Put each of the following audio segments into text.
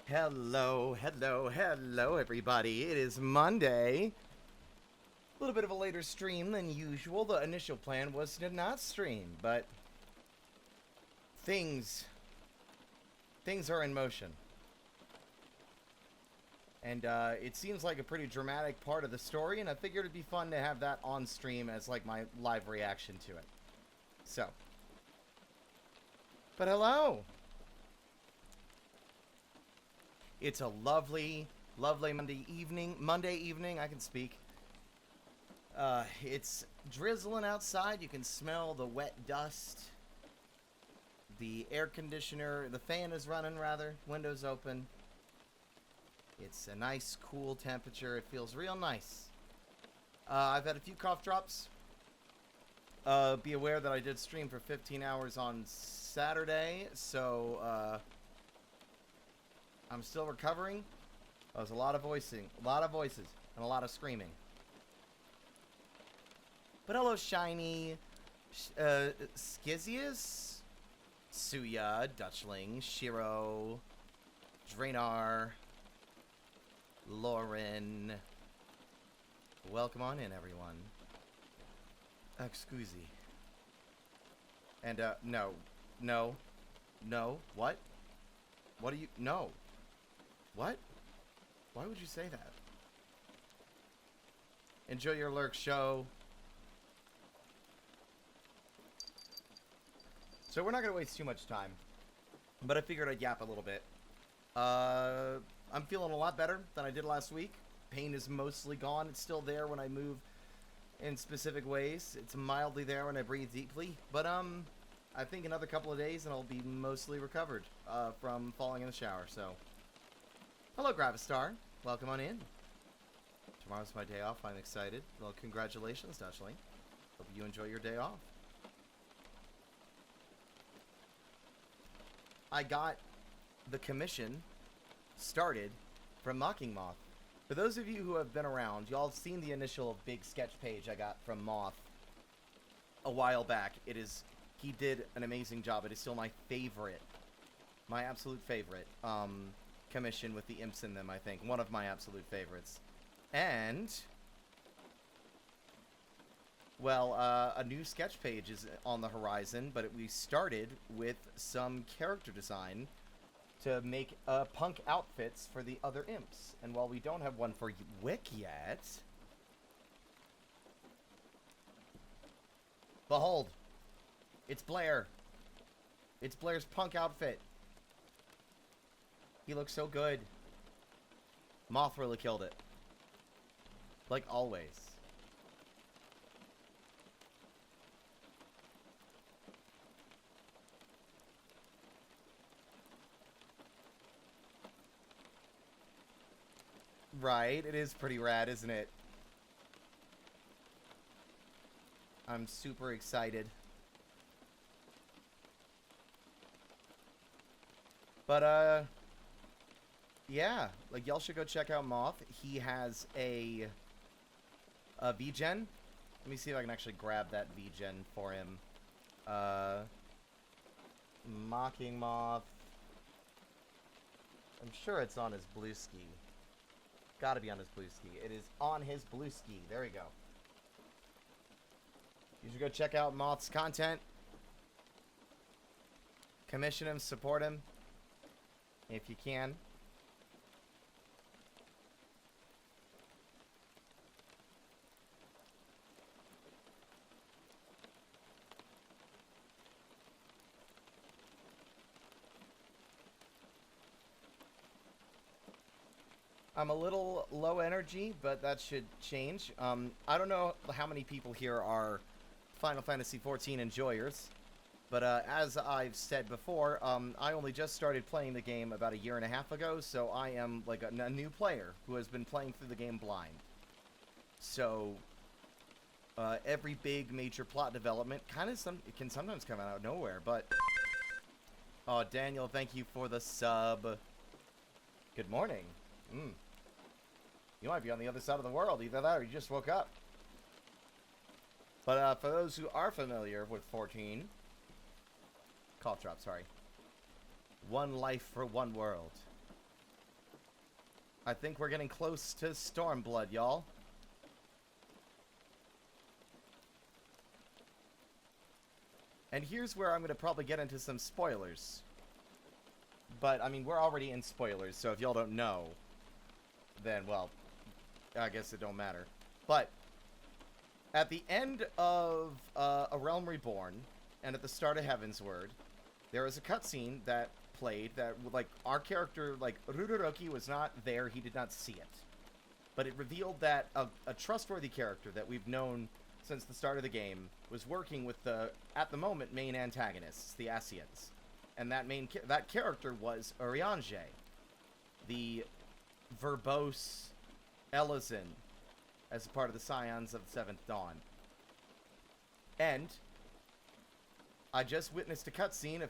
Hello, hello, hello, everybody. It is Monday. A little bit of a later stream than usual. The initial plan was to not stream, but things are in motion. And it seems like a pretty dramatic part of the story, and I figured it'd be fun to have that on stream as like my live reaction to it. So. But hello! It's a lovely Monday evening, I can speak. It's drizzling outside. You can smell the wet dust. The air conditioner, the fan is running rather, windows open. It's a nice, cool temperature. It feels real nice. I've had a few cough drops. Be aware that I did stream for 15 hours on Saturday, so, I'm still recovering. There's a lot of voices, and a lot of screaming. But hello, Shiny, Schizius, Suya, Dutchling, Shiro, Drainar, Lauren. Welcome on in, everyone. Excusi. And, no, what? What do you, no. What? Why would you say that? Enjoy your lurk show. So we're not going to waste too much time. But I figured I'd yap a little bit. I'm feeling a lot better than I did last week. Pain is mostly gone. It's still there when I move in specific ways. It's mildly there when I breathe deeply. But, I think another couple of days and I'll be mostly recovered from falling in the shower, so. Hello, Gravistar. Welcome on in. Tomorrow's my day off. I'm excited. Well, congratulations, Dutchling. Hope you enjoy your day off. I got the commission started from Mocking Moth. For those of you who have been around, y'all have seen the initial big sketch page I got from Moth a while back. He did an amazing job. It is still my favorite, my absolute favorite, commission with the imps in them, I think. One of my absolute favorites. And, well, a new sketch page is on the horizon, but we started with some character design to make punk outfits for the other imps. And while we don't have one for Wick yet, behold, it's Blair. It's Blair's punk outfit. He looks so good. Moth really killed it. Like always. Right, it is pretty rad, isn't it? I'm super excited. But, yeah, like, y'all should go check out Moth. He has a VGen. Let me see if I can actually grab that VGen for him. Mocking Moth. I'm sure it's on his blue ski. Gotta be on his blue ski. It is on his blue ski. There we go. You should go check out Moth's content. Commission him, support him. If you can. I'm a little low energy, but that should change. I don't know how many people here are Final Fantasy XIV enjoyers. But as I've said before, I only just started playing the game about 1.5 years ago, so I am like a new player who has been playing through the game blind. So every big major plot development it can sometimes come out of nowhere. But oh, Daniel, thank you for the sub. Good morning. You might be on the other side of the world, either that or you just woke up. But for those who are familiar with 14. Cough drop, sorry. One life for one world. I think we're getting close to Stormblood, y'all. And here's where I'm going to probably get into some spoilers. But, I mean, we're already in spoilers, so if y'all don't know, then, well, I guess it don't matter. But, at the end of A Realm Reborn, and at the start of Heavensward, there was a cutscene that played that, like, our character, like, Ruroki was not there, he did not see it. But it revealed that a trustworthy character that we've known since the start of the game was working with the, at the moment, main antagonists, the Ascians. And that character was Urianger, the verbose Elizin, as a part of the Scions of the Seventh Dawn. And I just witnessed a cutscene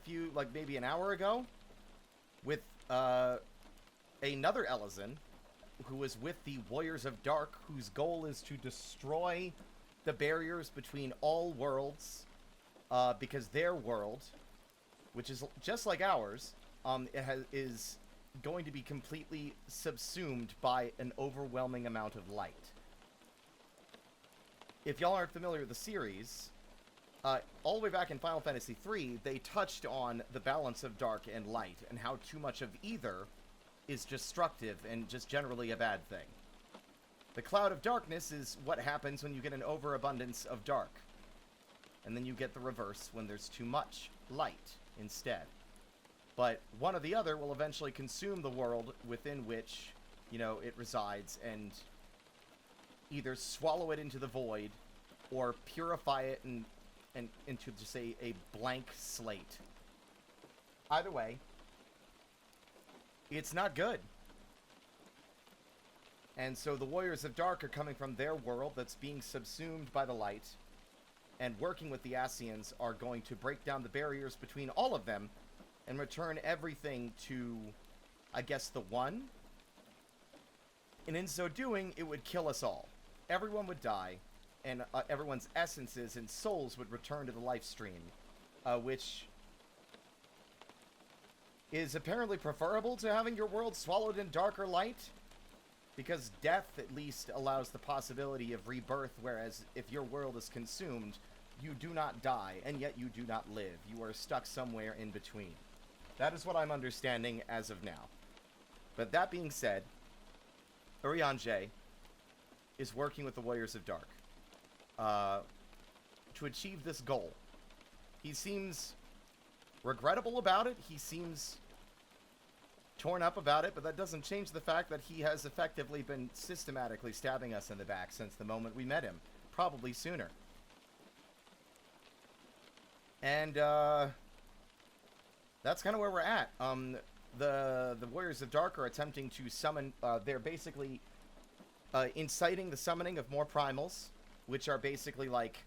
maybe an hour ago, with another Elizin, who was with the Warriors of Dark, whose goal is to destroy the barriers between all worlds, because their world, which is just like ours, is going to be completely subsumed by an overwhelming amount of light. If y'all aren't familiar with the series, all the way back in Final Fantasy III, they touched on the balance of dark and light, and how too much of either is destructive and just generally a bad thing. The cloud of darkness is what happens when you get an overabundance of dark. And then you get the reverse when there's too much light instead. But one or the other will eventually consume the world within which, it resides, and either swallow it into the void or purify it and into just a blank slate. Either way, it's not good. And so the Warriors of Dark are coming from their world that's being subsumed by the light, and working with the Ascians are going to break down the barriers between all of them and return everything to, I guess, the One. And in so doing, it would kill us all. Everyone would die, and everyone's essences and souls would return to the life stream, which is apparently preferable to having your world swallowed in darker light, because death at least allows the possibility of rebirth, whereas if your world is consumed, you do not die, and yet you do not live. You are stuck somewhere in between. That is what I'm understanding as of now. But that being said, Urianger is working with the Warriors of Dark to achieve this goal. He seems regrettable about it. He seems torn up about it, but that doesn't change the fact that he has effectively been systematically stabbing us in the back since the moment we met him. Probably sooner. And, that's kind of where we're at. The Warriors of Dark are attempting to summon, they're basically inciting the summoning of more primals, which are basically like,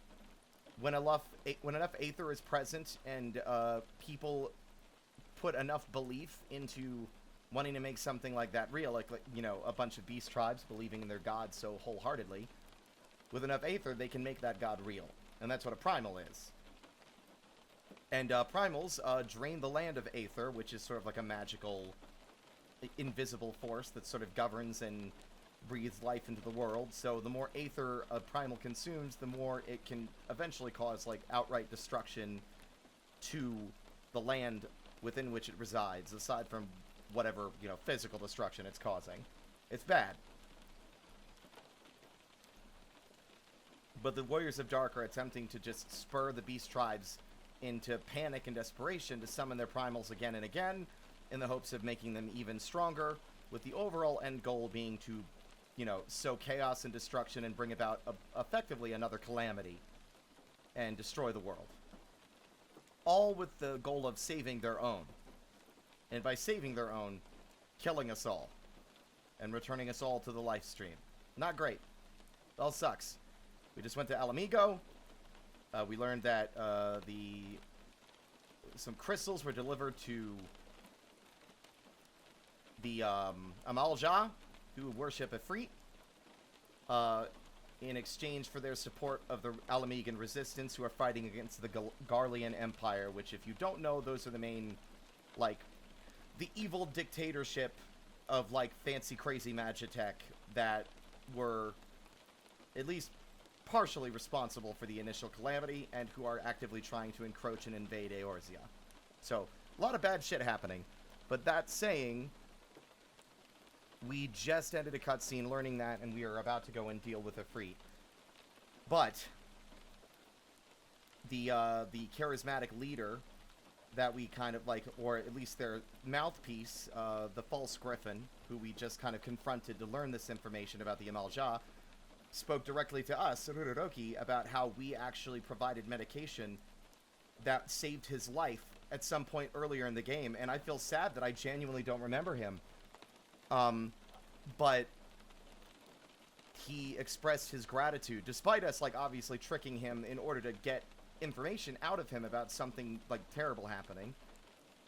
when enough Aether is present and people put enough belief into wanting to make something like that real, like a bunch of beast tribes believing in their god so wholeheartedly, with enough Aether, they can make that god real. And that's what a primal is. And primals drain the land of Aether, which is sort of like a magical, invisible force that sort of governs and breathes life into the world. So the more Aether a primal consumes, the more it can eventually cause like outright destruction to the land within which it resides, aside from whatever, physical destruction it's causing. It's bad. But the Warriors of Dark are attempting to just spur the beast tribes into panic and desperation to summon their primals again and again, in the hopes of making them even stronger, with the overall end goal being to, sow chaos and destruction and bring about, effectively, another calamity, and destroy the world. All with the goal of saving their own. And by saving their own, killing us all. And returning us all to the life stream. Not great. It all sucks. We just went to Alamigo. We learned that some crystals were delivered to the Amalja, who worship Ifrit, in exchange for their support of the Alamigan resistance, who are fighting against the Garlean Empire, which, if you don't know, those are the main, the evil dictatorship of, like, fancy crazy magitech that were at least partially responsible for the initial calamity and who are actively trying to encroach and invade Eorzea. So, a lot of bad shit happening. But that saying, we just ended a cutscene learning that, and we are about to go and deal with Ifrit. But the charismatic leader that we kind of like, or at least their mouthpiece, the false griffin, who we just kind of confronted to learn this information about the Amalja, spoke directly to us, Todoroki, about how we actually provided medication that saved his life at some point earlier in the game, and I feel sad that I genuinely don't remember him. But he expressed his gratitude, despite us, like, obviously tricking him in order to get information out of him about something, like, terrible happening.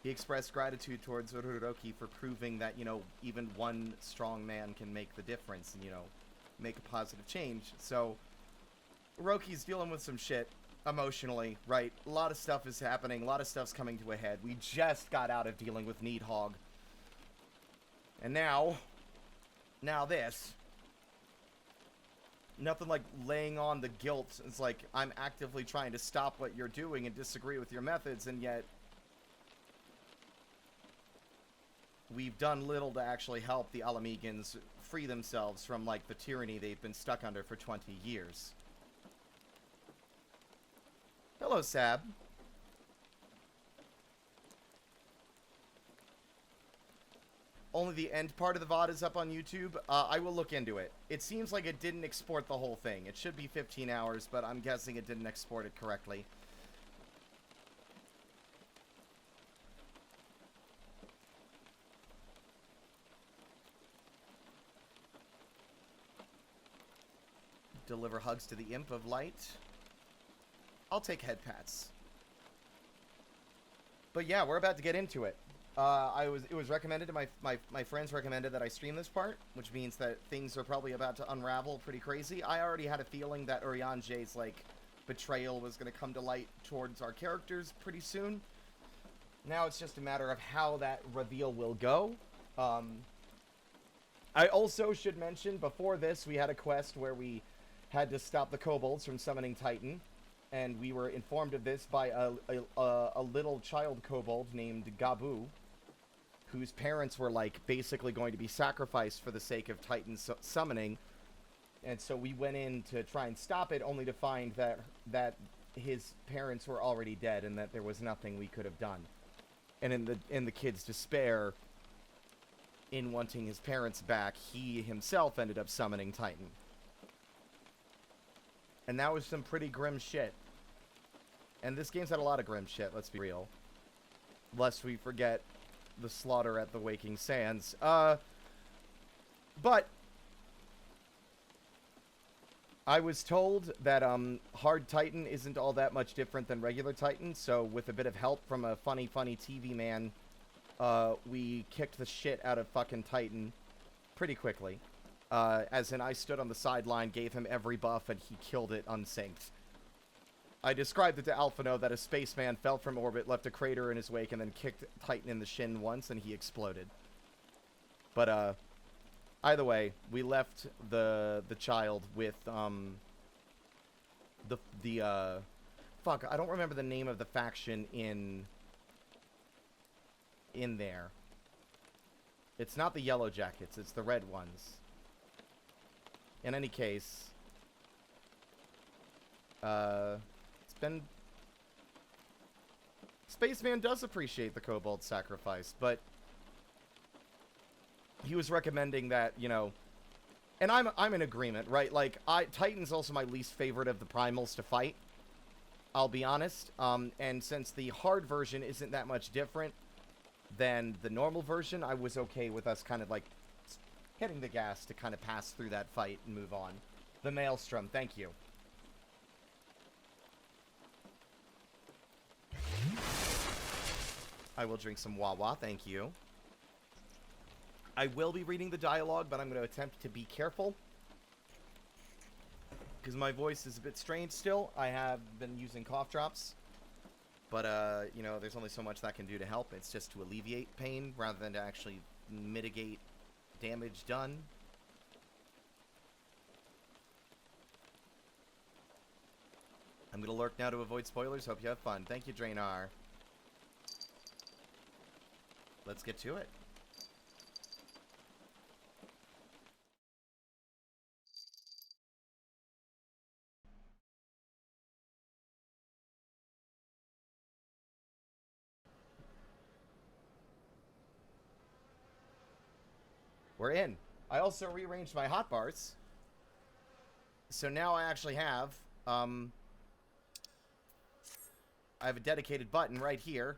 He expressed gratitude towards Todoroki for proving that, you know, even one strong man can make the difference and, you know, make a positive change. So, Roki's dealing with some shit emotionally, right? A lot of stuff is happening. A lot of stuff's coming to a head. We just got out of dealing with Needhog. And now this. Nothing like laying on the guilt. It's like, I'm actively trying to stop what you're doing and disagree with your methods, and yet we've done little to actually help the Alamegans free themselves from, like, the tyranny they've been stuck under for 20 years. Hello, Sab. Only the end part of the VOD is up on YouTube. I will look into it. It seems like it didn't export the whole thing. It should be 15 hours, but I'm guessing it didn't export it correctly. Deliver hugs to the Imp of Light. I'll take head pats. But yeah, we're about to get into it. It was recommended to my friends recommended that I stream this part, which means that things are probably about to unravel pretty crazy. I already had a feeling that Urianger's, like, betrayal was going to come to light towards our characters pretty soon. Now it's just a matter of how that reveal will go. I also should mention, before this, we had a quest where we had to stop the kobolds from summoning Titan, and we were informed of this by a little child kobold named Gabu, whose parents were, like, basically going to be sacrificed for the sake of Titan summoning. And so we went in to try and stop it, only to find that his parents were already dead and that there was nothing we could have done. And in the kid's despair, in wanting his parents back, he himself ended up summoning Titan. And that was some pretty grim shit. And this game's had a lot of grim shit, let's be real. Lest we forget the slaughter at the Waking Sands. But I was told that hard Titan isn't all that much different than regular Titan, so with a bit of help from a funny TV man, we kicked the shit out of fucking Titan pretty quickly. As in, I stood on the sideline, gave him every buff, and he killed it unsynced. I described it to Alphino that a spaceman fell from orbit, left a crater in his wake, and then kicked Titan in the shin once, and he exploded. But, either way, we left the child with, fuck, I don't remember the name of the faction in there. It's not the Yellow Jackets, it's the red ones. In any case, it's been... Spaceman does appreciate the Kobold sacrifice, but he was recommending that, you know, and I'm in agreement, right? Like, Titan's also my least favorite of the primals to fight, I'll be honest. And since the hard version isn't that much different than the normal version, I was okay with us kind of, like, hitting the gas to kind of pass through that fight and move on. The Maelstrom, thank you. I will drink some Wawa, thank you. I will be reading the dialogue, but I'm going to attempt to be careful, because my voice is a bit strange still. I have been using cough drops, but, you know, there's only so much that can do to help. It's just to alleviate pain rather than to actually mitigate damage done. I'm gonna lurk now to avoid spoilers. Hope you have fun. Thank you, Drainar. Let's get to it. We're in. I also rearranged my hotbars. So now I actually have, I have a dedicated button right here.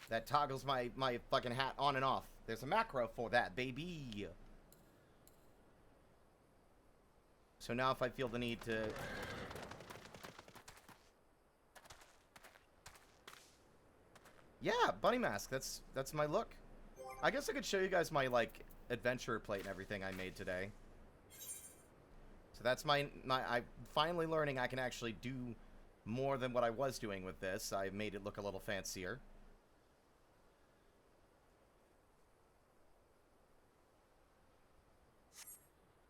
That toggles my fucking hat on and off. There's a macro for that, baby. So now if I feel the need to... Yeah, bunny mask. That's my look. I guess I could show you guys my, like, adventure plate and everything I made today. So that's I'm finally learning I can actually do more than what I was doing with this. I made it look a little fancier.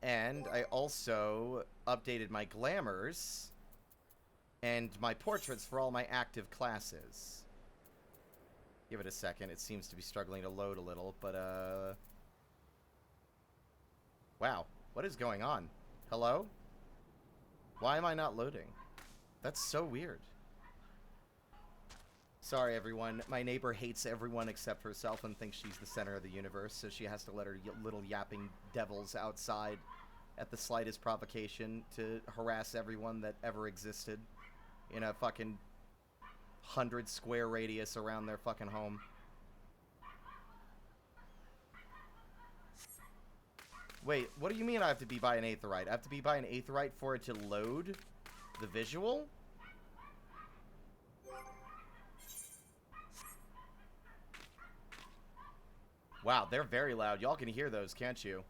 And I also updated my glamours and my portraits for all my active classes. Give it a second. It seems to be struggling to load a little, but, wow. What is going on? Hello? Why am I not loading? That's so weird. Sorry, everyone. My neighbor hates everyone except herself and thinks she's the center of the universe, so she has to let her little yapping devils outside at the slightest provocation to harass everyone that ever existed in a fucking 100 square radius around their fucking home. Wait, what do you mean I have to be by an aetheryte? I have to be by an aetheryte for it to load the visual? Wow, they're very loud. Y'all can hear those, can't you?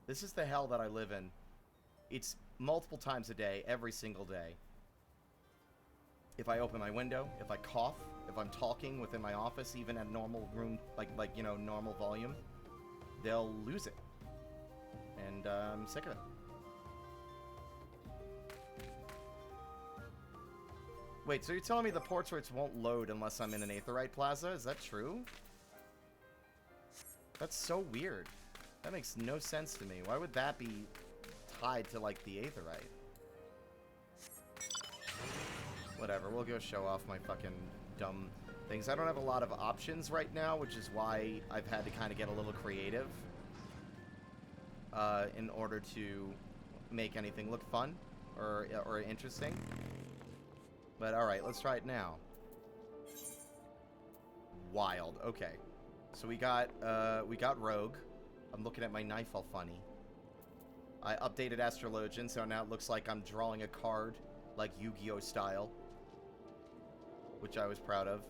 This is the hell that I live in. It's multiple times a day, every single day. If I open my window, if I cough, if I'm talking within my office, even at normal room, like you know, normal volume, they'll lose it. And I'm sick of it. Wait, so you're telling me the portraits won't load unless I'm in an aetheryte plaza? Is that true? That's so weird. That makes no sense to me. Why would that be tied to, like, the aetheryte? Whatever, we'll go show off my fucking dumb things. I don't have a lot of options right now, which is why I've had to kind of get a little creative in order to make anything look fun or interesting. But alright, let's try it now. Wild. Okay. So we got Rogue. I'm looking at my knife all funny. I updated Astrologian, so now it looks like I'm drawing a card, like Yu-Gi-Oh style. Which I was proud of.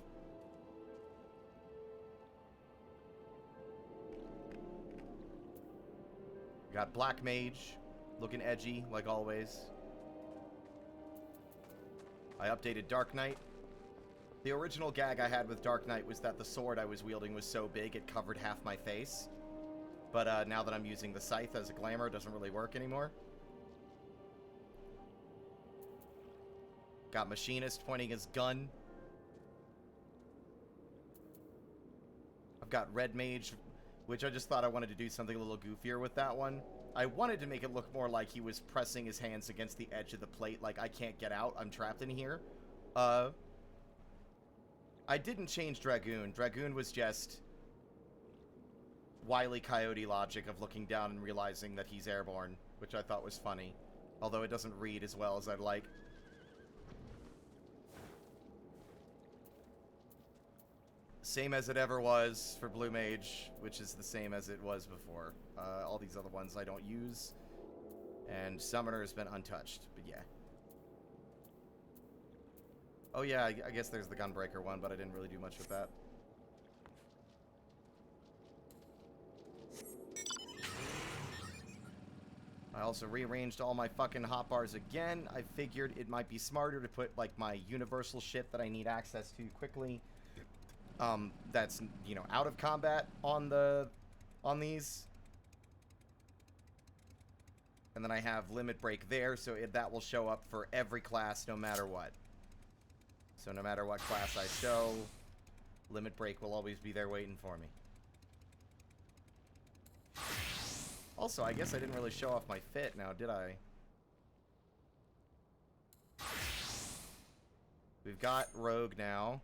Got Black Mage, looking edgy, like always. I updated Dark Knight. The original gag I had with Dark Knight was that the sword I was wielding was so big it covered half my face. But now that I'm using the scythe as a glamour, it doesn't really work anymore. Got Machinist pointing his gun. I've got Red Mage, which I just thought I wanted to do something a little goofier with that one. I wanted to make it look more like he was pressing his hands against the edge of the plate, like, I can't get out, I'm trapped in here. I didn't change Dragoon. Dragoon was just Wile E. Coyote logic of looking down and realizing that he's airborne, which I thought was funny. Although it doesn't read as well as I'd like. Same as it ever was for Blue Mage, which is the same as it was before. All these other ones I don't use. And Summoner has been untouched, but yeah. Oh yeah, I guess there's the Gunbreaker one, but I didn't really do much with that. also rearranged all my fucking hotbars again. I figured it might be smarter to put, like, my universal shit that I need access to quickly. That's, you know, out of combat on these. And then I have limit break there, so that will show up for every class no matter what. So no matter what class I show, limit break will always be there waiting for me. Also, I guess I didn't really show off my fit now, did I? We've got Rogue now.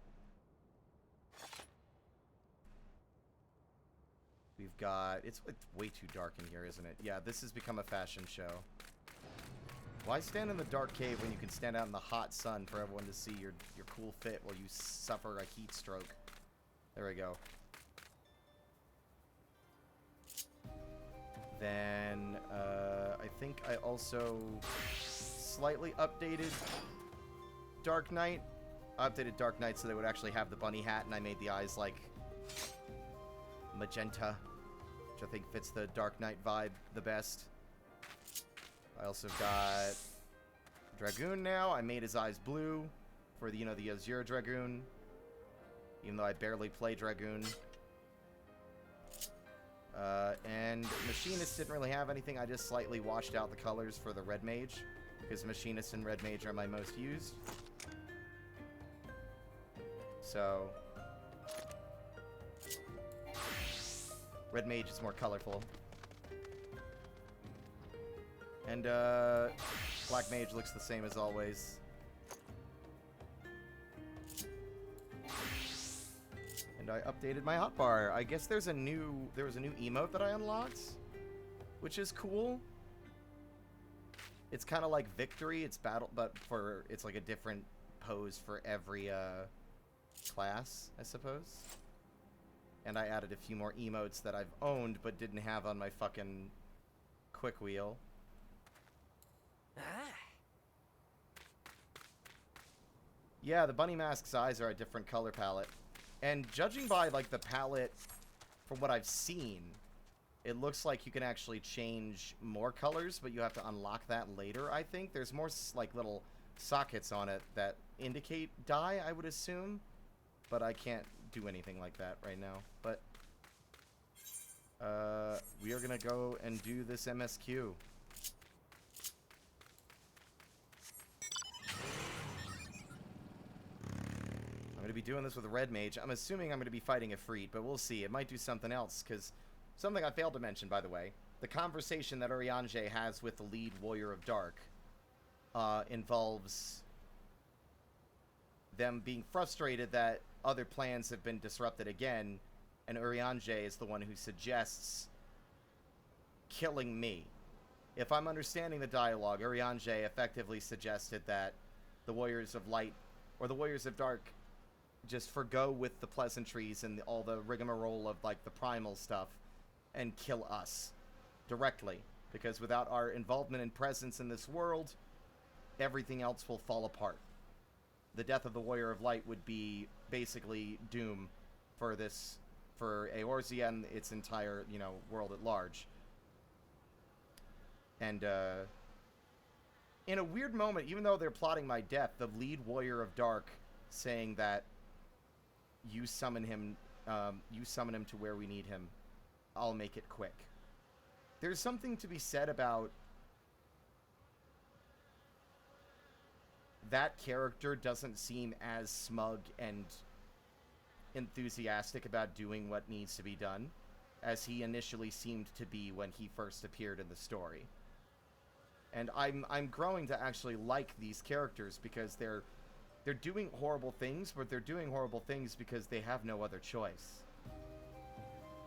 We've got... It's way too dark in here, isn't it? Yeah, this has become a fashion show. Why stand in the dark cave when you can stand out in the hot sun for everyone to see your cool fit while you suffer a heat stroke? There we go. Then, I think I also slightly updated Dark Knight. I updated Dark Knight so they would actually have the bunny hat, and I made the eyes, like, magenta, which I think fits the Dark Knight vibe the best. I also got Dragoon now. I made his eyes blue for the, you know, the Azure Dragoon, even though I barely play Dragoon. And Machinist didn't really have anything. I just slightly washed out the colors for the Red Mage, because Machinist and Red Mage are my most used. So Red Mage is more colorful. And Black Mage looks the same as always. And I updated my hotbar. I guess there was a new emote that I unlocked, which is cool. It's kind of like Victory. It's battle, but it's like a different pose for every class, I suppose. And I added a few more emotes that I've owned but didn't have on my fucking quick wheel. Yeah, the bunny mask's eyes are a different color palette. And judging by, like, the palette, from what I've seen, it looks like you can actually change more colors, but you have to unlock that later, I think. There's more, like, little sockets on it that indicate dye, I would assume. But I can't do anything like that right now. But we are going to go and do this MSQ. I'm going to be doing this with a Red Mage. I'm assuming I'm going to be fighting a Freet, but we'll see. It might do something else, because something I failed to mention, by the way. The conversation that Urianger has with the lead Warrior of Dark involves them being frustrated that other plans have been disrupted again, and Urianger is the one who suggests killing me. If I'm understanding the dialogue, Urianger effectively suggested that the Warriors of Light, or the Warriors of Dark, just forgo with the pleasantries and all the rigmarole of, like, the primal stuff and kill us directly. Because without our involvement and presence in this world, everything else will fall apart. The death of the Warrior of Light would be basically doom for Eorzea and its entire, you know, world at large. And, in a weird moment, even though they're plotting my death, the lead Warrior of Dark saying that you summon him to where we need him. I'll make it quick. There's something to be said about that character doesn't seem as smug and enthusiastic about doing what needs to be done as he initially seemed to be when he first appeared in the story. And I'm growing to actually like these characters because they're doing horrible things, but they're doing horrible things because they have no other choice.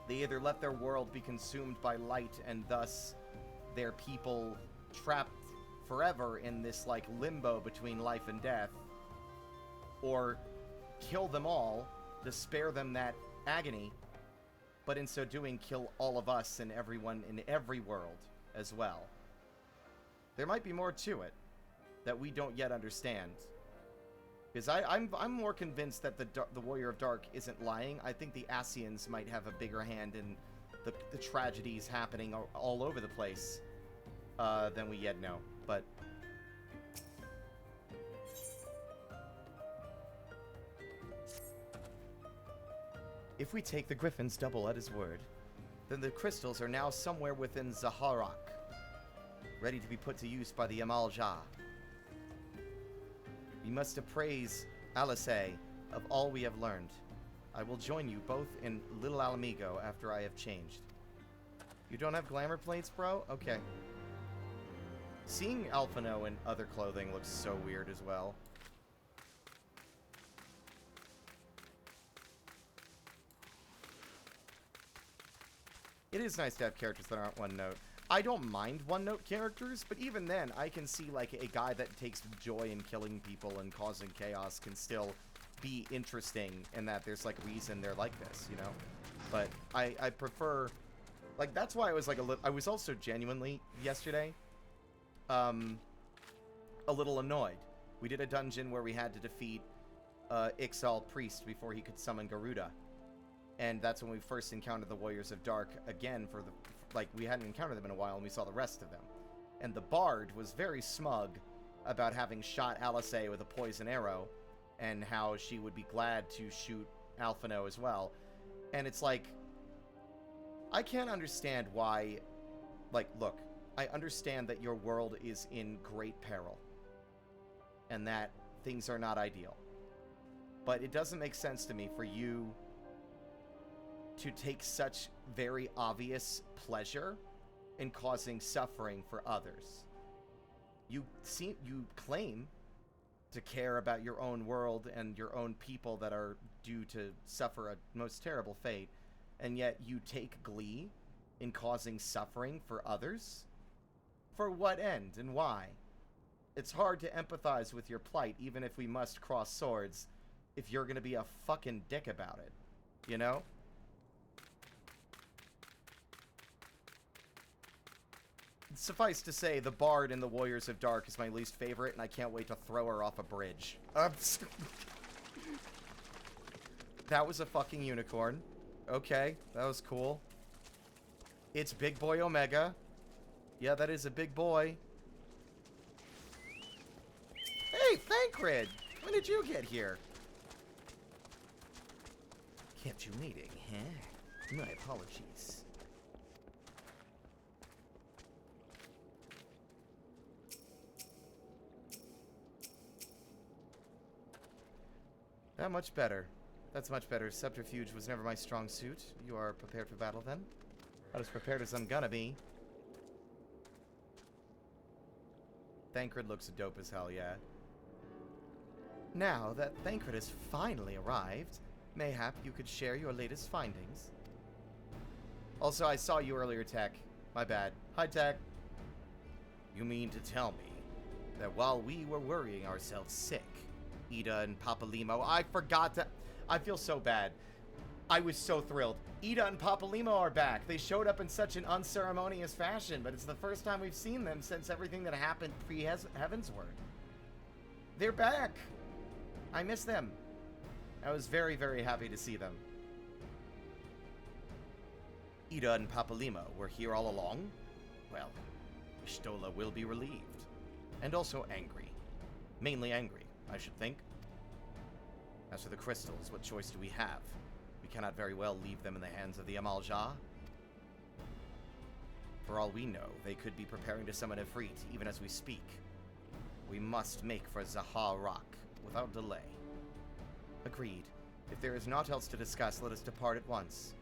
They either let their world be consumed by light and thus their people trapped forever in this, like, limbo between life and death, or kill them all to spare them that agony, but in so doing kill all of us and everyone in every world as well. There might be more to it that we don't yet understand. Because I'm more convinced that the Warrior of Dark isn't lying. I think the Ascians might have a bigger hand in the tragedies happening all over the place then we yet know. But if we take the Griffin's double at his word, then the crystals are now somewhere within Zaharak, ready to be put to use by the Amal Jah. We must appraise Alice of all we have learned. I will join you both in Little Alamigo after I have changed. You don't have glamour plates, bro? Okay. Seeing Alphino in other clothing looks so weird as well. It is nice to have characters that aren't one-note. I don't mind one-note characters, but even then, I can see, like, a guy that takes joy in killing people and causing chaos can still be interesting in that there's, like, reason they're like this, you know? But I prefer... Like, that's why I was, like, I was also genuinely, yesterday, a little annoyed. We did a dungeon where we had to defeat Ixal Priest before he could summon Garuda. And that's when we first encountered the Warriors of Dark again for the... Like, we hadn't encountered them in a while, and we saw the rest of them. And the Bard was very smug about having shot Alice with a poison arrow, and how she would be glad to shoot Alphino as well. And it's like... I can't understand why... Like, look, I understand that your world is in great peril. And that things are not ideal. But it doesn't make sense to me for you to take such very obvious pleasure in causing suffering for others. You claim to care about your own world and your own people that are due to suffer a most terrible fate, and yet you take glee in causing suffering for others? For what end and why? It's hard to empathize with your plight, even if we must cross swords, if you're gonna be a fucking dick about it. You know? Suffice to say, the Bard in the Warriors of Dark is my least favorite, and I can't wait to throw her off a bridge. That was a fucking unicorn. Okay, that was cool. It's Big Boy Omega. Yeah, that is a big boy. Hey, Thancred! When did you get here? Kept you waiting, huh? My apologies. That much better. That's much better. Subterfuge was never my strong suit. You are prepared for battle, then? About as prepared as I'm gonna be. Thancred looks dope as hell, yeah. Now that Thancred has finally arrived, mayhap you could share your latest findings. Also, I saw you earlier, Tech. My bad. Hi, Tech. You mean to tell me that while we were worrying ourselves sick, Ida and Papalimo... I forgot to... I feel so bad. I was so thrilled. Ida and Papalimo are back. They showed up in such an unceremonious fashion, but it's the first time we've seen them since everything that happened pre-Heavensward. They're back. I miss them. I was very, very happy to see them. Ida and Papalimo were here all along? Well, Ishtola will be relieved. And also angry. Mainly angry, I should think. As for the crystals, what choice do we have? We cannot very well leave them in the hands of the Amal Jah. For all we know, they could be preparing to summon Ifrit, even as we speak. We must make for Zaharak, without delay. Agreed. If there is naught else to discuss, let us depart at once.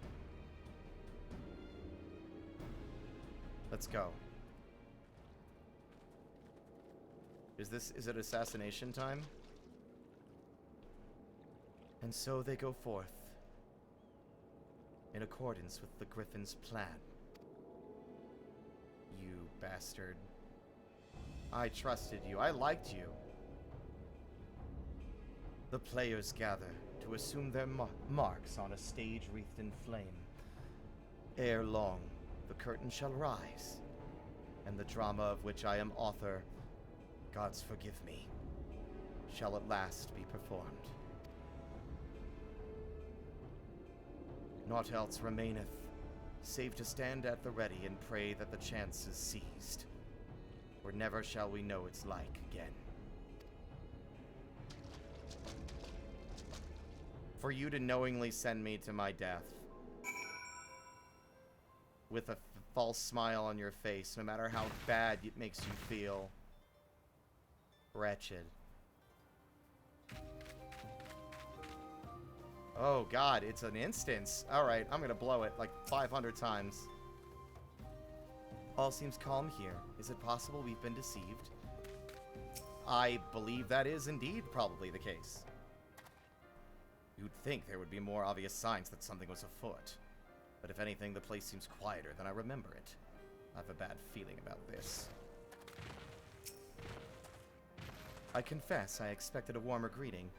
Let's go. Is it assassination time? And so they go forth, in accordance with the Griffin's plan. You bastard. I trusted you. I liked you. The players gather to assume their marks on a stage wreathed in flame. Ere long, the curtain shall rise, and the drama of which I am author, gods forgive me, shall at last be performed. Naught else remaineth, save to stand at the ready and pray that the chance is seized. or never shall we know its like again. For you to knowingly send me to my death with a false smile on your face, no matter how bad it makes you feel. Wretched. Oh god, it's an instance. Alright, I'm gonna blow it like 500 times. All seems calm here. Is it possible we've been deceived? I believe that is indeed probably the case. You'd think there would be more obvious signs that something was afoot. But if anything, the place seems quieter than I remember it. I have a bad feeling about this. I confess I expected a warmer greeting,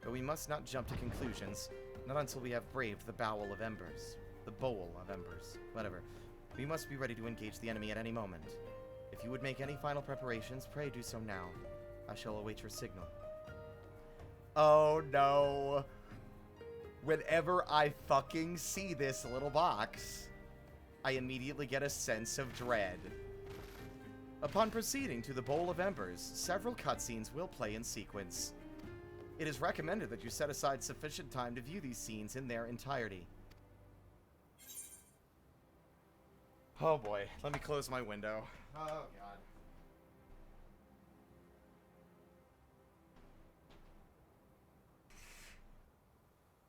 but we must not jump to conclusions, not until we have braved the bowl of embers. The bowl of embers. Whatever. We must be ready to engage the enemy at any moment. If you would make any final preparations, pray do so now. I shall await your signal. Oh no. Whenever I fucking see this little box, I immediately get a sense of dread. Upon proceeding to the Bowl of Embers, several cutscenes will play in sequence. It is recommended that you set aside sufficient time to view these scenes in their entirety. Oh boy, let me close my window. Oh god.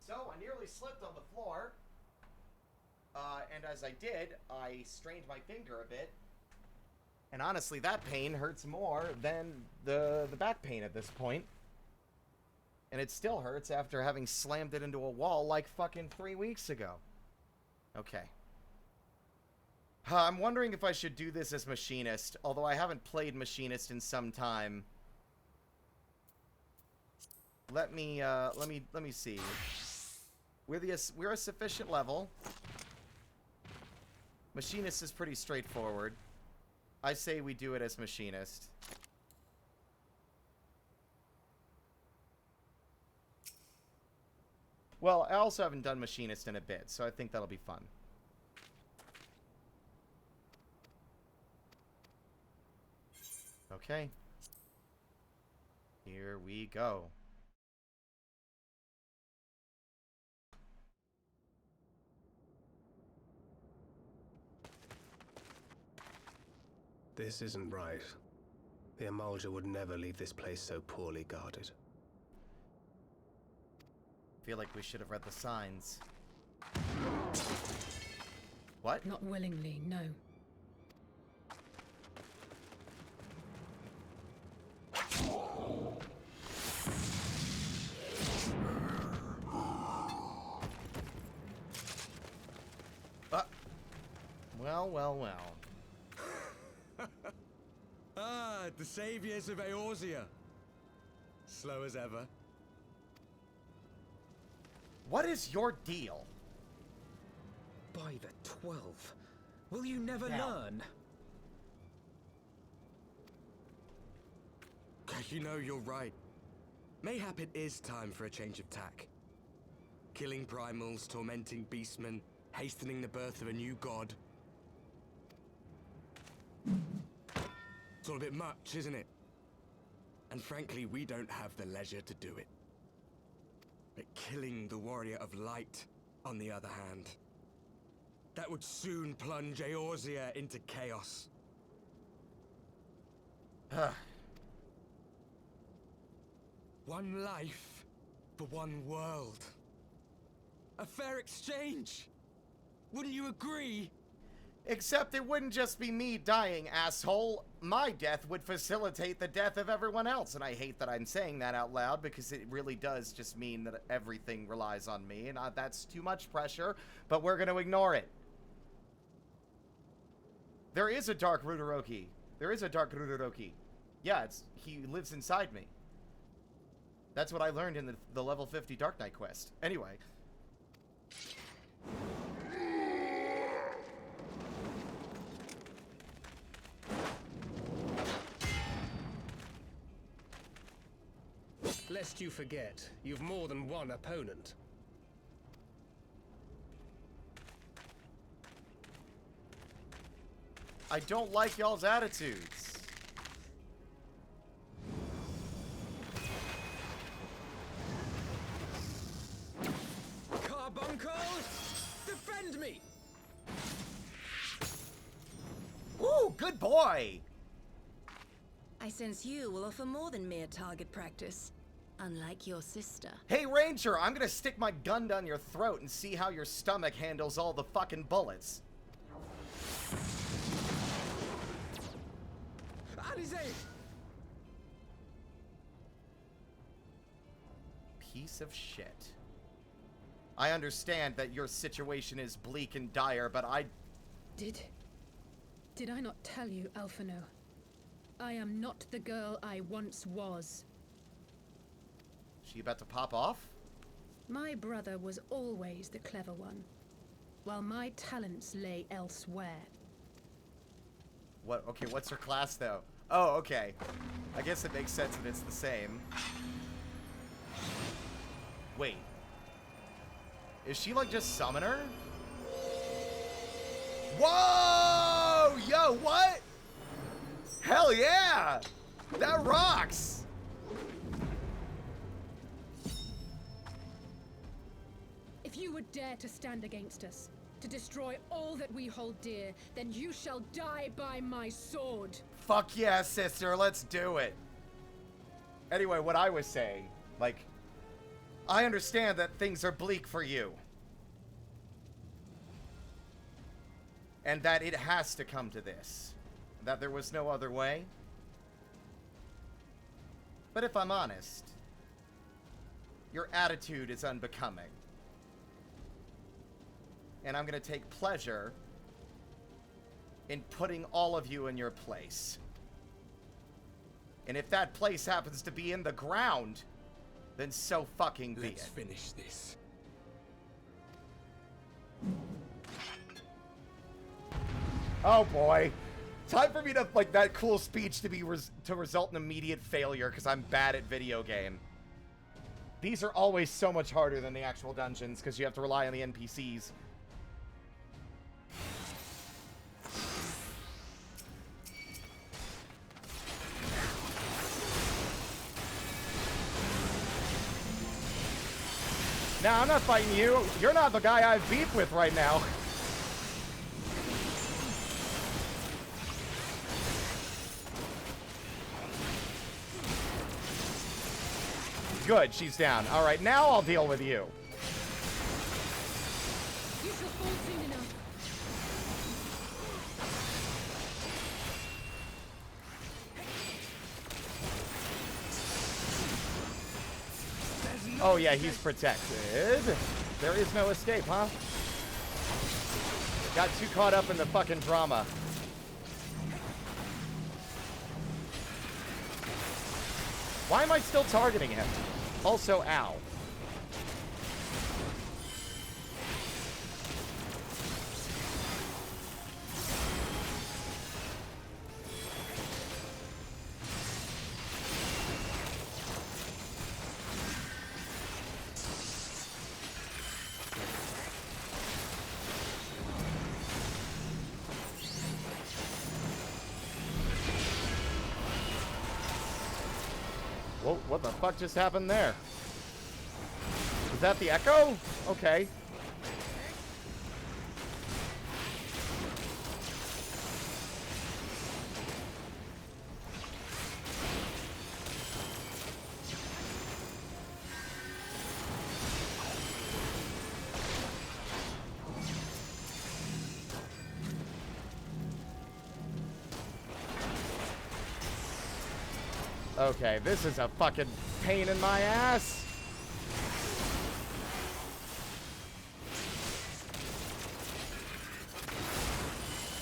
So, I nearly slipped on the floor. And as I did, I strained my finger a bit. And honestly, that pain hurts more than the back pain at this point. And it still hurts after having slammed it into a wall like fucking 3 weeks ago. Okay. I'm wondering if I should do this as Machinist, although I haven't played Machinist in some time. Let me see. We're a sufficient level. Machinist is pretty straightforward. I say we do it as Machinist. Well, I also haven't done Machinist in a bit, so I think that'll be fun. Okay. Here we go. This isn't right. The Emulger would never leave this place so poorly guarded. Feel like we should have read the signs. What? Not willingly, no. Well. The saviors of Eorzea. Slow as ever. What is your deal? By the 12. Will you never learn? You know, you're right. Mayhap it is time for a change of tack. Killing primals, tormenting beastmen, hastening the birth of a new god. It's all a bit much, isn't it? And frankly, we don't have the leisure to do it. But killing the warrior of light, on the other hand, that would soon plunge Eorzea into chaos. One life for one world. A fair exchange. Wouldn't you agree? Except it wouldn't just be me dying, asshole. My death would facilitate the death of everyone else, and I hate that I'm saying that out loud because it really does just mean that everything relies on me, and that's too much pressure, but we're going to ignore it. There is a Dark Ruderoki. Yeah, he lives inside me. That's what I learned in the level 50 Dark Knight quest. Anyway. Lest you forget, you've more than one opponent. I don't like y'all's attitudes. boy! I sense you will offer more than mere target practice, unlike your sister. Hey, Ranger, I'm gonna stick my gun down your throat and see how your stomach handles all the fucking bullets. Alizé! Piece of shit. I understand that your situation is bleak and dire, but Did I not tell you, Alphino? I am not the girl I once was. She about to pop off? My brother was always the clever one, while my talents lay elsewhere. What? Okay, what's her class, though? Oh, okay. I guess it makes sense that it's the same. Wait. Is she, like, just summoner? Whoa! Yo, what? Hell yeah! That rocks! If you would dare to stand against us, to destroy all that we hold dear, then you shall die by my sword. Fuck yeah, sister, let's do it. Anyway, what I was saying, like, I understand that things are bleak for you. And that it has to come to this. That there was no other way. But if I'm honest, your attitude is unbecoming. And I'm gonna take pleasure in putting all of you in your place. And if that place happens to be in the ground, then so fucking be it. Let's finish this. Oh boy. Time for me to, like, that cool speech to be to result in immediate failure because I'm bad at video game. These are always so much harder than the actual dungeons because you have to rely on the NPCs. Nah, I'm not fighting you. You're not the guy I have beef with right now. Good, she's down. All right, now I'll deal with you. You shall fall soon enough. Oh yeah, he's protected. There is no escape, huh? Got too caught up in the fucking drama. Why am I still targeting him? Also, ow. Whoa, what the fuck just happened there? Is that the echo? Okay. Okay, this is a fucking pain in my ass.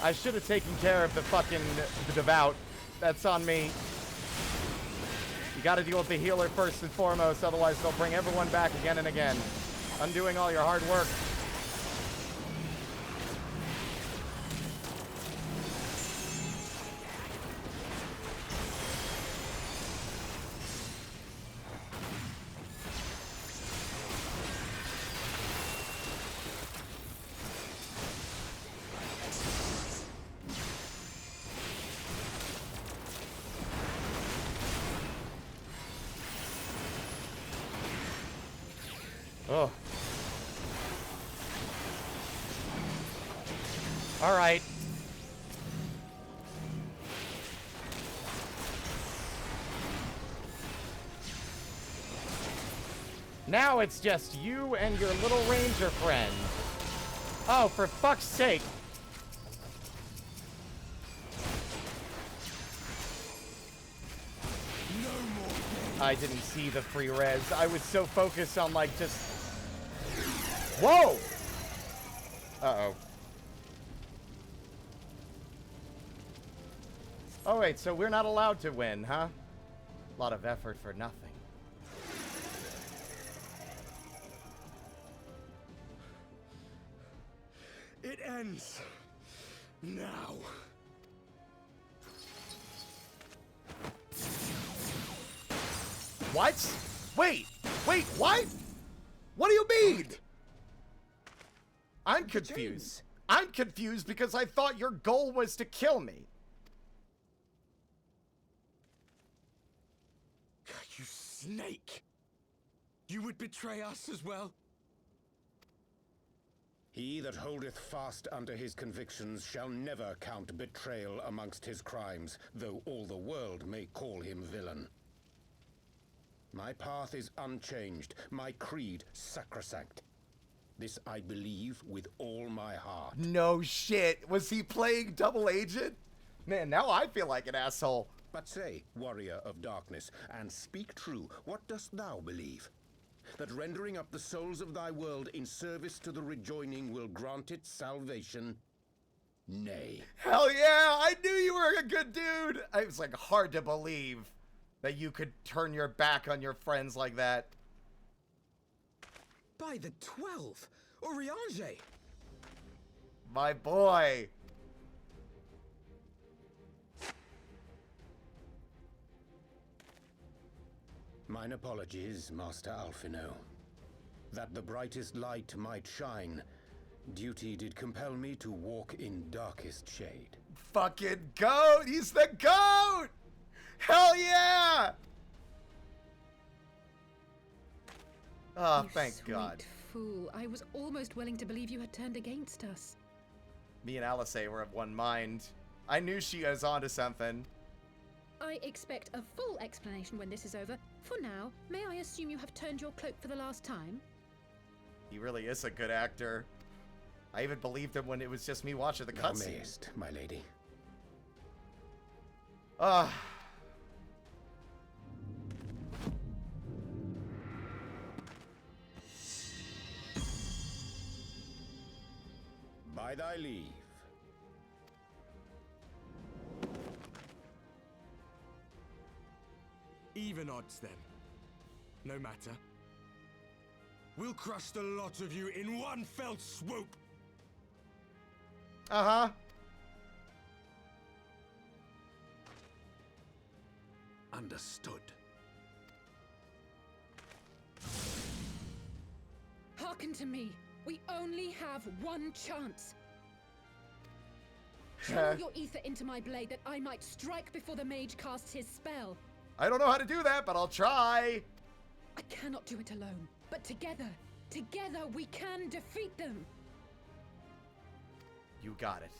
I should have taken care of the fucking devout. That's on me. You gotta deal with the healer first and foremost, otherwise they'll bring everyone back again and again. Undoing all your hard work. Oh. All right. Now it's just you and your little ranger friend. Oh, for fuck's sake. I didn't see the free res. I was so focused on, like, just... Whoa! Uh-oh. Oh, wait, so we're not allowed to win, huh? A lot of effort for nothing. It ends now. What? Wait, what? What do you mean? I'm confused. I'm confused because I thought your goal was to kill me. You snake! You would betray us as well? He that holdeth fast unto his convictions shall never count betrayal amongst his crimes, though all the world may call him villain. My path is unchanged, my creed sacrosanct. This I believe with all my heart. No shit. Was he playing double agent? Man, now I feel like an asshole. But say, warrior of darkness, and speak true, what dost thou believe? That rendering up the souls of thy world in service to the rejoining will grant it salvation? Nay. Hell yeah, I knew you were a good dude. It was like hard to believe that you could turn your back on your friends like that. By the 12! Oriange! My boy. Mine apologies, Master Alphino. That the brightest light might shine, duty did compel me to walk in darkest shade. Fucking goat! He's the goat! Hell yeah! Oh, thank God. Fool, I was almost willing to believe you had turned against us. Me and Alice were of one mind. I knew she was onto something. I expect a full explanation when this is over. For now, may I assume you have turned your cloak for the last time? He really is a good actor. I even believed him when it was just me watching the Thou cutscene. mayest, my lady. Ah. By thy leave. Even odds, then. No matter. We'll crush the lot of you in one fell swoop! Uh-huh. Understood. Hearken to me. We only have one chance. Channel your ether into my blade that I might strike before the mage casts his spell. I don't know how to do that, but I'll try. I cannot do it alone, but together we can defeat them. You got it.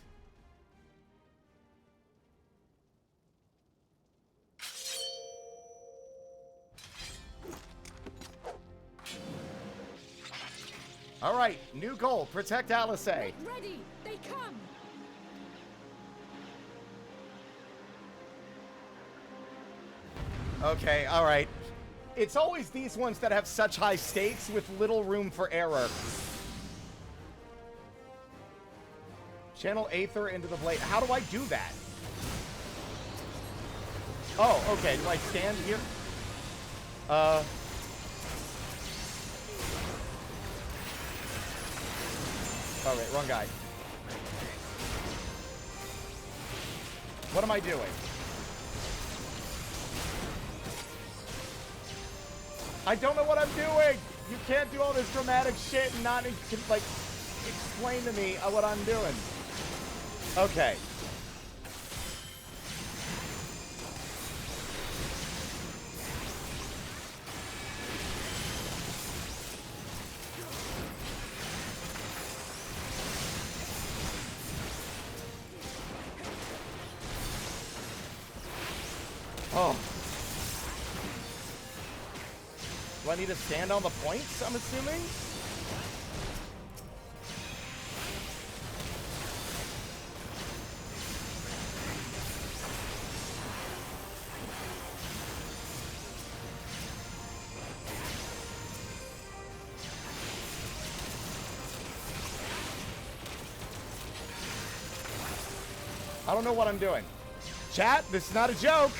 All right, new goal, protect Alice. Get ready, they come. Okay, all right. It's always these ones that have such high stakes with little room for error. Channel Aether into the blade. How do I do that? Oh, okay. Do I stand here? Oh, wait, wrong guy. What am I doing? I don't know what I'm doing! You can't do all this dramatic shit and not, like, explain to me what I'm doing. Okay. Oh. Do I need to stand on the points, I'm assuming? I don't know what I'm doing. Chat, this is not a joke.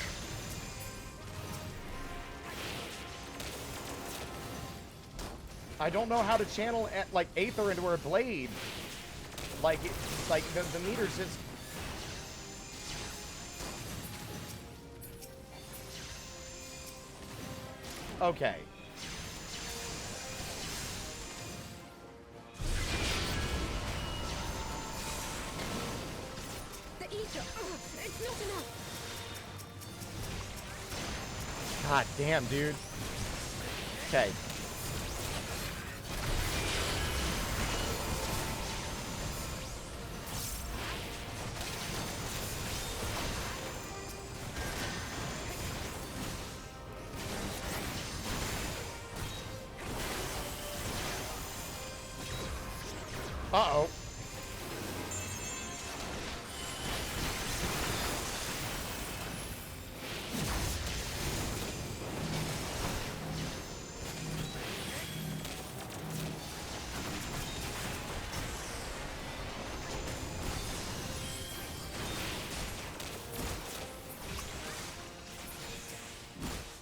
I don't know how to channel like Aether into her blade. Like the meters just. Okay. The ether. It's not enough. God damn, dude. Okay. Uh-oh.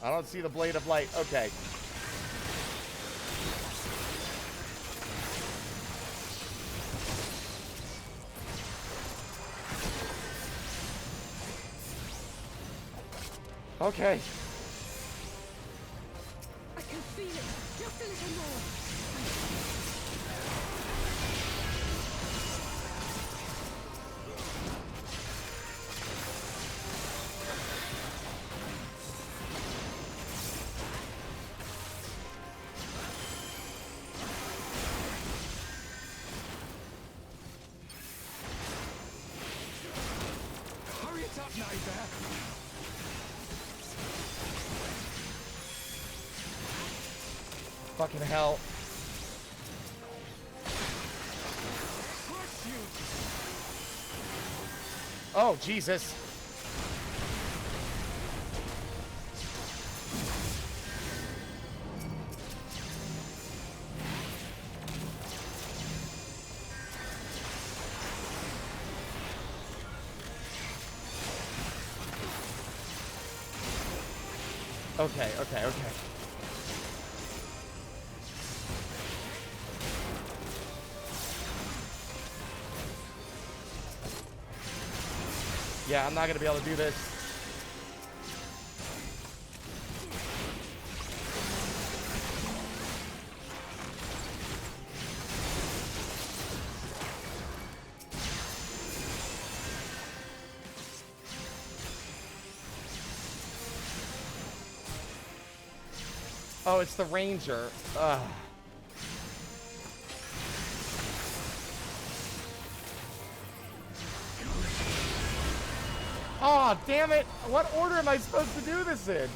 I don't see the blade of light. Okay. Okay. I can feel it. Just a little more. Hurry it up, Nightmare! Fucking hell. Crush you! Oh, Jesus. Okay, okay, okay. Yeah, I'm not gonna be able to do this. Oh, it's the ranger. Ugh. Oh, damn it! What order am I supposed to do this in?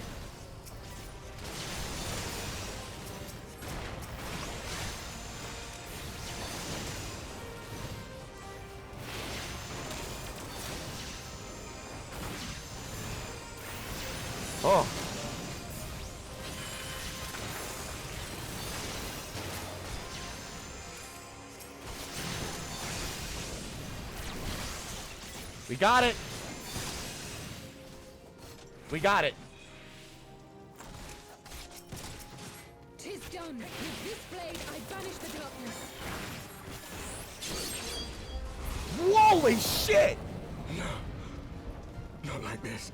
Oh. We got it. We got it. Tis done. With this blade, I banish the darkness. Holy shit! No. Not like this.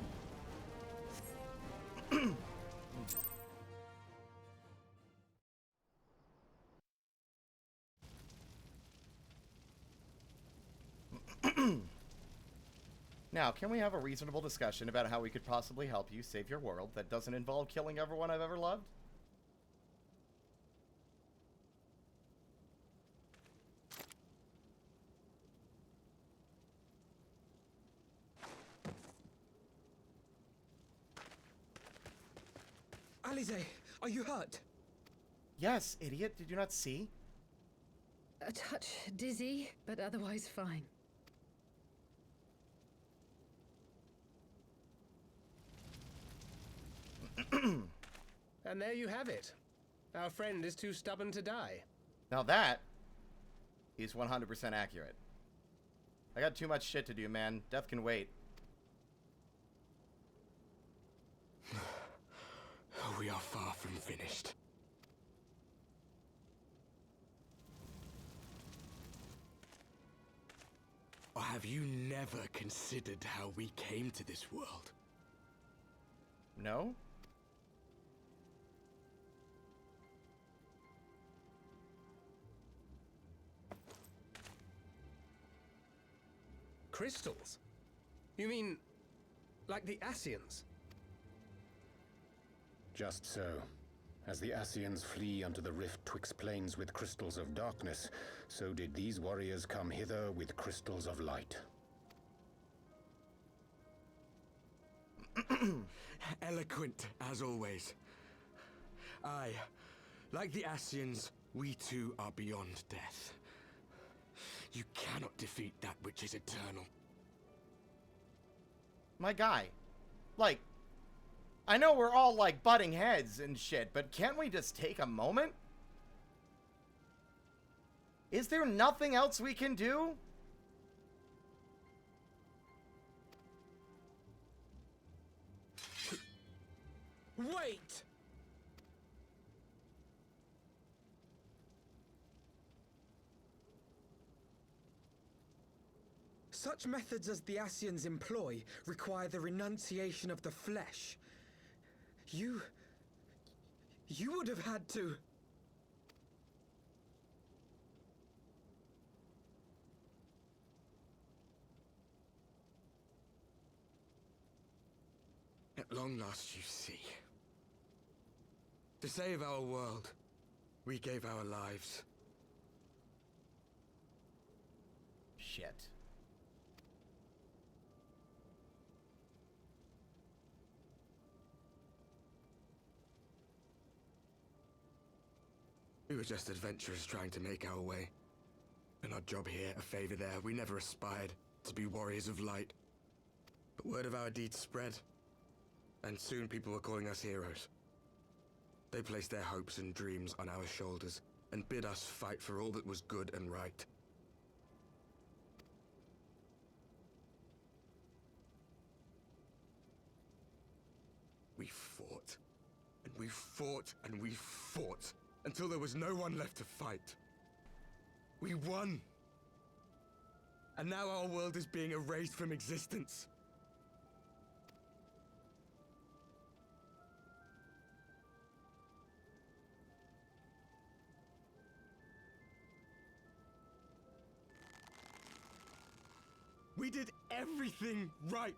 Now, can we have a reasonable discussion about how we could possibly help you save your world that doesn't involve killing everyone I've ever loved? Alize, are you hurt? Yes, idiot. Did you not see? A touch dizzy, but otherwise fine. And there you have it. Our friend is too stubborn to die. Now that is 100% accurate. I got too much shit to do, man. Death can wait. We are far from finished. Or have you never considered how we came to this world? No? Crystals? You mean, like the Ascians? Just so. As the Ascians flee unto the rift twixt planes with crystals of darkness, so did these warriors come hither with crystals of light. Eloquent, as always. Aye, like the Ascians, we too are beyond death. You cannot defeat that which is eternal. My guy. Like, I know we're all, like, butting heads and shit, but can't we just take a moment? Is there nothing else we can do? Wait! Such methods as the Ascians employ require the renunciation of the flesh. You would have had to... At long last you see. To save our world, we gave our lives. Shit. We were just adventurers trying to make our way. An odd job here, a favor there. We never aspired to be warriors of light. But word of our deeds spread, and soon people were calling us heroes. They placed their hopes and dreams on our shoulders, and bid us fight for all that was good and right. We fought, and we fought, and we fought, until there was no one left to fight. We won! And now our world is being erased from existence. We did everything right.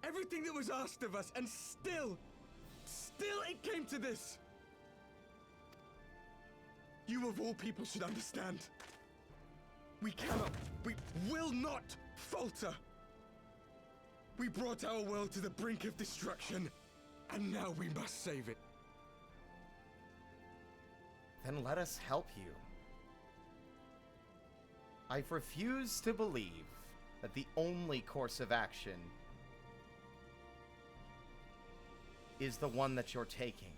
Everything that was asked of us, and still it came to this. You of all people should understand. We cannot, we will not falter. We brought our world to the brink of destruction, and now we must save it. Then let us help you. I refuse to believe that the only course of action is the one that you're taking.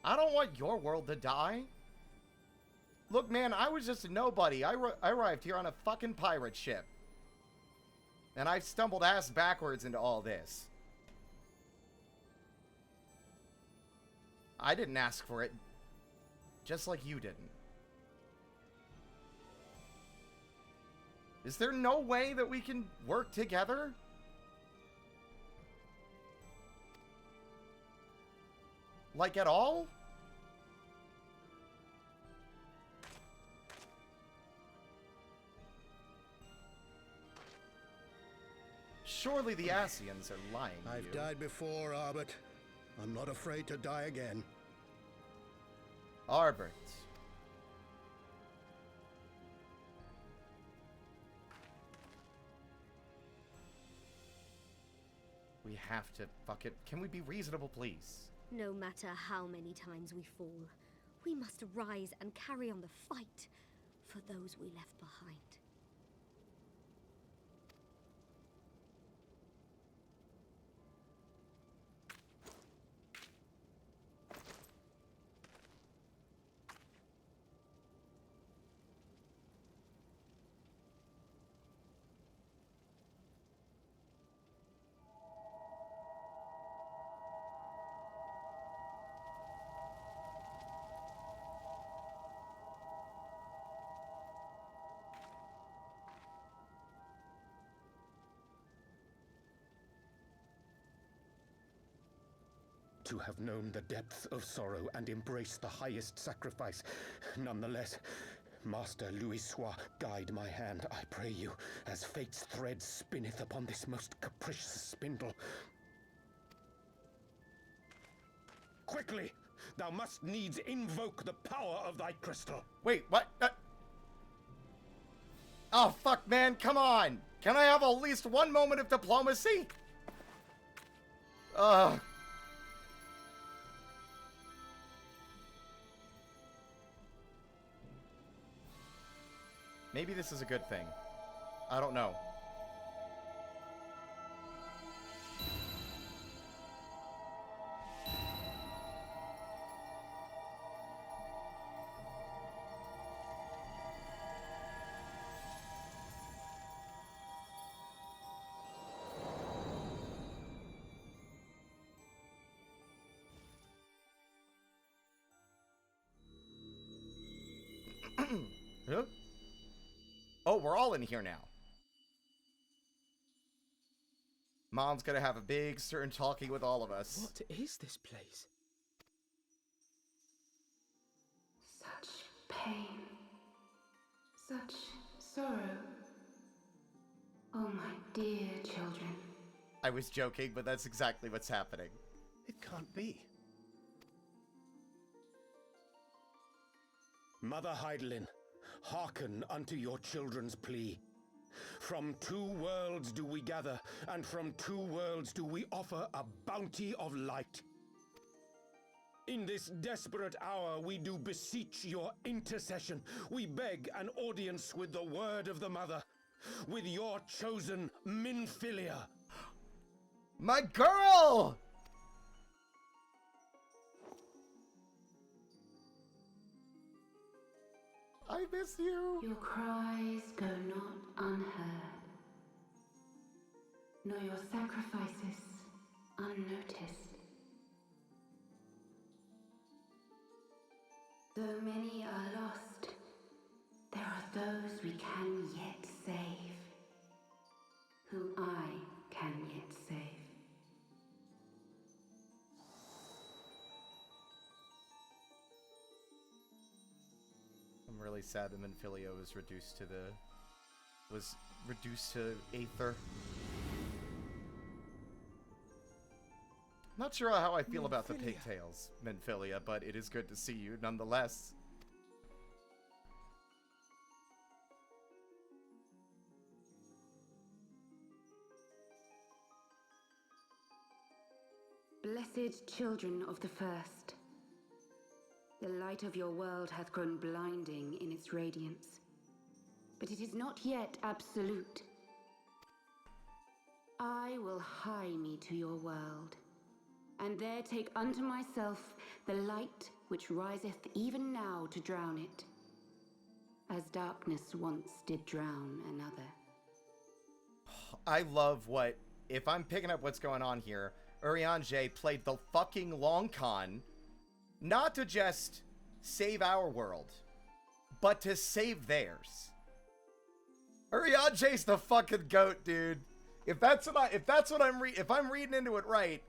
I don't want your world to die. Look, man, I was just a nobody. I arrived here on a fucking pirate ship. And I stumbled ass backwards into all this. I didn't ask for it. Just like you didn't. Is there no way that we can work together? Like at all? Surely the Ascians are lying to I've you. died before, Arbit. I'm not afraid to die again. Arbit. We have to fuck it. Can we be reasonable, please? No matter how many times we fall, we must rise and carry on the fight for those we left behind. To have known the depth of sorrow and embraced the highest sacrifice. Nonetheless, Master Louis Sois, guide my hand, I pray you, as fate's thread spinneth upon this most capricious spindle. Quickly! Thou must needs invoke the power of thy crystal. Wait, what? Oh, fuck, man, come on! Can I have at least one moment of diplomacy? Ugh. Maybe this is a good thing. I don't know. Huh? Oh, we're all in here now. Mom's gonna have a big stern talking with all of us. What is this place? Such pain. Such sorrow. Oh, my dear children. I was joking, but that's exactly what's happening. It can't be. Mother Heidelin, hearken unto your children's plea. From two worlds do we gather, and from two worlds do we offer a bounty of light. In this desperate hour we do beseech your intercession. We beg an audience with the word of the mother, with your chosen Minfilia. My girl! I miss you. Your cries go not unheard, nor your sacrifices unnoticed. Though many are lost, there are those we can yet save, whom I can yet save. I'm really sad that Minfilia was reduced to Aether. Not sure how I feel about the pigtails, Minfilia, but it is good to see you nonetheless. Blessed children of the first, the light of your world hath grown blinding in its radiance, but it is not yet absolute. I will hie me to your world, and there take unto myself the light which riseth even now to drown it, as darkness once did drown another. I love what, if I'm picking up what's going on here, Urianger played the fucking long con, not to just save our world, but to save theirs. Urianger's the fucking goat, dude. If I'm reading into it right,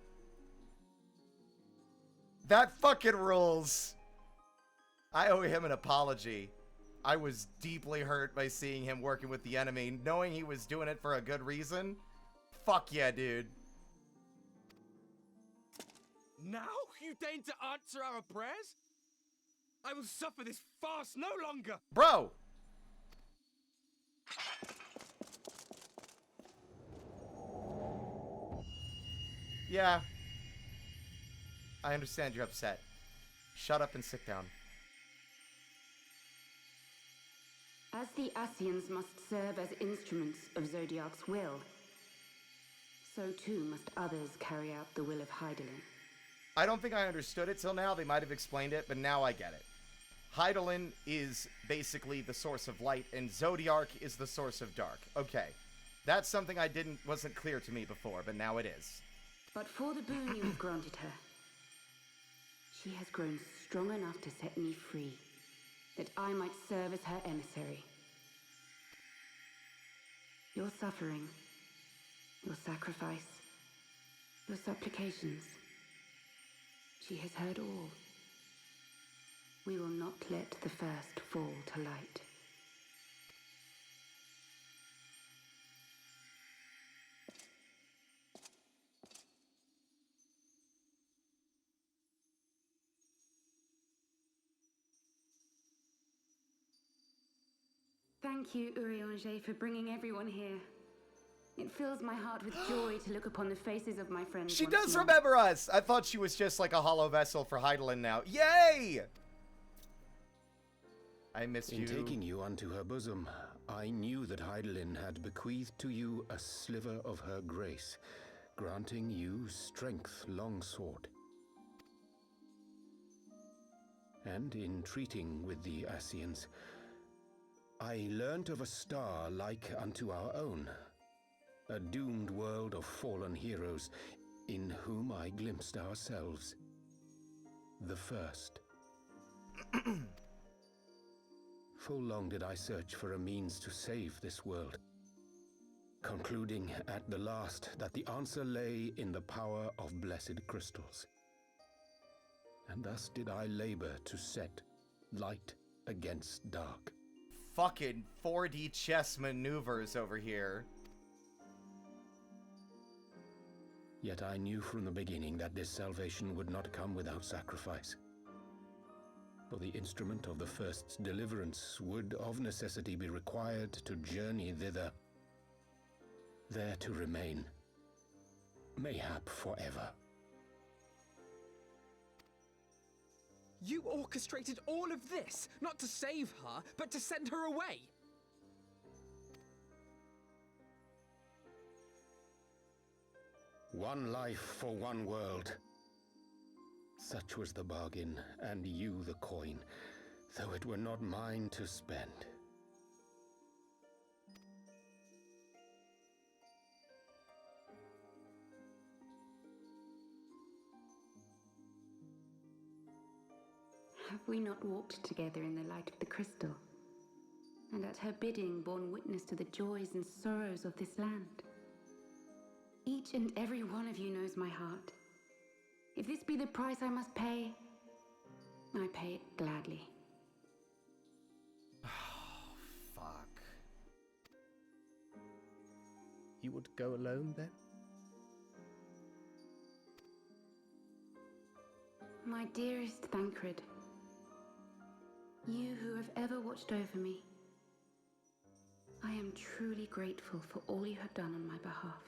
that fucking rules. I owe him an apology. I was deeply hurt by seeing him working with the enemy, knowing he was doing it for a good reason. Fuck yeah, dude. Now you deign to answer our prayers? I will suffer this farce no longer! Bro! Yeah. I understand you're upset. Shut up and sit down. As the Ascians must serve as instruments of Zodiark's will, so too must others carry out the will of Hydaelyn. I don't think I understood it till now. They might have explained it, but now I get it. Hydaelyn is basically the source of light, and Zodiark is the source of dark. Okay. That's something wasn't clear to me before, but now it is. But for the boon you have granted her, she has grown strong enough to set me free, that I might serve as her emissary. Your suffering, your sacrifice, your supplications, she has heard all. We will not let the first fall to light. Thank you, Urianger, for bringing everyone here. It fills my heart with joy to look upon the faces of my friends. She once does more. remember us! I thought she was just like a hollow vessel for Hydaelyn now. Yay! I miss you. In taking you unto her bosom, I knew that Hydaelyn had bequeathed to you a sliver of her grace, granting you strength long sought. And in treating with the Ascians, I learnt of a star like unto our own, a doomed world of fallen heroes, in whom I glimpsed ourselves, the first. Full long did I search for a means to save this world, concluding at the last that the answer lay in the power of blessed crystals. And thus did I labor to set light against dark. Fucking 4D chess maneuvers over here. Yet I knew from the beginning that this salvation would not come without sacrifice. For the instrument of the first's deliverance would of necessity be required to journey thither, there to remain, mayhap forever. You orchestrated all of this, not to save her, but to send her away. One life for one world. Such was the bargain, and you the coin, though it were not mine to spend. Have we not walked together in the light of the crystal, and at her bidding borne witness to the joys and sorrows of this land? Each and every one of you knows my heart. If this be the price I must pay, I pay it gladly. Fuck. You would go alone then? My dearest Thancred, you who have ever watched over me, I am truly grateful for all you have done on my behalf,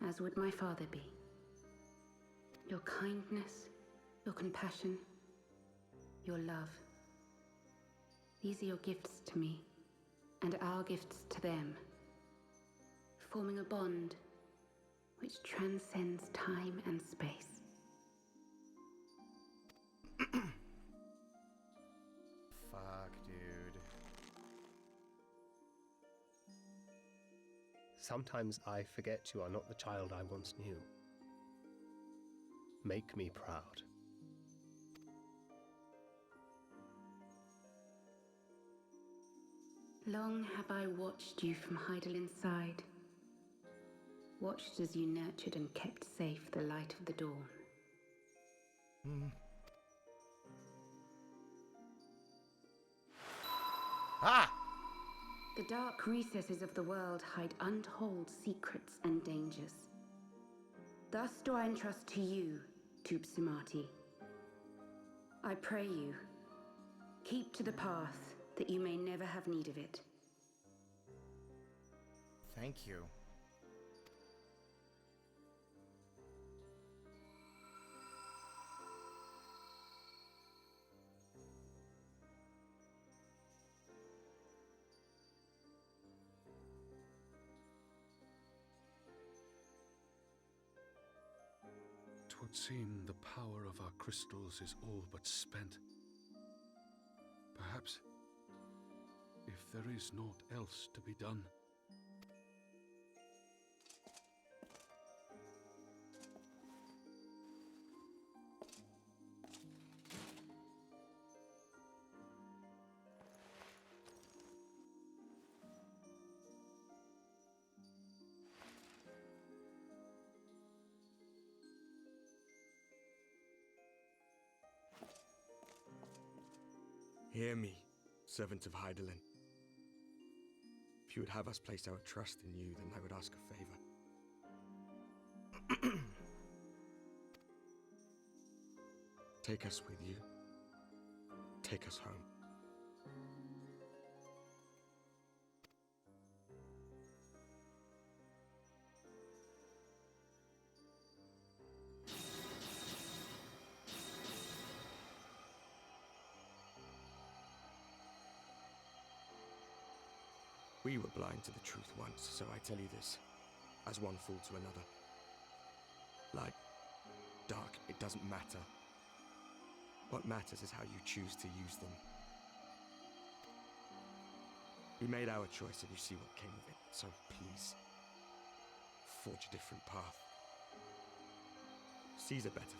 as would my father be. Your kindness, your compassion, your love. These are your gifts to me, and our gifts to them, forming a bond which transcends time and space. Fuck, dude. Sometimes I forget you are not the child I once knew. Make me proud. Long have I watched you from Hydaelyn's side, watched as you nurtured and kept safe the light of the dawn. Ah! The dark recesses of the world hide untold secrets and dangers. Thus do I entrust to you, Tupsimati. I pray you, keep to the path that you may never have need of it. Thank you. would seem the power of our crystals is all but spent. Perhaps, if there is naught else to be done. Hear me, servant of Hydaelyn. If you would have us place our trust in you, then I would ask a favor. Take us with you. Take us home. We were blind to the truth once, so I tell you this, as one fool to another. Light, dark, it doesn't matter. What matters is how you choose to use them. We made our choice and you see what came of it, so please, forge a different path. Seize a better fate.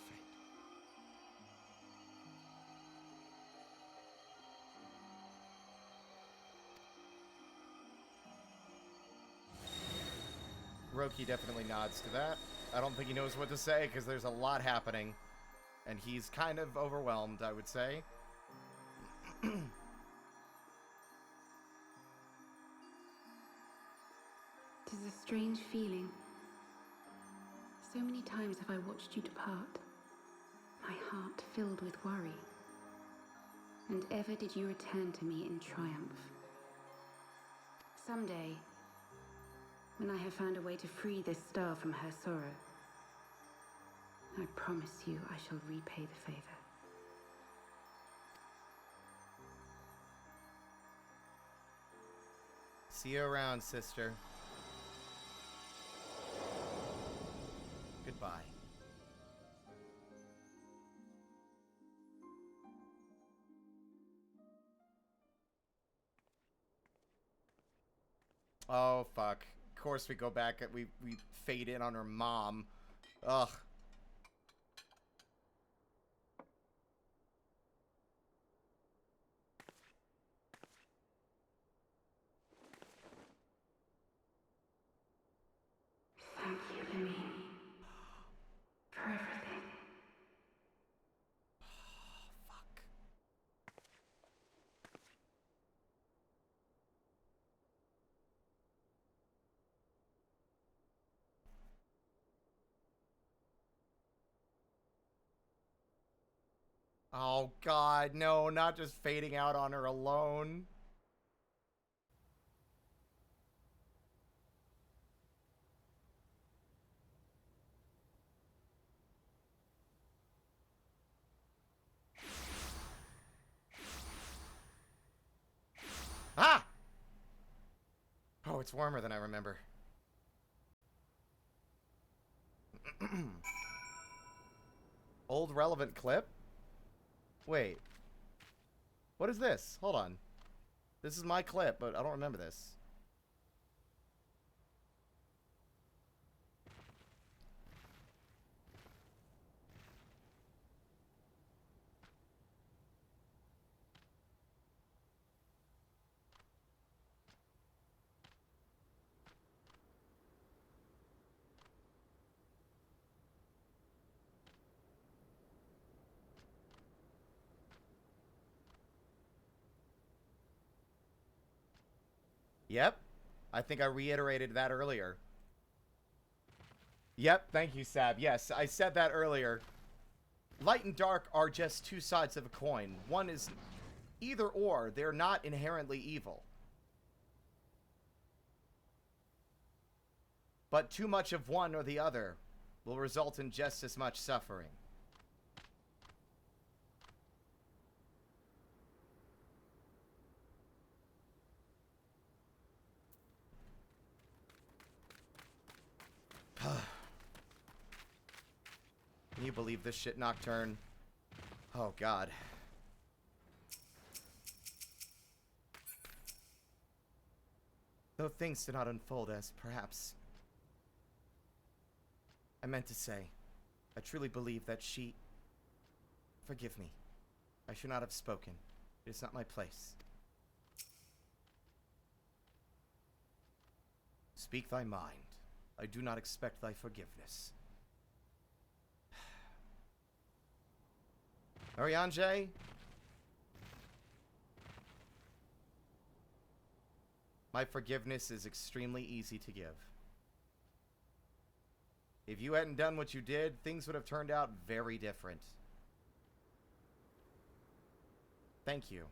Roki definitely nods to that. I don't think he knows what to say because there's a lot happening. And he's kind of overwhelmed, I would say. Tis a strange feeling. So many times have I watched you depart, my heart filled with worry. And ever did you return to me in triumph. Someday, when I have found a way to free this star from her sorrow, I promise you I shall repay the favor. See you around, sister. Goodbye. Oh, fuck. Of course we go back and we fade in on her mom. Ugh. Thank you, Lemmy, for everything. Fuck. Oh, God, no, not just fading out on her alone. Ah! Oh, it's warmer than I remember. Old relevant clip? Wait. What is this? Hold on. This is my clip, but I don't remember this. Yep. I think I reiterated that earlier. Yep, thank you, Sab. Yes, I said that earlier. Light and dark are just two sides of a coin. One is either or. They're not inherently evil. But too much of one or the other will result in just as much suffering. you believe this shit, Nocturne? Oh, God. Though things did not unfold as, perhaps... I meant to say, I truly believe that she... Forgive me. I should not have spoken. It is not my place. Speak thy mind. I do not expect thy forgiveness. Arianje? My forgiveness is extremely easy to give. If you hadn't done what you did, things would have turned out very different. Thank you.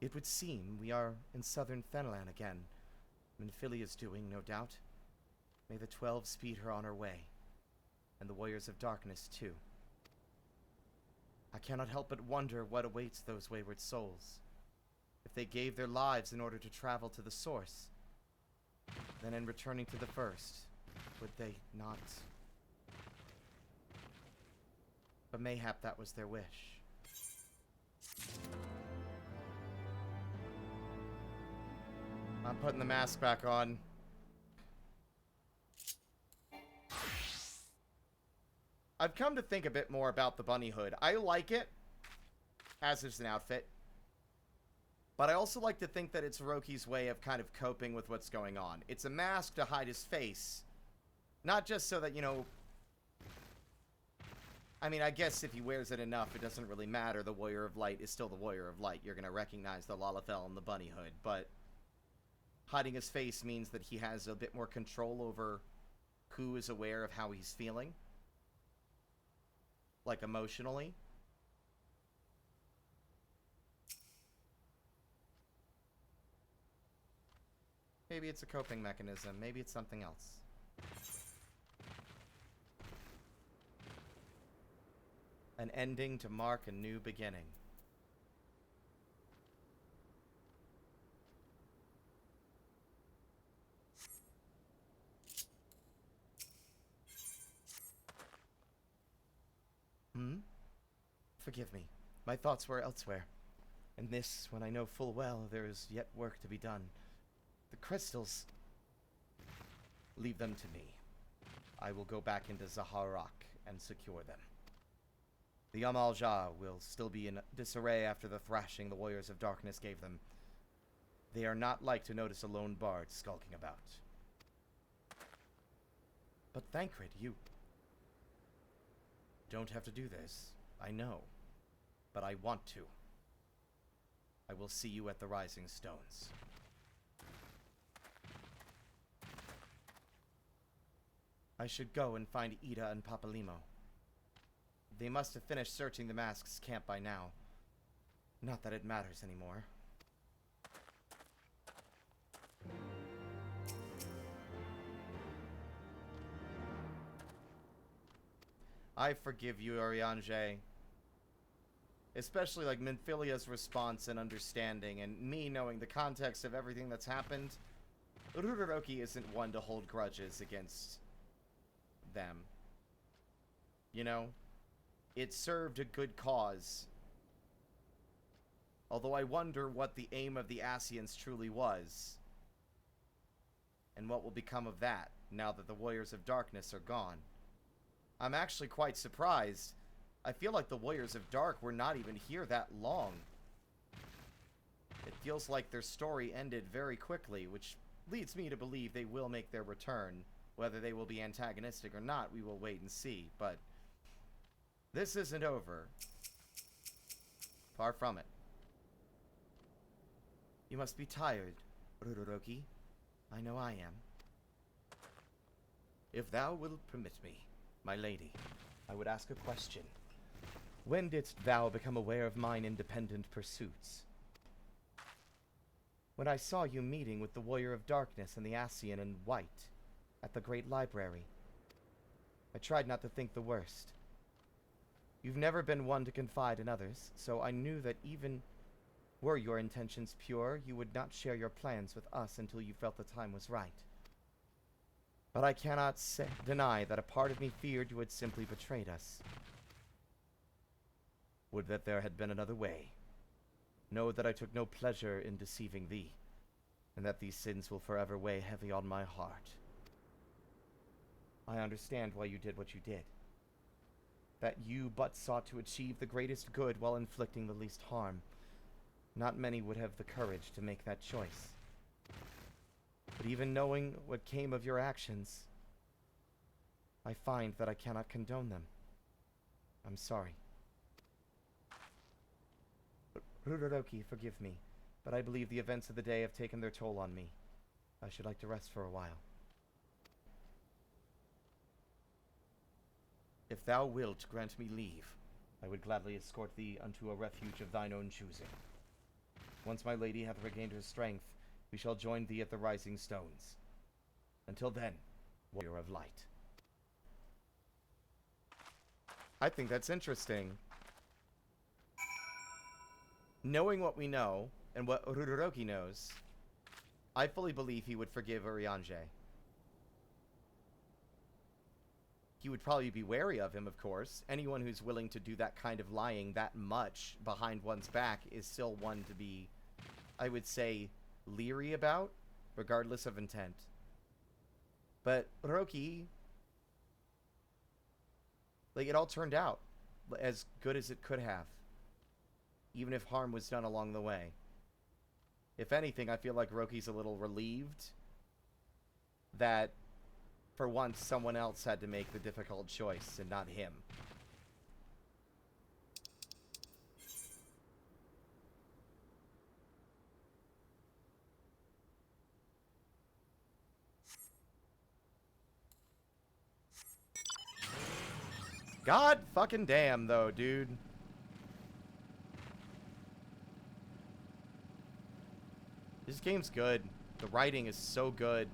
It would seem we are in southern Fenland again. Minfilia's doing, no doubt. May the 12 speed her on her way. And the Warriors of Darkness, too. I cannot help but wonder what awaits those wayward souls. If they gave their lives in order to travel to the source, then in returning to the first, would they not? But mayhap that was their wish. I'm putting the mask back on. I've come to think a bit more about the bunny hood. I like it, as is an outfit. But I also like to think that it's Roki's way of kind of coping with what's going on. It's a mask to hide his face. Not just so that, you know... I mean, I guess if he wears it enough, it doesn't really matter. The Warrior of Light is still the Warrior of Light. You're going to recognize the Lalafell and the bunny hood. But hiding his face means that he has a bit more control over who is aware of how he's feeling. Like, emotionally. Maybe it's a coping mechanism. Maybe it's something else. An ending to mark a new beginning. Forgive me. My thoughts were elsewhere. And this, when I know full well there is yet work to be done. The crystals... Leave them to me. I will go back into Zaharak and secure them. The Amal-Jah will still be in disarray after the thrashing the Warriors of Darkness gave them. They are not like to notice a lone bard skulking about. But Thancred, you... don't have to do this. I know. But I want to. I will see you at the Rising Stones. I should go and find Ida and Papalimo. They must have finished searching the mask's camp by now. Not that it matters anymore. I forgive you, Arianje. Especially, like, Minfilia's response and understanding, and me knowing the context of everything that's happened. Ururoroki isn't one to hold grudges against them. You know? It served a good cause. Although I wonder what the aim of the Ascians truly was. And what will become of that, now that the Warriors of Darkness are gone. I'm actually quite surprised. I feel like the Warriors of Dark were not even here that long. It feels like their story ended very quickly, which leads me to believe they will make their return. Whether they will be antagonistic or not, we will wait and see, but this isn't over. Far from it. You must be tired, Ururoroki. I know I am. If thou wilt permit me, my lady, I would ask a question. When didst thou become aware of mine independent pursuits? When I saw you meeting with the Warrior of Darkness and the Ascian in white at the Great Library. I tried not to think the worst. You've never been one to confide in others, so I knew that even were your intentions pure, you would not share your plans with us until you felt the time was right. But I cannot deny that a part of me feared you had simply betrayed us. Would that there had been another way. Know that I took no pleasure in deceiving thee, and that these sins will forever weigh heavy on my heart. I understand why you did what you did. That you but sought to achieve the greatest good while inflicting the least harm. Not many would have the courage to make that choice. But even knowing what came of your actions, I find that I cannot condone them. I'm sorry. Ruroki, forgive me, but I believe the events of the day have taken their toll on me. I should like to rest for a while. If thou wilt grant me leave, I would gladly escort thee unto a refuge of thine own choosing. Once my lady hath regained her strength, we shall join thee at the Rising Stones. Until then, warrior of light. I think that's interesting. Knowing what we know, and what Ruroki knows, I fully believe he would forgive Urianger. He would probably be wary of him, of course. Anyone who's willing to do that kind of lying that much behind one's back is still one to be, I would say, leery about, regardless of intent. But Roki, like, it all turned out as good as it could have, even if harm was done along the way. If anything, I feel like Roki's a little relieved that for once someone else had to make the difficult choice and not him. God fucking damn, though, dude. This game's good. The writing is so good.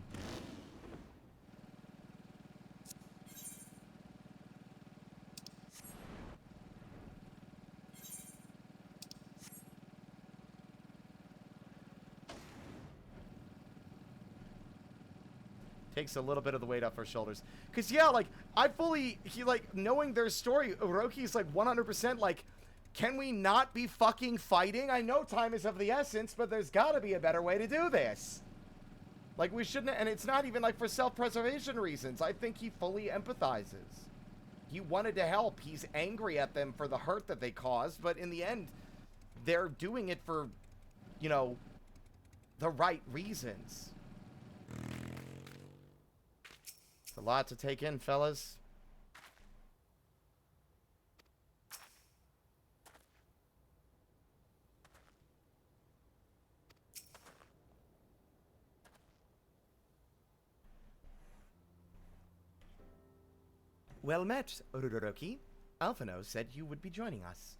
Takes a little bit of the weight off our shoulders. Because, yeah, like, knowing their story, Uroki's, like, 100%, like, can we not be fucking fighting? I know time is of the essence, but there's gotta be a better way to do this. Like, we shouldn't, and it's not even, like, for self-preservation reasons. I think he fully empathizes. He wanted to help. He's angry at them for the hurt that they caused, but in the end, they're doing it for, you know, the right reasons. It's a lot to take in, fellas. Well met, Ruroki. Alphino said you would be joining us.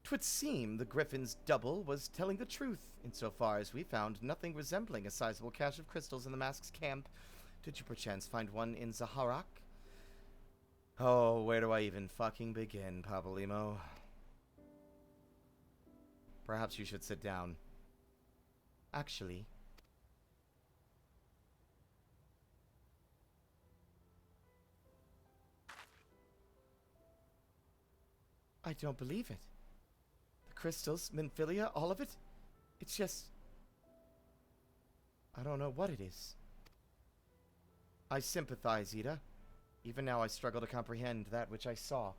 'Twould seem the Griffin's double was telling the truth, insofar as we found nothing resembling a sizable cache of crystals in the Mask's camp. Did you perchance find one in Zaharak? Oh, where do I even fucking begin, Pabolimo? Perhaps you should sit down. Actually, I don't believe it. The crystals, Minfilia, all of it? It's just... I don't know what it is. I sympathize, Ida. Even now I struggle to comprehend that which I saw.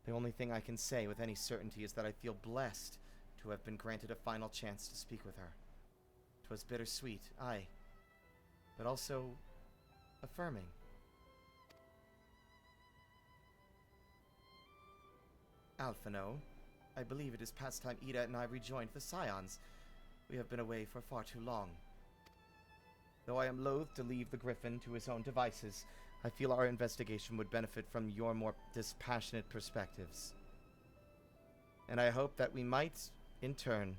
The only thing I can say with any certainty is that I feel blessed to have been granted a final chance to speak with her. 'Twas bittersweet, aye, but also affirming. Alphino, I believe it is past time Ida and I rejoined the Scions. We have been away for far too long. Though I am loath to leave the Griffin to his own devices, I feel our investigation would benefit from your more dispassionate perspectives. And I hope that we might, in turn,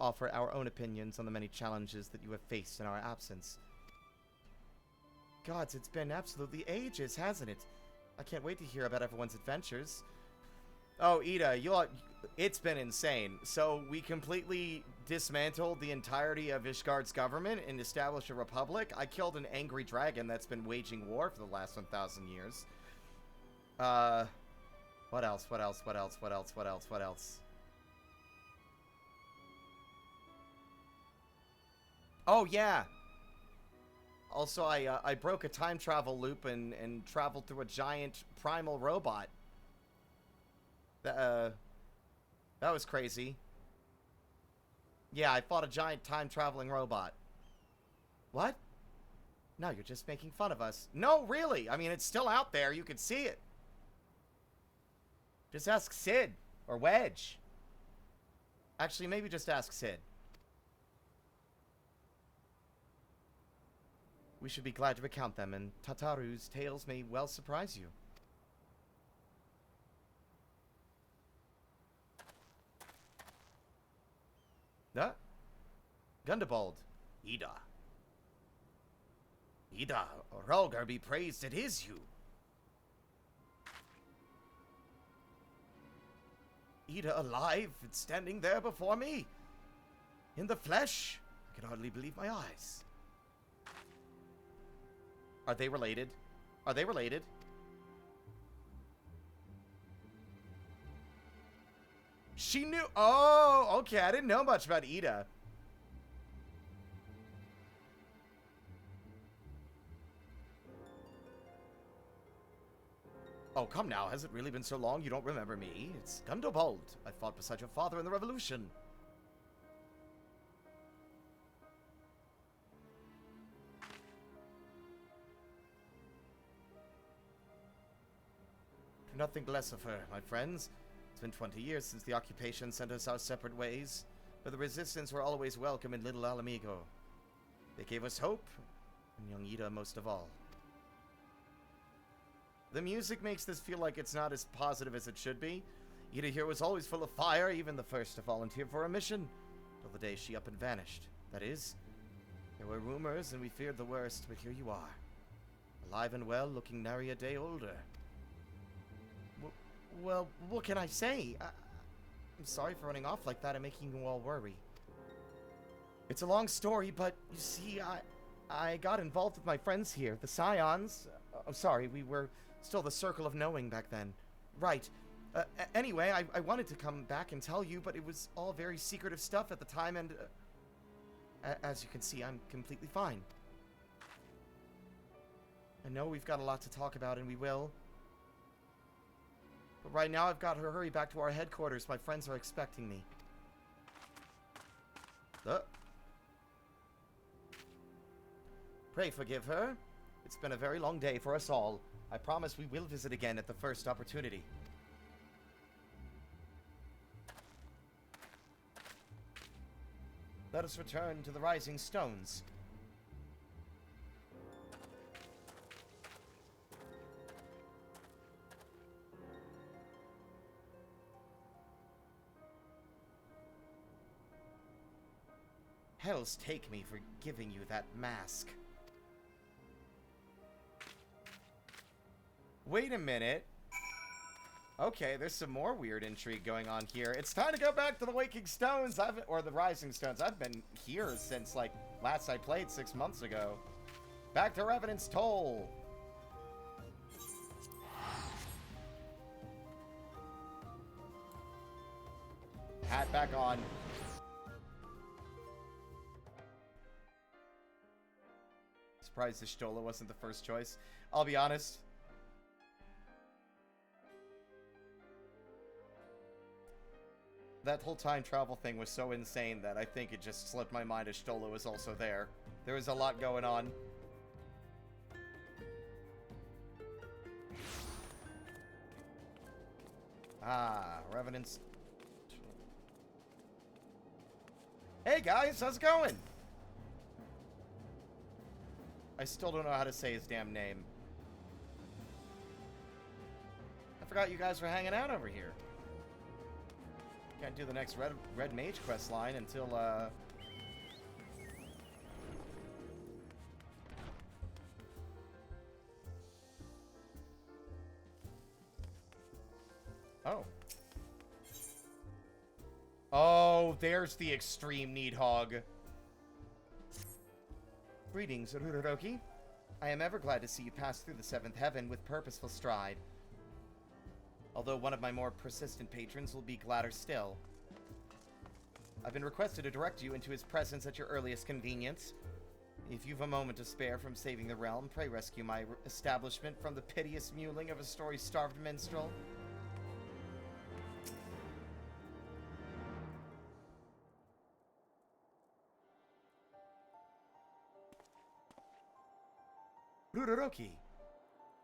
offer our own opinions on the many challenges that you have faced in our absence. Gods, it's been absolutely ages, hasn't it? I can't wait to hear about everyone's adventures. Oh, Ida, it's been insane. So we completely dismantled the entirety of Ishgard's government and established a republic. I killed an angry dragon that's been waging war for the last 1,000 years. What else? What else? What else? What else? What else? What else? Oh, yeah. Also, I broke a time travel loop and traveled through a giant primal robot. That was crazy. Yeah, I fought a giant time-traveling robot. What? No, you're just making fun of us. No, really. I mean, it's still out there. You can see it. Just ask Sid. Or Wedge. Actually, maybe just ask Sid. We should be glad to recount them, and Tataru's tales may well surprise you. Gundabald. Ida. Ida, Rolgar be praised, it is you. Ida alive and standing there before me. In the flesh. I can hardly believe my eyes. Are they related? Are they related? She knew. Oh, okay. I didn't know much about Ida. Oh, come now. Has it really been so long you don't remember me? It's Gundabald. I fought beside your father in the Revolution. Nothing less of her, my friends. It's been 20 years since the occupation sent us our separate ways, but the resistance were always welcome in Little Alamigo. They gave us hope, and young Ida most of all. The music makes this feel like it's not as positive as it should be. Ida here was always full of fire, even the first to volunteer for a mission, till the day she up and vanished. That is, there were rumors and we feared the worst, but here you are. Alive and well, looking nary a day older. Well, what can I say? I'm sorry for running off like that and making you all worry. It's a long story, but you see, I got involved with my friends here, the Scions. I'm sorry, we were still the Circle of Knowing back then. Right. Anyway, I wanted to come back and tell you, but it was all very secretive stuff at the time, and as you can see, I'm completely fine. I know we've got a lot to talk about, and we will. But right now, I've got to hurry back to our headquarters. My friends are expecting me. Pray forgive her. It's been a very long day for us all. I promise we will visit again at the first opportunity. Let us return to the Rising Stones. Hells take me for giving you that mask. Wait a minute. Okay, there's some more weird intrigue going on here. It's time to go back to the Waking Stones, or the Rising Stones. I've been here since, like, last I played 6 months ago. Back to Revenant's Toll. Hat back on. Surprised the Stola wasn't the first choice. I'll be honest. That whole time travel thing was so insane that I think it just slipped my mind as Stola was also there. There was a lot going on. Ah, Revenant's... Hey guys, how's it going? I still don't know how to say his damn name. I forgot you guys were hanging out over here. Can't do the next Red Mage quest line until, Oh. Oh, there's the extreme Needhog. Greetings, Ruroki. I am ever glad to see you pass through the seventh heaven with purposeful stride. Although one of my more persistent patrons will be gladder still. I've been requested to direct you into his presence at your earliest convenience. If you've a moment to spare from saving the realm, pray rescue my establishment from the piteous mewling of a story-starved minstrel. Ruroki,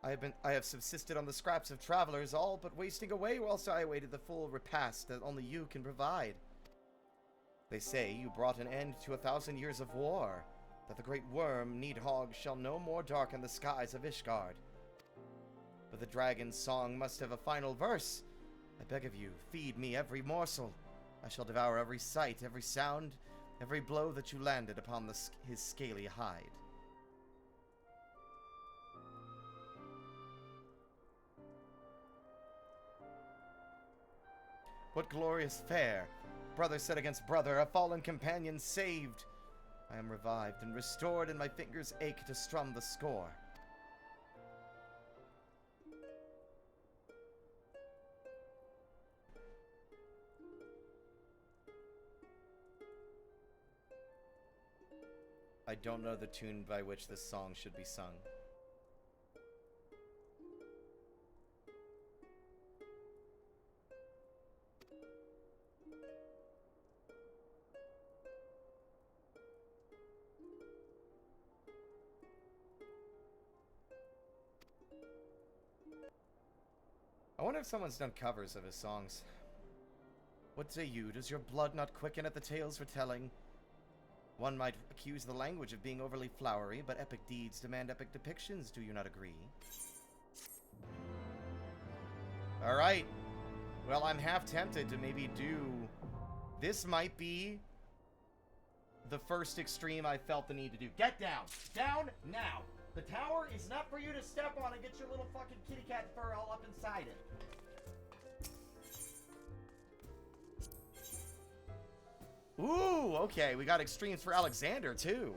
I have subsisted on the scraps of travelers, all but wasting away whilst I awaited the full repast that only you can provide. They say you brought an end to 1,000 years of war, that the great worm, Needhog, shall no more darken the skies of Ishgard. But the dragon's song must have a final verse. I beg of you, feed me every morsel. I shall devour every sight, every sound, every blow that you landed upon his scaly hide. What glorious fare! Brother set against brother, a fallen companion saved. I am revived and restored, and my fingers ache to strum the score. I don't know the tune by which this song should be sung. I wonder if someone's done covers of his songs. What say you? Does your blood not quicken at the tales we're telling? One might accuse the language of being overly flowery, but epic deeds demand epic depictions, do you not agree? Alright. Well, I'm half tempted to maybe do... This might be the first extreme I felt the need to do. Get down! Down now! The tower is not for you to step on and get your little fucking kitty cat fur all up inside it. Ooh, okay, we got extremes for Alexander, too.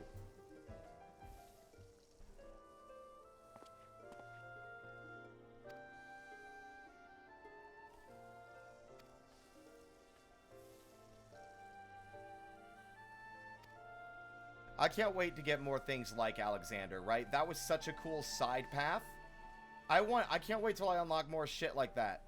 I can't wait to get more things like Alexander, right? That was such a cool side path. I can't wait till I unlock more shit like that.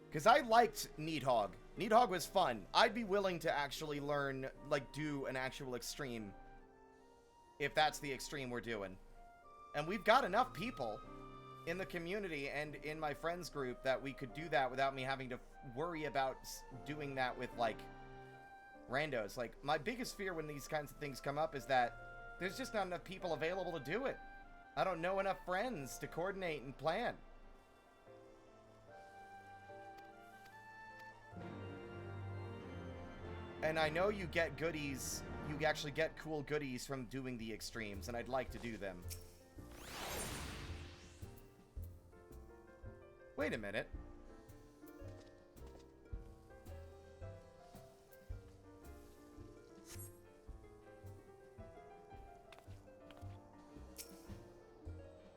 Because I liked Needhog. Needhog was fun. I'd be willing to actually learn, like, do an actual extreme. If that's the extreme we're doing. And we've got enough people in the community and in my friends group that we could do that without me having to worry about doing that with, like, randos. Like, my biggest fear when these kinds of things come up is that there's just not enough people available to do it. I don't know enough friends to coordinate and plan. And I know you get goodies, you actually get cool goodies from doing the extremes, and I'd like to do them. Wait a minute.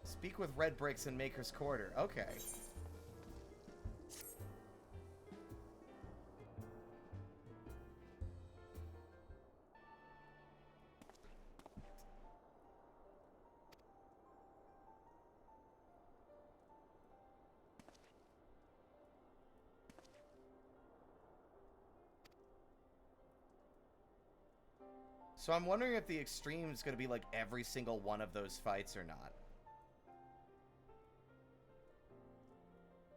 Speak with Red Bricks in Maker's Quarter. Okay. So I'm wondering if the extreme is going to be like every single one of those fights or not.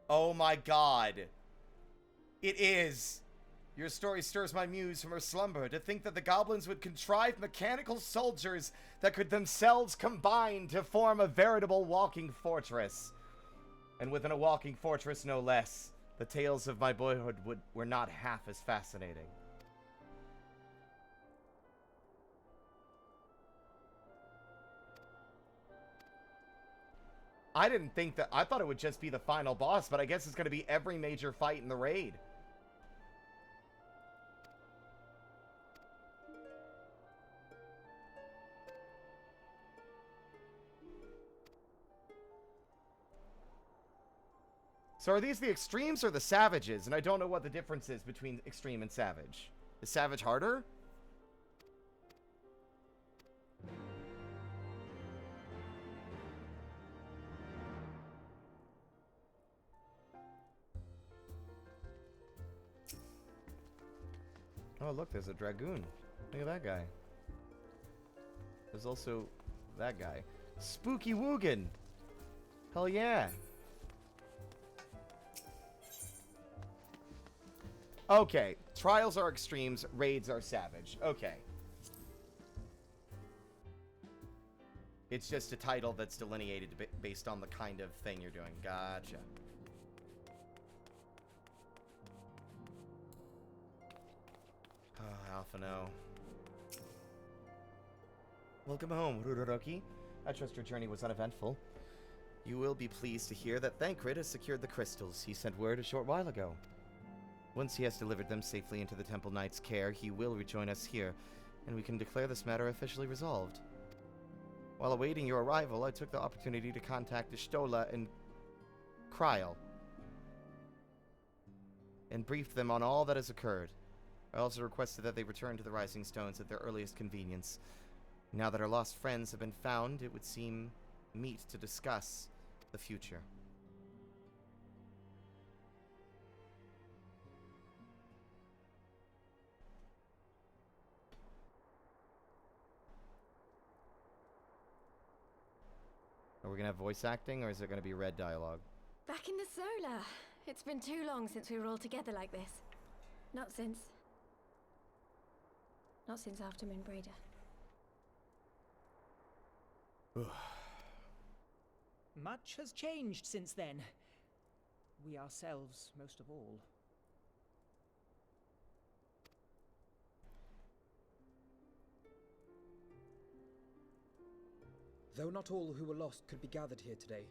Oh my god. It is. Your story stirs my muse from her slumber. To think that the goblins would contrive mechanical soldiers that could themselves combine to form a veritable walking fortress. And within a walking fortress, no less. The tales of my boyhood were not half as fascinating. I didn't think that... I thought it would just be the final boss, but I guess it's going to be every major fight in the raid. So are these the extremes or the savages? And I don't know what the difference is between extreme and savage. Is savage harder? Oh, look, there's a dragoon. Look at that guy. There's also that guy. Spooky Woogan! Hell yeah! Okay, trials are extremes, raids are savage. Okay. It's just a title that's delineated based on the kind of thing you're doing. Gotcha. Oh, Alpha no. Welcome home, Ruroroki. I trust your journey was uneventful. You will be pleased to hear that Thancred has secured the crystals. He sent word a short while ago. Once he has delivered them safely into the Temple Knight's care, he will rejoin us here, and we can declare this matter officially resolved. While awaiting your arrival, I took the opportunity to contact Ishtola and Kryl, and briefed them on all that has occurred. I also requested that they return to the Rising Stones at their earliest convenience. Now that our lost friends have been found, it would seem meet to discuss the future. Are we going to have voice acting, or is it going to be red dialogue? Back in the solar. It's been too long since we were all together like this. Not since after Minbreda. Much has changed since then. We ourselves, most of all. Though not all who were lost could be gathered here today,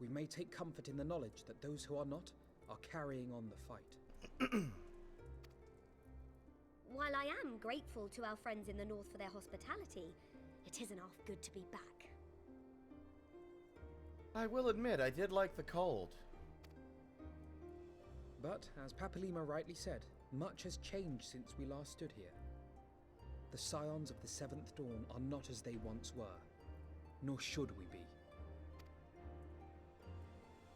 we may take comfort in the knowledge that those who are not are carrying on the fight. While I am grateful to our friends in the north for their hospitality, it isn't half good to be back. I will admit, I did like the cold. But, as Papalima rightly said, much has changed since we last stood here. The Scions of the Seventh Dawn are not as they once were, nor should we be.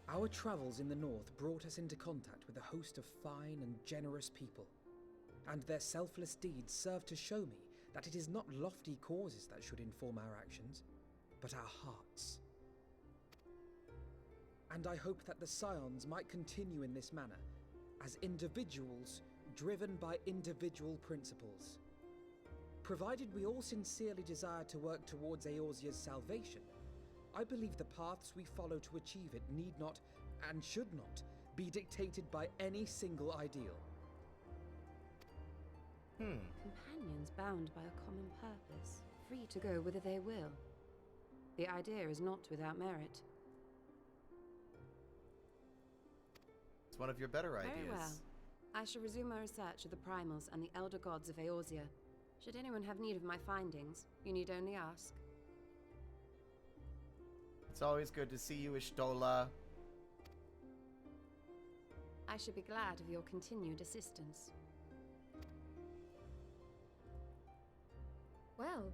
Our travels in the north brought us into contact with a host of fine and generous people, and their selfless deeds serve to show me that it is not lofty causes that should inform our actions, but our hearts. And I hope that the Scions might continue in this manner, as individuals driven by individual principles. Provided we all sincerely desire to work towards Eorzea's salvation, I believe the paths we follow to achieve it need not, and should not, be dictated by any single ideal. Companions bound by a common purpose, free to go whither they will. The idea is not without merit. It's one of your better ideas. Very well. I shall resume my research of the primals and the elder gods of Eorzea. Should anyone have need of my findings, you need only ask. It's always good to see you, Ishtola. I should be glad of your continued assistance. Well,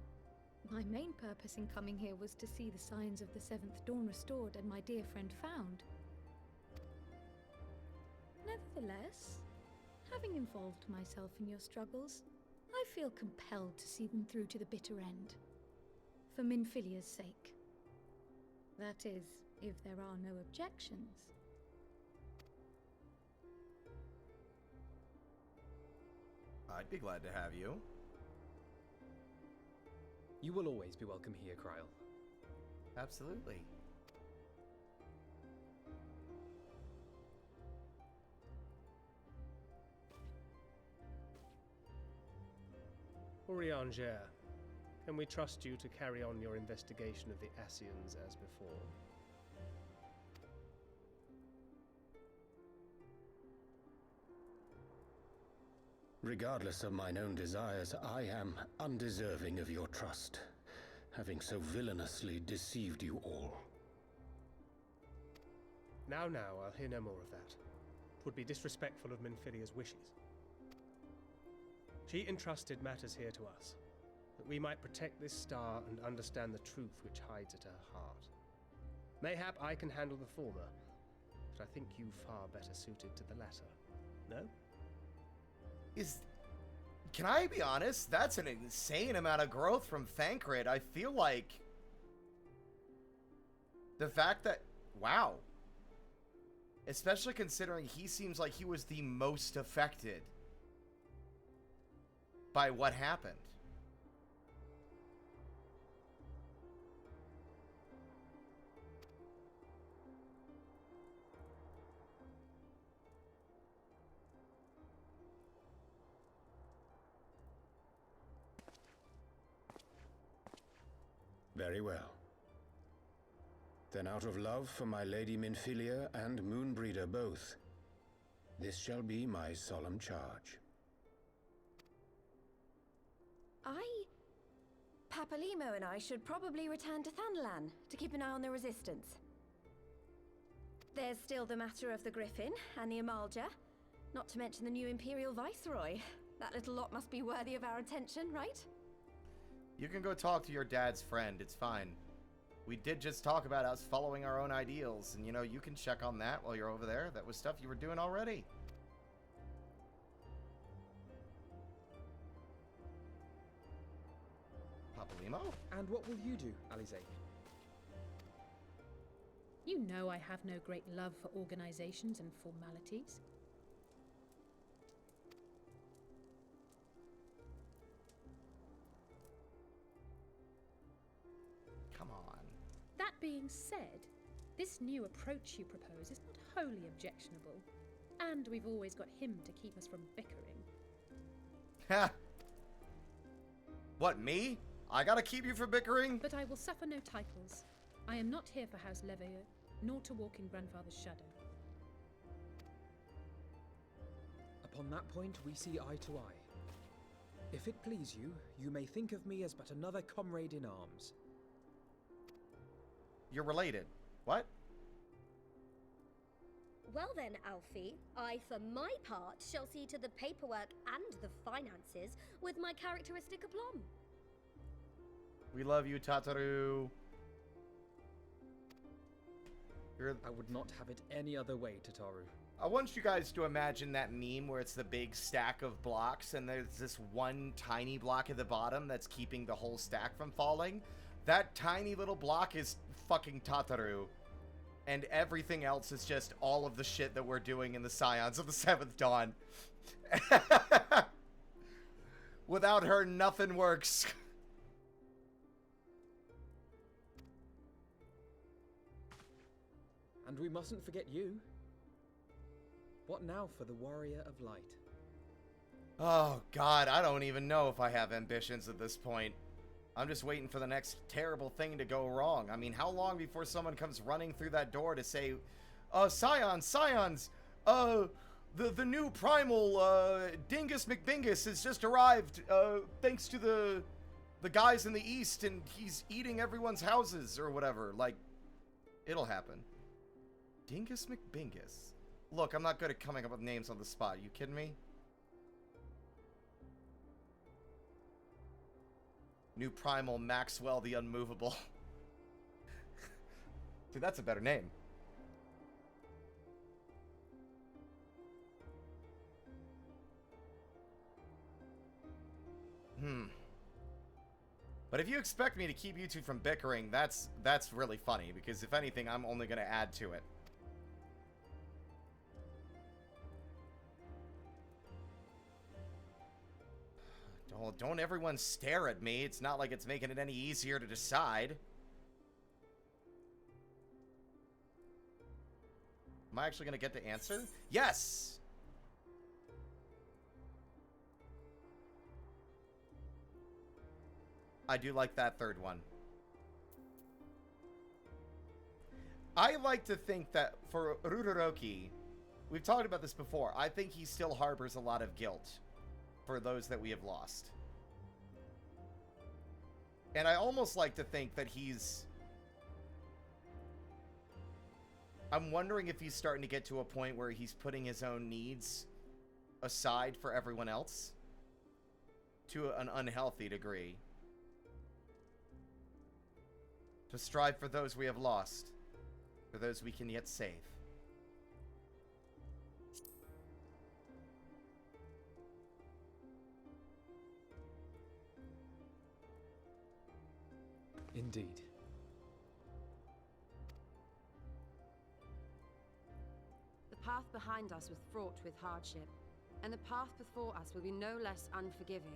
my main purpose in coming here was to see the signs of the Seventh Dawn restored and my dear friend found. Nevertheless, having involved myself in your struggles, I feel compelled to see them through to the bitter end. For Minfilia's sake. That is, if there are no objections. I'd be glad to have you. You will always be welcome here, Kryl. Absolutely. Urianger, can we trust you to carry on your investigation of the Ascians as before? Regardless of mine own desires, I am undeserving of your trust, having so villainously deceived you all. Now, I'll hear no more of that. 'Twould be disrespectful of Minfilia's wishes. She entrusted matters here to us, that we might protect this star and understand the truth which hides at her heart. Mayhap I can handle the former, but I think you far better suited to the latter. No? Can I be honest? That's an insane amount of growth from Thancred. I feel like the fact that, wow. Especially considering he seems like he was the most affected by what happened. Very well. Then out of love for my Lady Minfilia and Moonbreeder both, this shall be my solemn charge. Papalimo and I should probably return to Thanalan to keep an eye on the Resistance. There's still the matter of the Griffin and the Amalja, not to mention the new Imperial Viceroy. That little lot must be worthy of our attention, right? You can go talk to your dad's friend. It's fine. We did just talk about us following our own ideals, and you know, you can check on that while you're over there. That was stuff you were doing already. Papalimo? And what will you do, Alize? You know I have no great love for organizations and formalities. Come on. That being said, this new approach you propose is not wholly objectionable. And we've always got him to keep us from bickering. Ha! What, me? I gotta keep you from bickering? But I will suffer no titles. I am not here for House Leveilleur, nor to walk in Grandfather's shadow. Upon that point, we see eye to eye. If it please you, you may think of me as but another comrade in arms. You're related. What? Well then, Alfie, I for my part shall see to the paperwork and the finances with my characteristic aplomb. We love you, Tataru. I would not have it any other way, Tataru. I want you guys to imagine that meme where it's the big stack of blocks and there's this one tiny block at the bottom that's keeping the whole stack from falling. That tiny little block is fucking Tataru. And everything else is just all of the shit that we're doing in the Scions of the Seventh Dawn. Without her, nothing works. And we mustn't forget you. What now for the Warrior of Light? Oh, God, I don't even know if I have ambitions at this point. I'm just waiting for the next terrible thing to go wrong. I mean, how long before someone comes running through that door to say, Scions, the new primal, Dingus McBingus has just arrived, thanks to the guys in the east, and he's eating everyone's houses, or whatever. Like, it'll happen. Dingus McBingus. Look, I'm not good at coming up with names on the spot. Are you kidding me? New Primal Maxwell the Unmovable. Dude, that's a better name. But if you expect me to keep you two from bickering, that's really funny, because if anything, I'm only going to add to it. Well, don't everyone stare at me. It's not like it's making it any easier to decide. Am I actually going to get to answer? Yes! I do like that third one. I like to think that for Ruroki, we've talked about this before, I think he still harbors a lot of guilt for those that we have lost. And I almost like to think that I'm wondering if he's starting to get to a point where he's putting his own needs aside for everyone else to an unhealthy degree. To strive for those we have lost, for those we can yet save. Indeed. The path behind us was fraught with hardship, and the path before us will be no less unforgiving.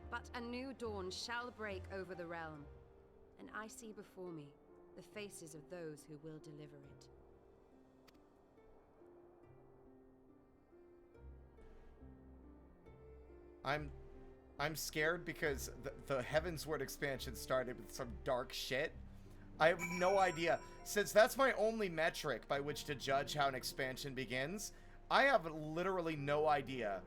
But a new dawn shall break over the realm, and I see before me the faces of those who will deliver it. I'm scared because the Heavensward expansion started with some dark shit. I have no idea. Since that's my only metric by which to judge how an expansion begins, I have literally no idea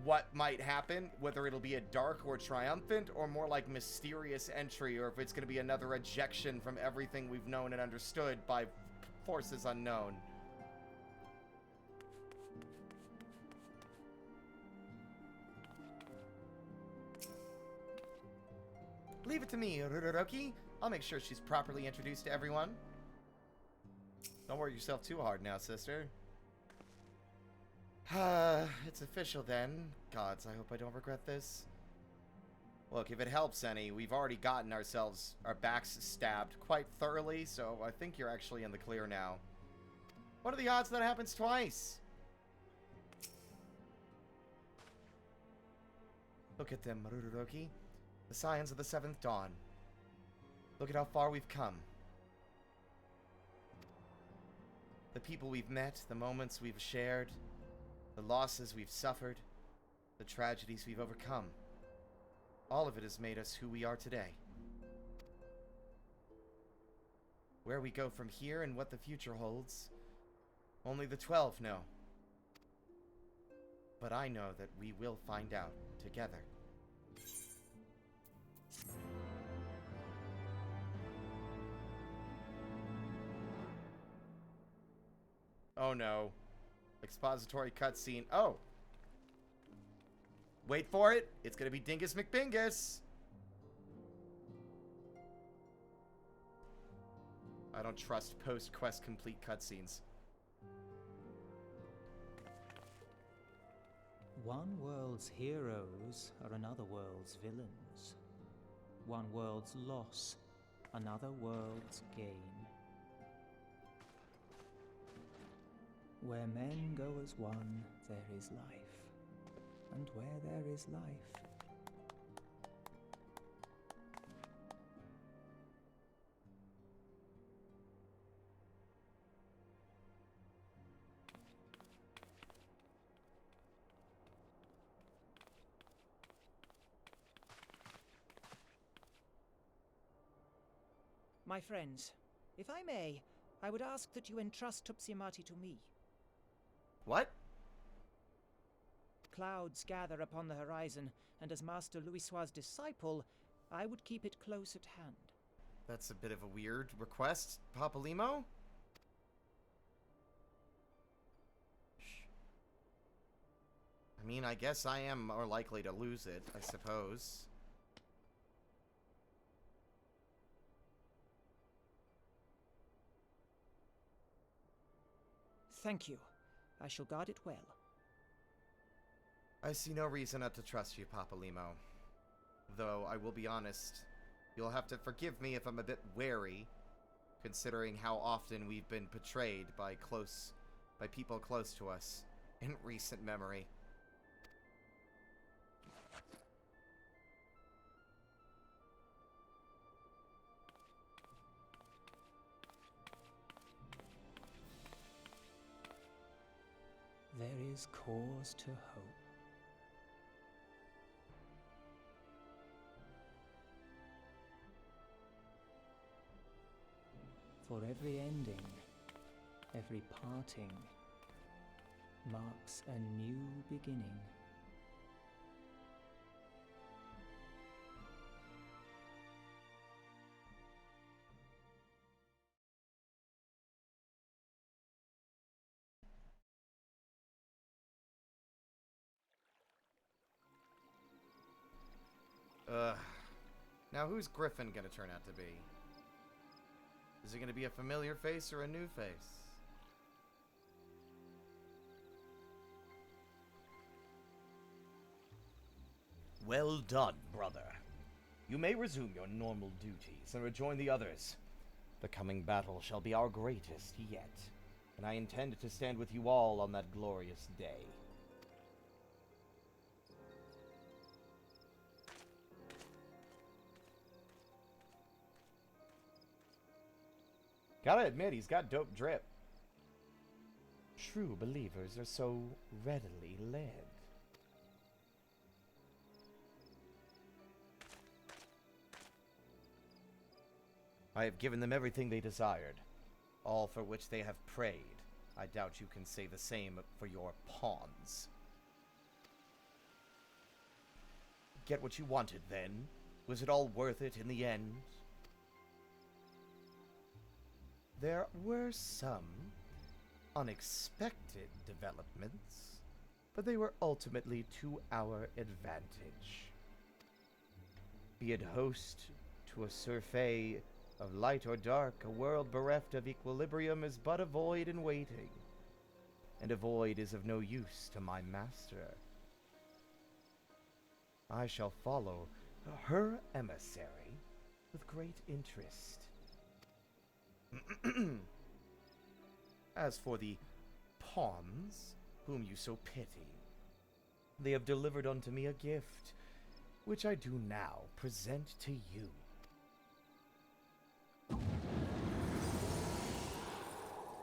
what might happen, whether it'll be a dark or triumphant, or more like mysterious entry, or if it's going to be another ejection from everything we've known and understood by forces unknown. Leave it to me, Ruroki. I'll make sure she's properly introduced to everyone. Don't work yourself too hard now, sister. It's official then. Gods, I hope I don't regret this. Look, if it helps any, we've already gotten our backs stabbed quite thoroughly, so I think you're actually in the clear now. What are the odds that happens twice? Look at them, Ruroki. The Scions of the Seventh Dawn. Look at how far we've come. The people we've met, the moments we've shared, the losses we've suffered, the tragedies we've overcome. All of it has made us who we are today. Where we go from here and what the future holds, only the 12 know. But I know that we will find out together. Oh no. Expository cutscene. Oh! Wait for it. It's gonna be Dingus McBingus. I don't trust post-quest complete cutscenes. One world's heroes are another world's villains. One world's loss, another world's gain. Where men go as one, there is life. And where there is life... My friends, if I may, I would ask that you entrust Tupsimati to me. What? Clouds gather upon the horizon, and as Master Louisoix's disciple, I would keep it close at hand. That's a bit of a weird request, Papalimo? I mean, I guess I am more likely to lose it, I suppose. Thank you. I shall guard it well. I see no reason not to trust you, Papalimo. Though, I will be honest, you'll have to forgive me if I'm a bit wary, considering how often we've been betrayed by people close to us in recent memory. is cause to hope. For every ending, every parting, marks a new beginning. Now who's Griffin gonna turn out to be? Is it gonna be a familiar face or a new face? Well done, brother. You may resume your normal duties and rejoin the others. The coming battle shall be our greatest yet, and I intend to stand with you all on that glorious day. Gotta admit, he's got dope drip. True believers are so readily led. I have given them everything they desired, all for which they have prayed. I doubt you can say the same for your pawns. Get what you wanted, then? Was it all worth it in the end? There were some unexpected developments, but they were ultimately to our advantage. Be it host to a survey of light or dark, a world bereft of equilibrium is but a void in waiting, and a void is of no use to my master. I shall follow her emissary with great interest. As for the pawns, whom you so pity, they have delivered unto me a gift, which I do now present to you.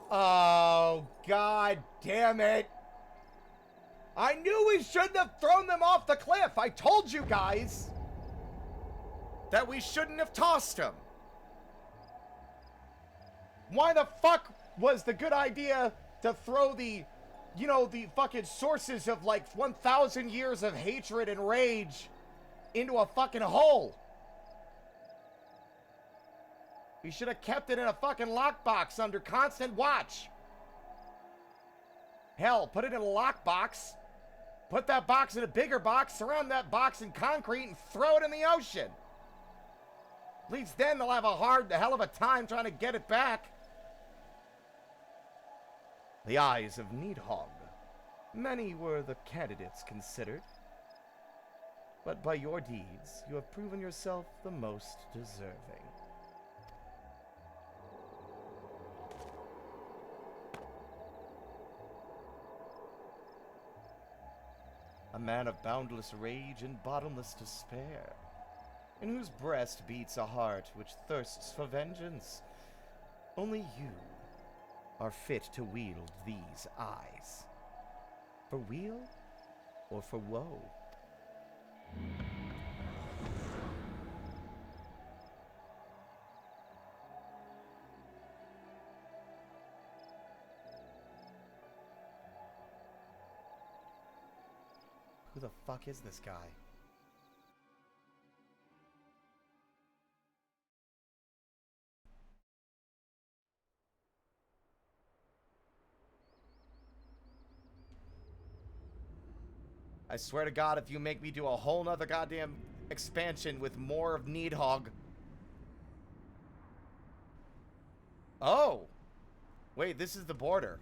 Oh, God damn it! I knew we shouldn't have thrown them off the cliff! I told you guys that we shouldn't have tossed them! Why the fuck was the good idea to throw the, you know, the fucking sources of like 1,000 years of hatred and rage into a fucking hole? We should have kept it in a fucking lockbox under constant watch. Hell, put it in a lockbox, put that box in a bigger box, surround that box in concrete, and throw it in the ocean. At least then they'll have a hell of a time trying to get it back. The eyes of Needhog. Many were the candidates considered, but by your deeds, you have proven yourself the most deserving. A man of boundless rage and bottomless despair, in whose breast beats a heart which thirsts for vengeance. Only you are fit to wield these eyes. For weal or for woe? Who the fuck is this guy? I swear to God, if you make me do a whole nother goddamn expansion with more of Needhog. Oh! Wait, this is the border.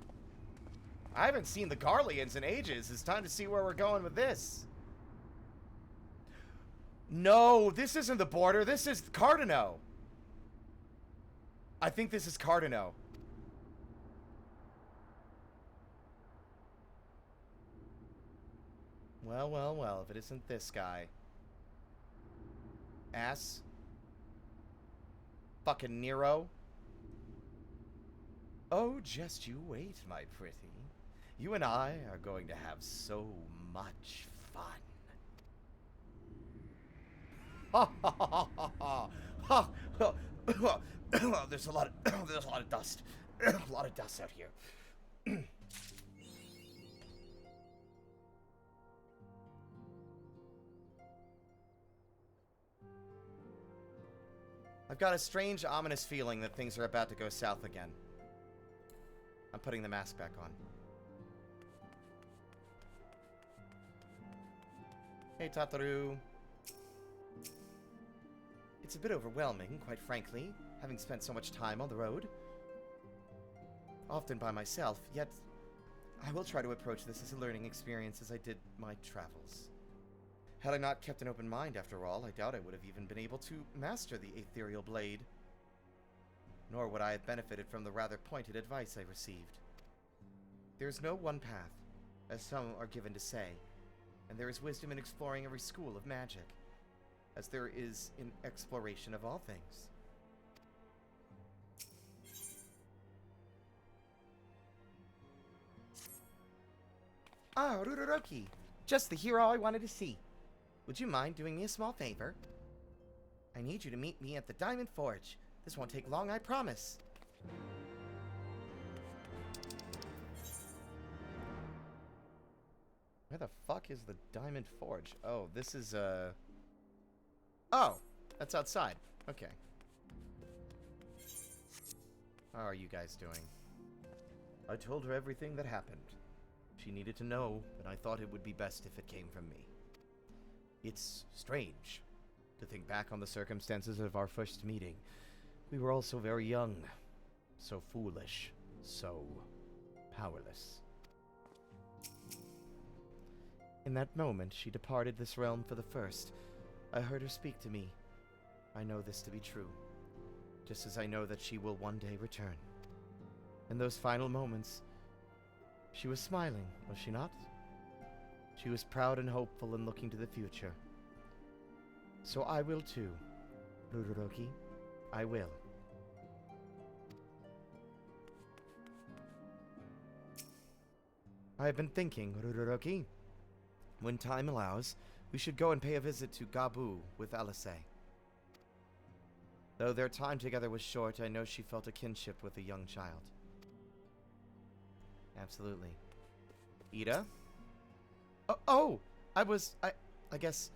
I haven't seen the Garleans in ages. It's time to see where we're going with this. No, this isn't the border. This is Cardano. I think this is Cardano. Well, well, well, if it isn't this guy. Ass. Fucking Nero. Oh, just you wait, my pretty. You and I are going to have so much fun. Ha ha ha ha ha ha! There's a lot of dust. A lot of dust out here. I've got a strange, ominous feeling that things are about to go south again. I'm putting the mask back on. Hey, Tataru. It's a bit overwhelming, quite frankly, having spent so much time on the road. Often by myself, yet I will try to approach this as a learning experience as I did my travels. Had I not kept an open mind, after all, I doubt I would have even been able to master the ethereal blade. Nor would I have benefited from the rather pointed advice I received. There is no one path, as some are given to say, and there is wisdom in exploring every school of magic, as there is in exploration of all things. Ah, Ruroki! Just the hero I wanted to see. Would you mind doing me a small favor? I need you to meet me at the Diamond Forge. This won't take long, I promise. Where the fuck is the Diamond Forge? Oh, this is, Oh! That's outside. Okay. How are you guys doing? I told her everything that happened. She needed to know, but I thought it would be best if it came from me. It's strange to think back on the circumstances of our first meeting. We were all so very young, so foolish, so powerless. In that moment, she departed this realm for the first. I heard her speak to me. I know this to be true, just as I know that she will one day return. In those final moments, she was smiling, was she not? She was proud and hopeful and looking to the future. So I will too, Ruroki. I will. I have been thinking, Ruroki. When time allows, we should go and pay a visit to Gabu with Alice. Though their time together was short, I know she felt a kinship with a young child. Absolutely. Ida? Oh! I guess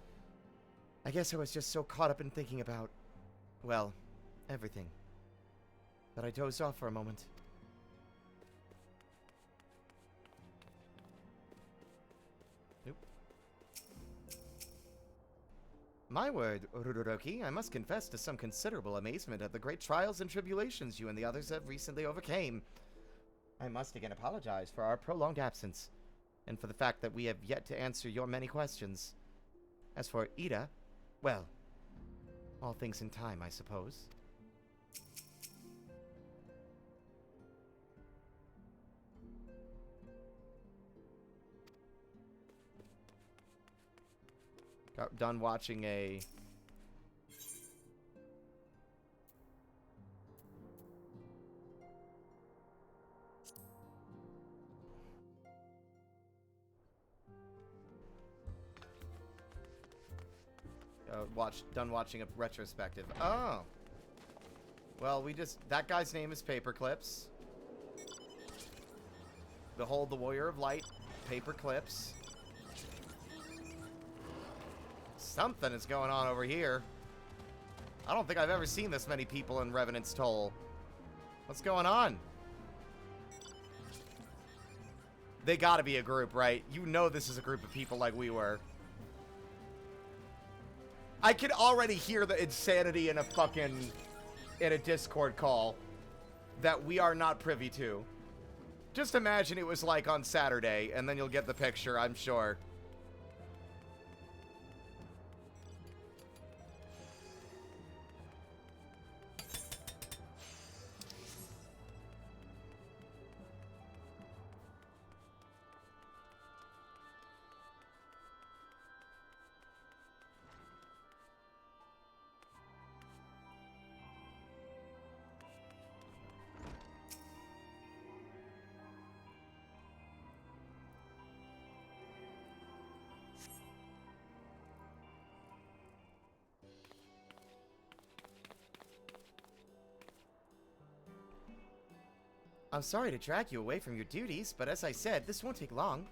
I was just so caught up in thinking about, well, everything, that I dozed off for a moment. Nope. My word, Ruroki, I must confess to some considerable amazement at the great trials and tribulations you and the others have recently overcame. I must again apologize for our prolonged absence, and for the fact that we have yet to answer your many questions. As for Ida, well, all things in time, I suppose. Got done watching a... done watching a retrospective. Oh. Well, that guy's name is Paperclips. Behold the Warrior of Light, Paperclips. Something is going on over here. I don't think I've ever seen this many people in Revenant's Toll. What's going on? They gotta be a group, right? You know this is a group of people like we were. I can already hear the insanity in a Discord call that we are not privy to. Just imagine it was like on Saturday, and then you'll get the picture, I'm sure. I'm sorry to drag you away from your duties, but as I said, this won't take long.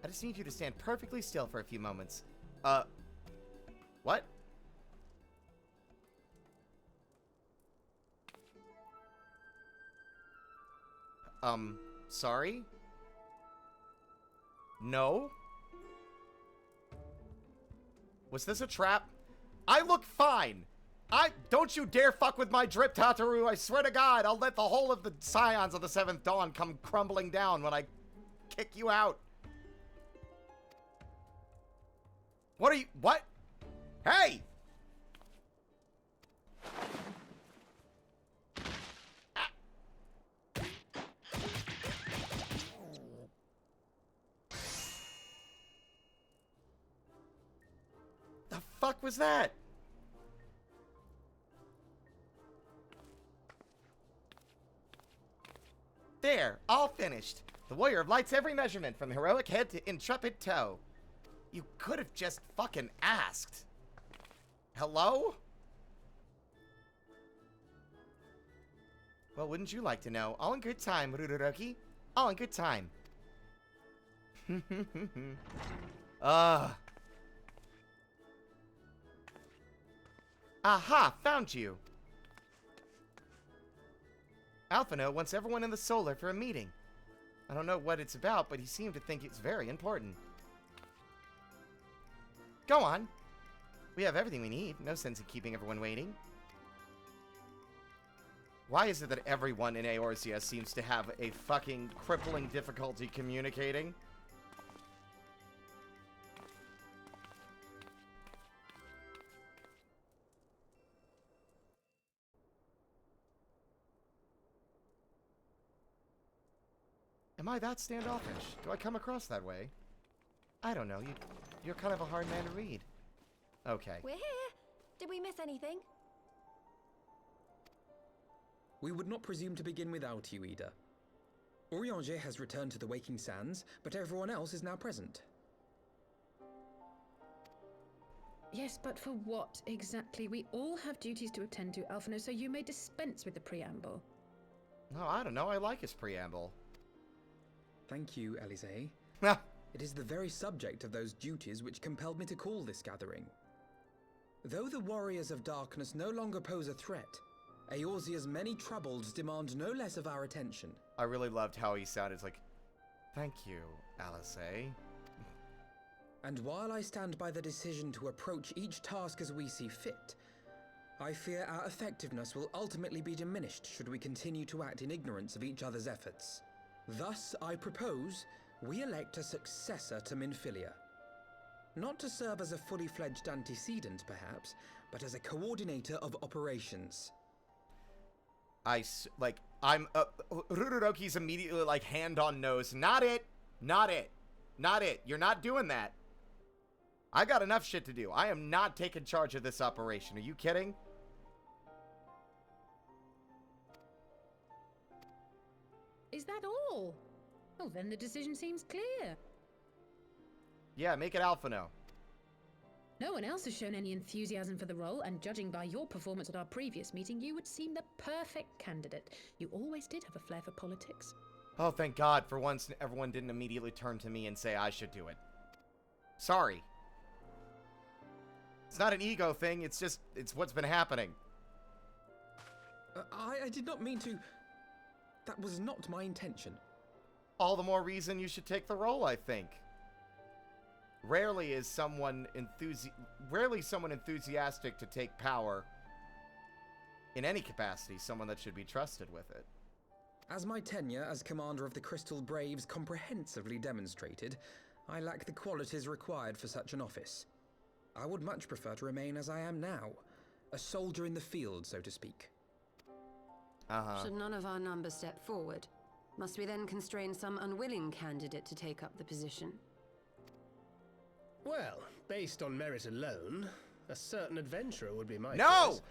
I just need you to stand perfectly still for a few moments. What? Sorry? No? Was this a trap? I look fine! Don't you dare fuck with my drip, Tataru! I swear to God, I'll let the whole of the Scions of the Seventh Dawn come crumbling down when I kick you out. What are you- what? Hey! The fuck was that? There, all finished. The Warrior of Light's every measurement from heroic head to intrepid toe. You could have just fucking asked. Hello? Well, wouldn't you like to know? All in good time, Ruroki. All in good time. Aha, found you. Alphino wants everyone in the Solar for a meeting. I don't know what it's about, but he seemed to think it's very important. Go on. We have everything we need. No sense in keeping everyone waiting. Why is it that everyone in Eorzea seems to have a fucking crippling difficulty communicating? Am I that standoffish? Do I come across that way? I don't know. You're kind of a hard man to read. Okay. We're here. Did we miss anything? We would not presume to begin without you, Ida. Urianger has returned to the Waking Sands, but everyone else is now present. Yes, but for what exactly? We all have duties to attend to, Alphino, so you may dispense with the preamble. No, I don't know. I like his preamble. Thank you, Elise. It is the very subject of those duties which compelled me to call this gathering. Though the Warriors of Darkness no longer pose a threat, Eorzea's many troubles demand no less of our attention. I really loved how he sounded like, thank you, Alice. And while I stand by the decision to approach each task as we see fit, I fear our effectiveness will ultimately be diminished should we continue to act in ignorance of each other's efforts. Thus, I propose we elect a successor to Minfilia. Not to serve as a fully fledged antecedent, perhaps, but as a coordinator of operations. Ruroki's immediately like hand on nose. Not it. Not it. Not it. You're not doing that. I got enough shit to do. I am not taking charge of this operation. Are you kidding? Is that all? Well, then the decision seems clear. Yeah, make it Alphino. No one else has shown any enthusiasm for the role, and judging by your performance at our previous meeting, you would seem the perfect candidate. You always did have a flair for politics. Oh, thank God. For once, everyone didn't immediately turn to me and say I should do it. Sorry. It's not an ego thing. It's what's been happening. I did not mean to... That was not my intention. All the more reason you should take the role, I think. Rarely someone enthusiastic to take power in any capacity, someone that should be trusted with it. As my tenure as commander of the Crystal Braves comprehensively demonstrated, I lack the qualities required for such an office. I would much prefer to remain as I am now, a soldier in the field, so to speak. Should none of our numbers step forward? Must we then constrain some unwilling candidate to take up the position? Well, based on merit alone, a certain adventurer would be my No! choice.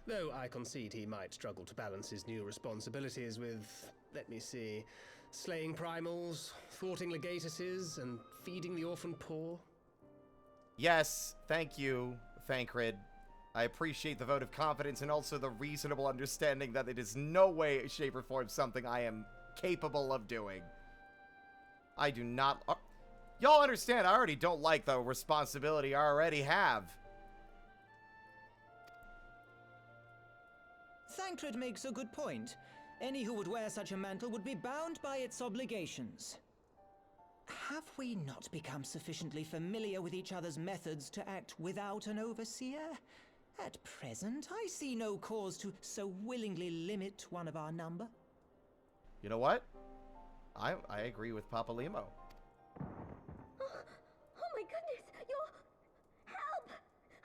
Though I concede he might struggle to balance his new responsibilities with, let me see, slaying primals, thwarting legatuses, and feeding the orphan poor. Yes, thank you, Thancred. I appreciate the vote of confidence and also the reasonable understanding that it is no way, shape, or form something I am capable of doing. I do not... y'all understand, I already don't like the responsibility I already have. Thancred makes a good point. Any who would wear such a mantle would be bound by its obligations. Have we not become sufficiently familiar with each other's methods to act without an overseer? At present, I see no cause to so willingly limit one of our number. You know what? I agree with Papa Limo. Oh my goodness! Help!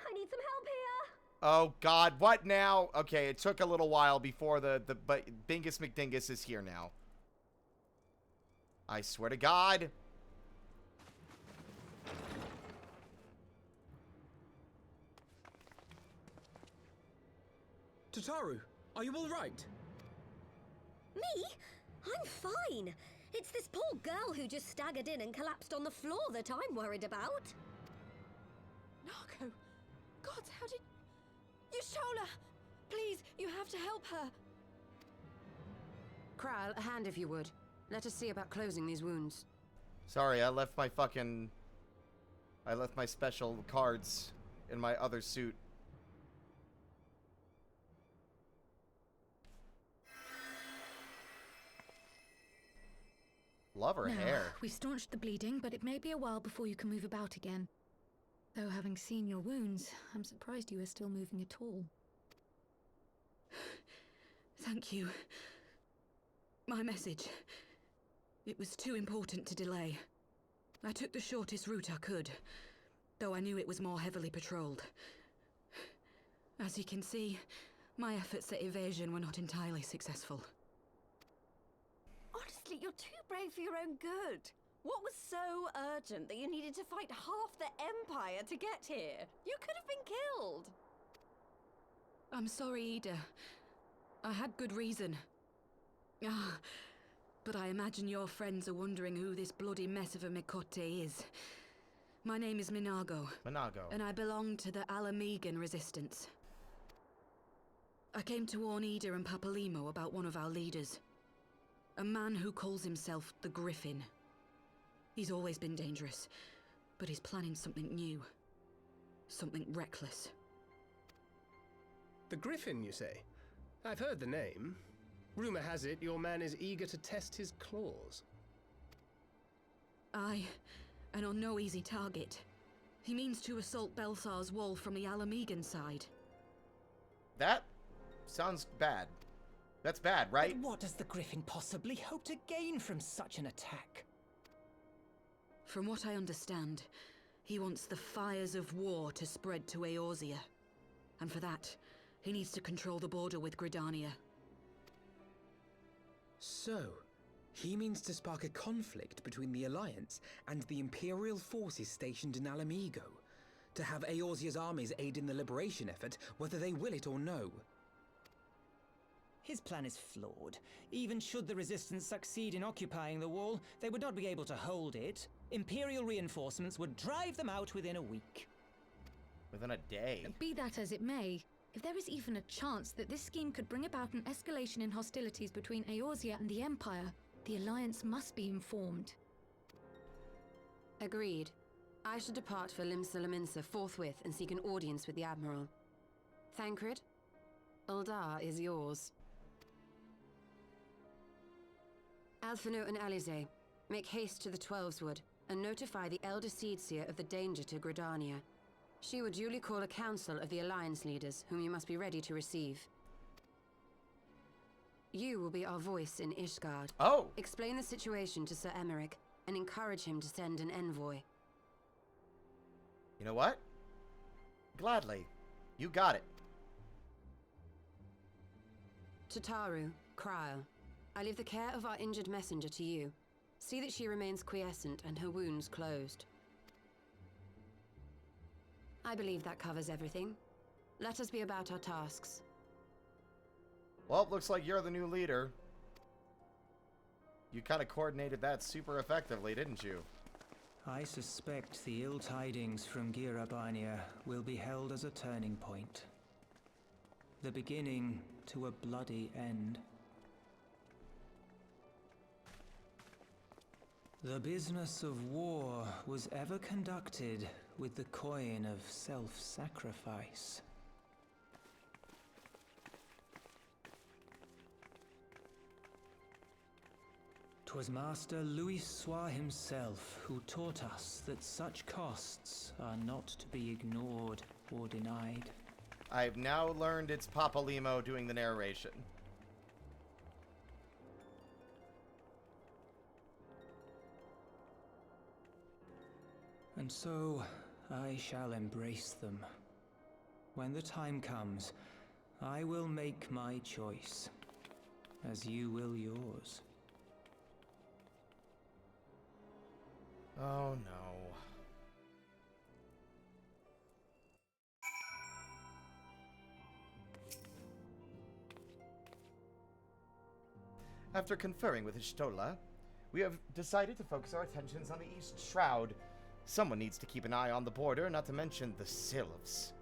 I need some help here! Oh God, what now? Okay, it took a little while before but Bingus McDingus is here now. I swear to God. Tataru, are you all right? Me? I'm fine. It's this poor girl who just staggered in and collapsed on the floor that I'm worried about. Narco! God, how did... Yashola! Please, you have to help her. Kral, a hand if you would. Let us see about closing these wounds. Sorry, I left my special cards in my other suit. Love her hair. We staunched the bleeding, but it may be a while before you can move about again. Though having seen your wounds, I'm surprised you are still moving at all. Thank you. My message. It was too important to delay. I took the shortest route I could, though I knew it was more heavily patrolled. As you can see, my efforts at evasion were not entirely successful. Honestly, you're too brave for your own good. What was so urgent that you needed to fight half the Empire to get here? You could have been killed. I'm sorry, Ida. I had good reason. But I imagine your friends are wondering who this bloody mess of a Mikote is. My name is Minago. Minago. And I belong to the Alamegan Resistance. I came to warn Ida and Papalimo about one of our leaders. A man who calls himself the Griffin. He's always been dangerous, but he's planning something new. Something reckless. The Griffin, you say? I've heard the name. Rumor has it your man is eager to test his claws. Aye, and on no easy target. He means to assault Belsar's wall from the Alamegan side. That sounds bad. That's bad, right? But what does the Griffin possibly hope to gain from such an attack? From what I understand, he wants the fires of war to spread to Eorzea. And for that, he needs to control the border with Gridania. So, he means to spark a conflict between the Alliance and the Imperial forces stationed in Alamigo, to have Eorzea's armies aid in the liberation effort, whether they will it or no. His plan is flawed. Even should the Resistance succeed in occupying the wall, they would not be able to hold it. Imperial reinforcements would drive them out within a week. Within a day? Be that as it may, if there is even a chance that this scheme could bring about an escalation in hostilities between Eorzea and the Empire, the Alliance must be informed. Agreed. I should depart for Limsa forthwith and seek an audience with the Admiral. Thancred, Uldar is yours. Alphino and Alize, make haste to the Twelveswood and notify the Elder Seedseer of the danger to Gridania. She will duly call a council of the Alliance leaders, whom you must be ready to receive. You will be our voice in Ishgard. Oh! Explain the situation to Sir Emmerich and encourage him to send an envoy. You know what? Gladly. You got it. Tataru, Krile, I leave the care of our injured messenger to you. See that she remains quiescent and her wounds closed. I believe that covers everything. Let us be about our tasks. Well, looks like you're the new leader. You kind of coordinated that super effectively, didn't you? I suspect the ill tidings from Girabania will be held as a turning point. The beginning to a bloody end. The business of war was ever conducted with the coin of self-sacrifice. 'Twas Master Louis Soir himself who taught us that such costs are not to be ignored or denied. I've now learned it's Papa Limo doing the narration. And so, I shall embrace them. When the time comes, I will make my choice, as you will yours. Oh no. After conferring with Ishtola, we have decided to focus our attentions on the East Shroud. Someone needs to keep an eye on the border, not to mention the Sylphs.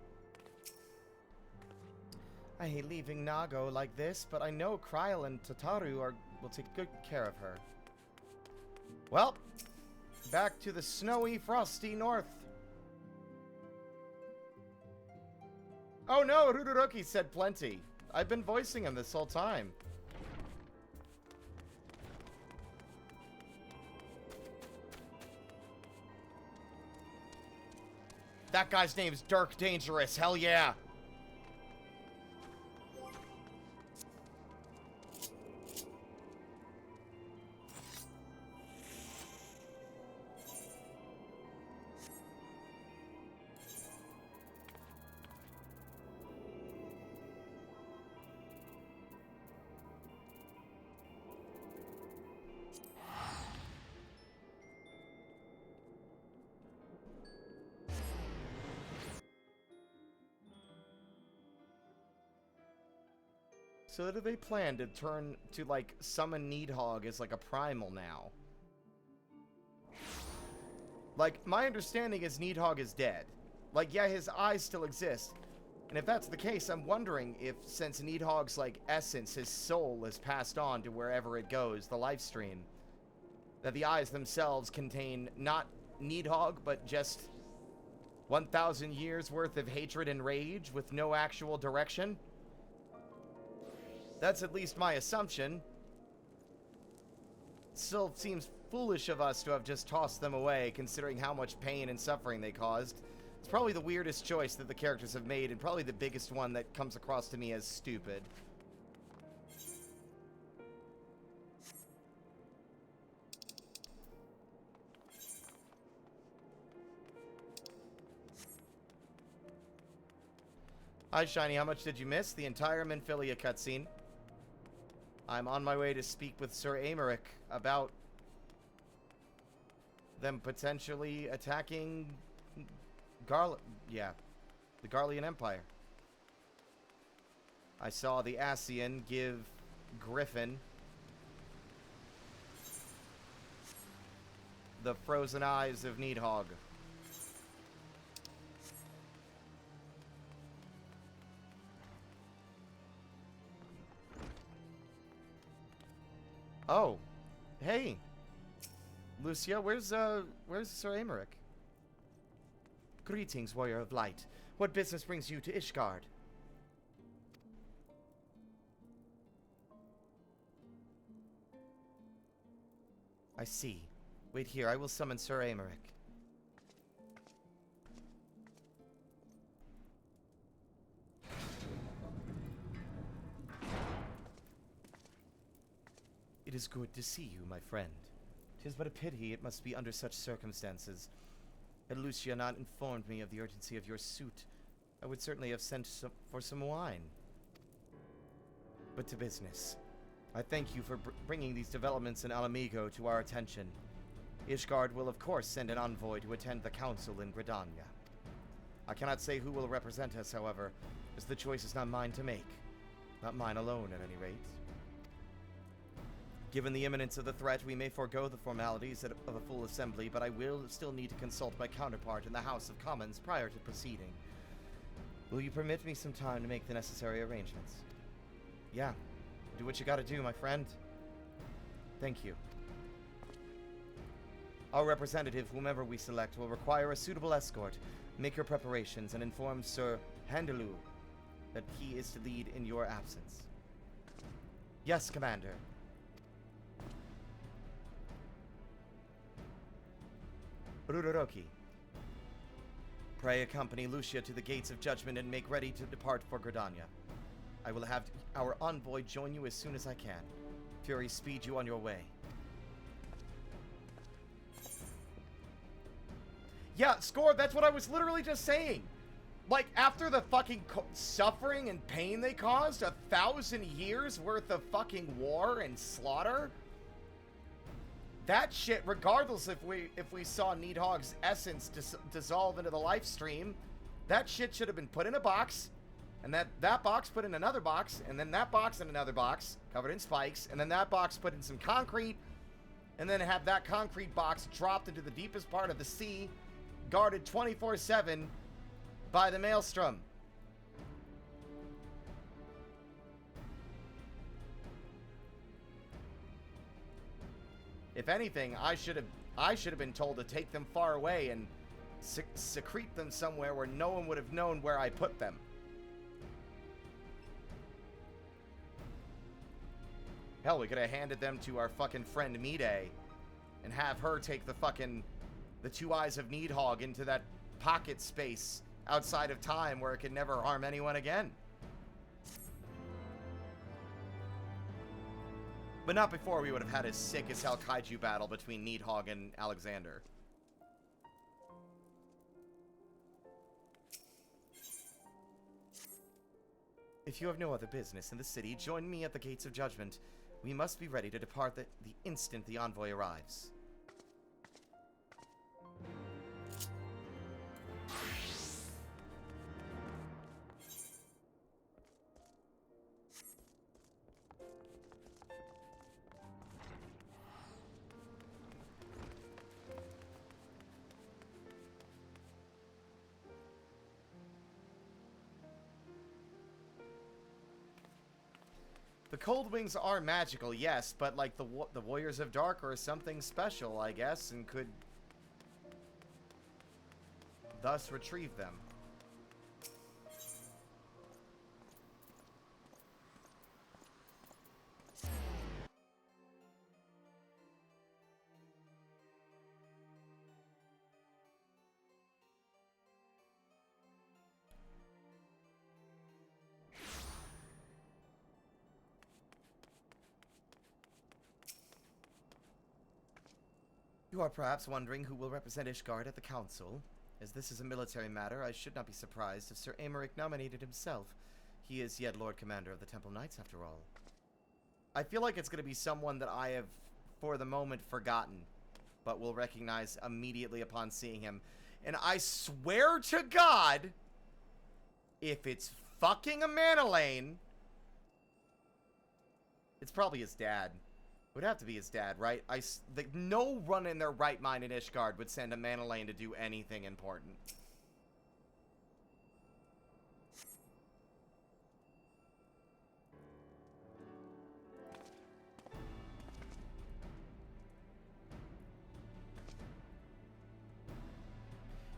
I hate leaving Nago like this, but I know Kryl and Tataru will take good care of her. Well, back to the snowy, frosty north. Oh no, Rururoki said plenty. I've been voicing him this whole time. That guy's name's Dirk Dangerous, hell yeah! So do they plan to turn to, like, summon Needhog as, like, a primal now? Like, my understanding is Needhog is dead. Like, yeah, his eyes still exist. And if that's the case, I'm wondering if, since Needhog's, like, essence, his soul is passed on to wherever it goes, the life stream, that the eyes themselves contain not Needhog, but just 1,000 years worth of hatred and rage with no actual direction. That's at least my assumption. Still seems foolish of us to have just tossed them away, considering how much pain and suffering they caused. It's probably the weirdest choice that the characters have made, and probably the biggest one that comes across to me as stupid. Hi, Shiny. How much did you miss? The entire Minfilia cutscene. I'm on my way to speak with Sir Aymeric about them potentially attacking the Garlean Empire. I saw the Ascian give Griffin the frozen eyes of Needhog. Oh, hey, Lucia, where's Sir Aymeric? Greetings, Warrior of Light. What business brings you to Ishgard? I see. Wait here, I will summon Sir Aymeric. It is good to see you, my friend. 'Tis but a pity it must be under such circumstances. Had Lucia not informed me of the urgency of your suit, I would certainly have sent for some wine. But to business. I thank you for bringing these developments in Alamigo to our attention. Ishgard will of course send an envoy to attend the council in Gridania. I cannot say who will represent us, however, as the choice is not mine to make. Not mine alone, at any rate. Given the imminence of the threat, we may forego the formalities of a full assembly, but I will still need to consult my counterpart in the House of Commons prior to proceeding. Will you permit me some time to make the necessary arrangements? Yeah, do what you gotta do, my friend. Thank you. Our representative, whomever we select, will require a suitable escort. Make your preparations and inform Sir Handelu that he is to lead in your absence. Yes, Commander. Ruroroki. Pray accompany Lucia to the gates of judgment and make ready to depart for Gridania. I will have our envoy join you as soon as I can. Fury, speed you on your way. Yeah, Score, that's what I was literally just saying. Like, after the fucking suffering and pain they caused, 1,000 years worth of fucking war and slaughter, that shit, regardless if we saw Needhog's essence dissolve into the life stream, that shit should have been put in a box, and that box put in another box, and then that box in another box, covered in spikes, and then that box put in some concrete, and then have that concrete box dropped into the deepest part of the sea, guarded 24/7 by the Maelstrom. If anything, I should have been told to take them far away and secrete them somewhere where no one would have known where I put them. Hell, we could have handed them to our fucking friend Mide and have her take the two eyes of Needhog into that pocket space outside of time where it could never harm anyone again. But not before we would have had a sick as hell kaiju battle between Needhog and Alexander. If you have no other business in the city, join me at the gates of judgment. We must be ready to depart the instant the envoy arrives. The Cold Wings are magical, yes, but like the Warriors of Dark are something special, I guess, and could thus retrieve them. You are perhaps wondering who will represent Ishgard at the council. As this is a military matter, I should not be surprised if Sir Aymeric nominated himself. He is yet Lord Commander of the Temple Knights, after all. I feel like it's going to be someone that I have, for the moment, forgotten, but will recognize immediately upon seeing him. And I swear to God, if it's fucking a Manalane, it's probably his dad. It would have to be his dad, right? No one in their right mind in Ishgard would send a Manalane to do anything important.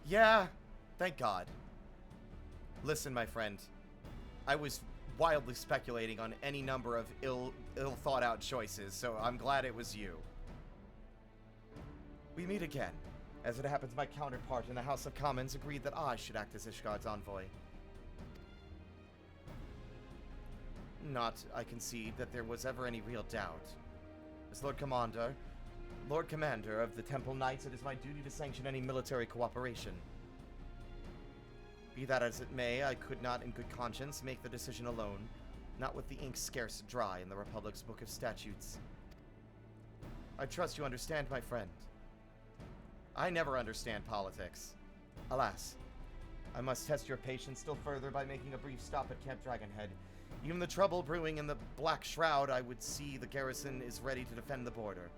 Yeah, thank God. Listen, my friend. I was wildly speculating on any number of ill thought out choices, so I'm glad it was you. We meet again. As it happens, my counterpart in the House of Commons agreed that I should act as Ishgard's envoy. Not, I concede, that there was ever any real doubt. As Lord Commander of the Temple Knights, it is my duty to sanction any military cooperation. Be that as it may, I could not in good conscience make the decision alone, not with the ink scarce dry in the Republic's Book of Statutes. I trust you understand, my friend. I never understand politics. Alas, I must test your patience still further by making a brief stop at Camp Dragonhead. Even the trouble brewing in the Black Shroud, I would see the garrison is ready to defend the border.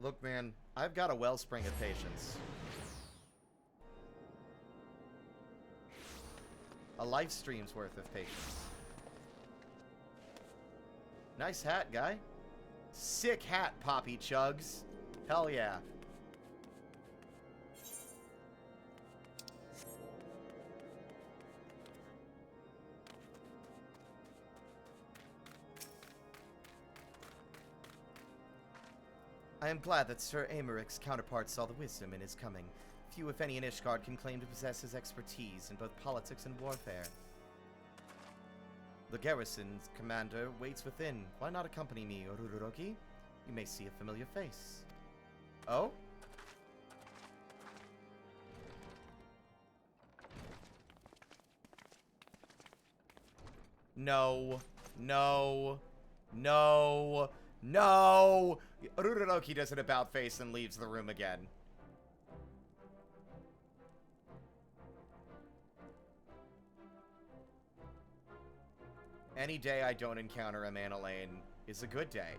Look, man, I've got a wellspring of patience. A life stream's worth of patience. Nice hat, guy. Sick hat, Poppy Chugs. Hell yeah. I am glad that Sir Amaric's counterpart saw the wisdom in his coming. Few, if any, in Ishgard can claim to possess his expertise in both politics and warfare. The garrison's commander waits within. Why not accompany me, Oruroki? You may see a familiar face. Oh? No. No. No. No! Oruroki does an about face and leaves the room again. Any day I don't encounter a Manolane is a good day.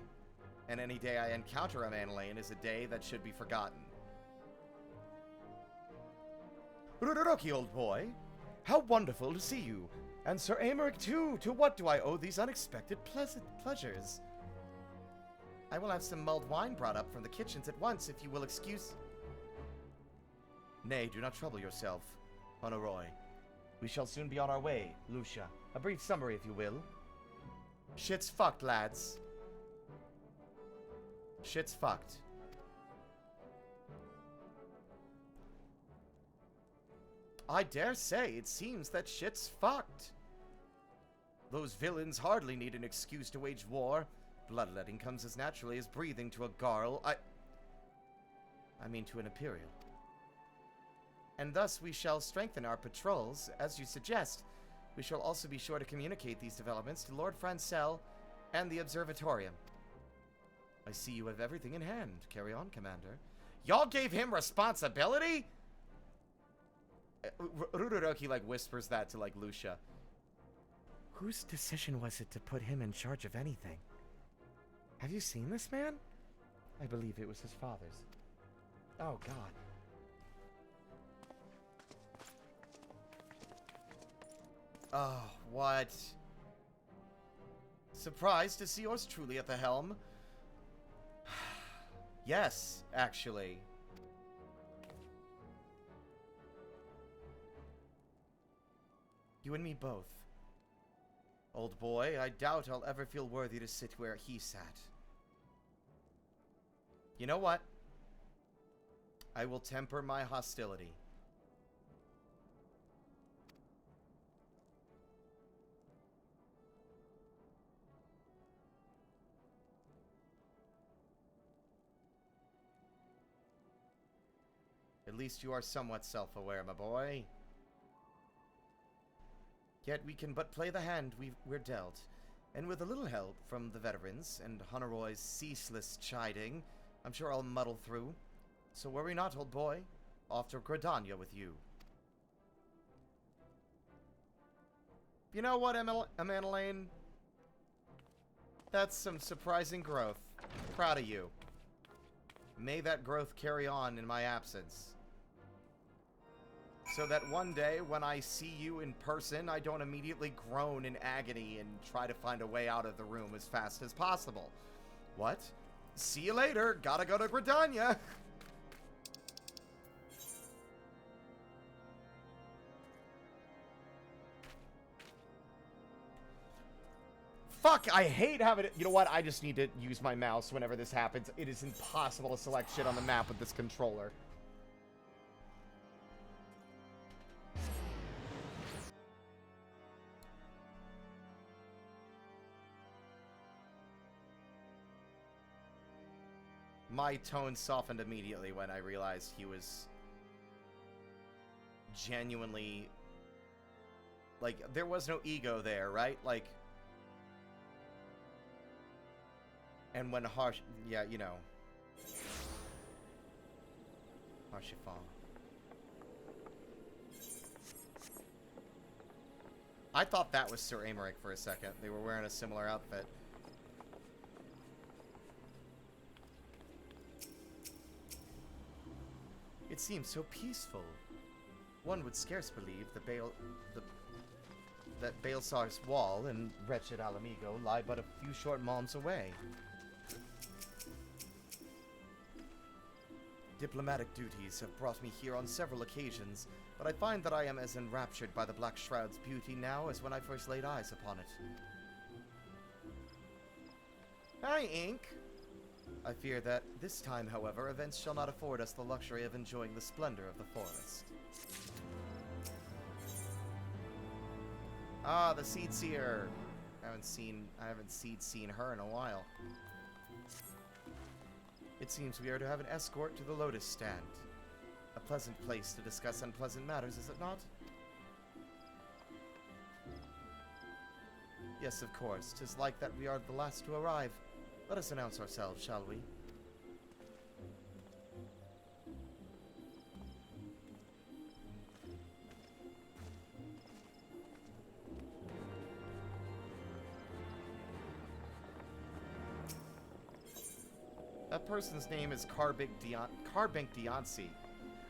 And any day I encounter a Manolane is a day that should be forgotten. Oruroki, old boy. How wonderful to see you. And Sir Amaric too. To what do I owe these unexpected pleasures? I will have some mulled wine brought up from the kitchens at once, if you will excuse... Nay, do not trouble yourself, Honoroy. We shall soon be on our way, Lucia. A brief summary, if you will. Shit's fucked, lads. Shit's fucked. I dare say it seems that shit's fucked. Those villains hardly need an excuse to wage war. Bloodletting comes as naturally as breathing to a Garl. I mean to an Imperial. And thus we shall strengthen our patrols, as you suggest. We shall also be sure to communicate these developments to Lord Francel and the Observatorium. I see you have everything in hand. Carry on, Commander. Y'all gave him responsibility? Ruroki, like, whispers that to, like, Lucia. Whose decision was it to put him in charge of anything? Have you seen this man? I believe it was his father's. Oh, God. Oh, what? Surprised to see yours truly at the helm? Yes, actually. You and me both. Old boy, I doubt I'll ever feel worthy to sit where he sat. You know what? I will temper my hostility. At least you are somewhat self-aware, my boy. Yet we can but play the hand we're dealt, and with a little help from the veterans and Honoroy's ceaseless chiding, I'm sure I'll muddle through. So worry not, old boy. Off to Gridania with you. You know what, Amanelaine? That's some surprising growth. Proud of you. May that growth carry on in my absence. So that one day, when I see you in person, I don't immediately groan in agony and try to find a way out of the room as fast as possible. What? See you later. Gotta go to Gridania. Fuck, I hate having it. You know what? I just need to use my mouse whenever this happens. It is impossible to select shit on the map with this controller. My tone softened immediately when I realized he was genuinely, like, there was no ego there, right? Like, and when harsh, yeah, you know, Harshifal. I thought that was Sir Amaric for a second. They were wearing a similar outfit. It seems so peaceful. One would scarce believe that Baelsar's wall and wretched Alamigo lie but a few short malms away. Diplomatic duties have brought me here on several occasions, but I find that I am as enraptured by the Black Shroud's beauty now as when I first laid eyes upon it. Hi, Ink! I fear that this time, however, events shall not afford us the luxury of enjoying the splendor of the forest. Ah, the Seed Seer! I haven't seen her in a while. It seems we are to have an escort to the Lotus Stand. A pleasant place to discuss unpleasant matters, is it not? Yes, of course. 'Tis like that we are the last to arrive. Let us announce ourselves, shall we? That person's name is Carbink Deoncy.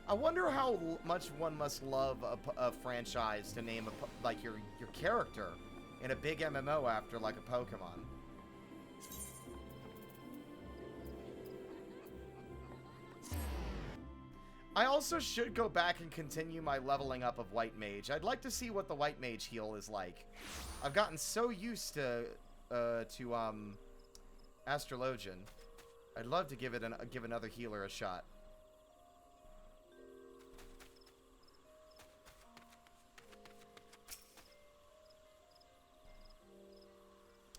I wonder how much one must love a franchise to name like your character in a big MMO after like a Pokemon. I also should go back and continue my leveling up of White Mage. I'd like to see what the White Mage heal is like. I've gotten so used to Astrologian. I'd love to give another healer a shot.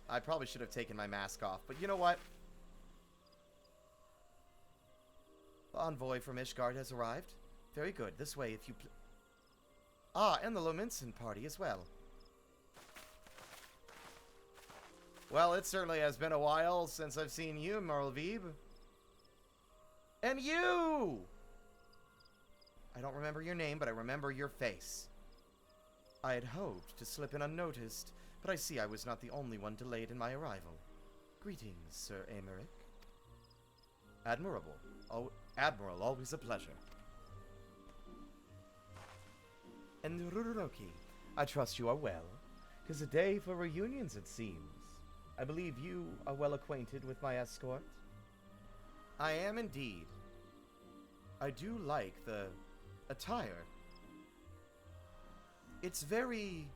I probably should have taken my mask off, but you know what? The envoy from Ishgard has arrived. Very good. This way, if you and the Lominson party as well. Well, it certainly has been a while since I've seen you, Merlvieb. And you! I don't remember your name, but I remember your face. I had hoped to slip in unnoticed, but I see I was not the only one delayed in my arrival. Greetings, Sir Aymeric. Admirable. Oh, Admiral, always a pleasure. And Ruroki, I trust you are well. 'Tis a day for reunions, it seems. I believe you are well acquainted with my escort? I am indeed. I do like the attire. It's very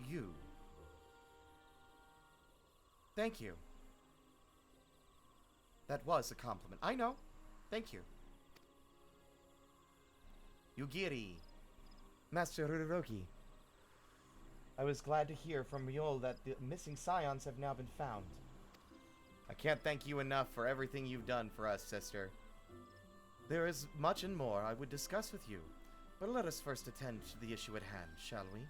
you. Thank you. That was a compliment. I know. Thank you. Yugiri. Master Ruroki. I was glad to hear from Riol that the missing scions have now been found. I can't thank you enough for everything you've done for us, sister. There is much and more I would discuss with you, but let us first attend to the issue at hand, shall we?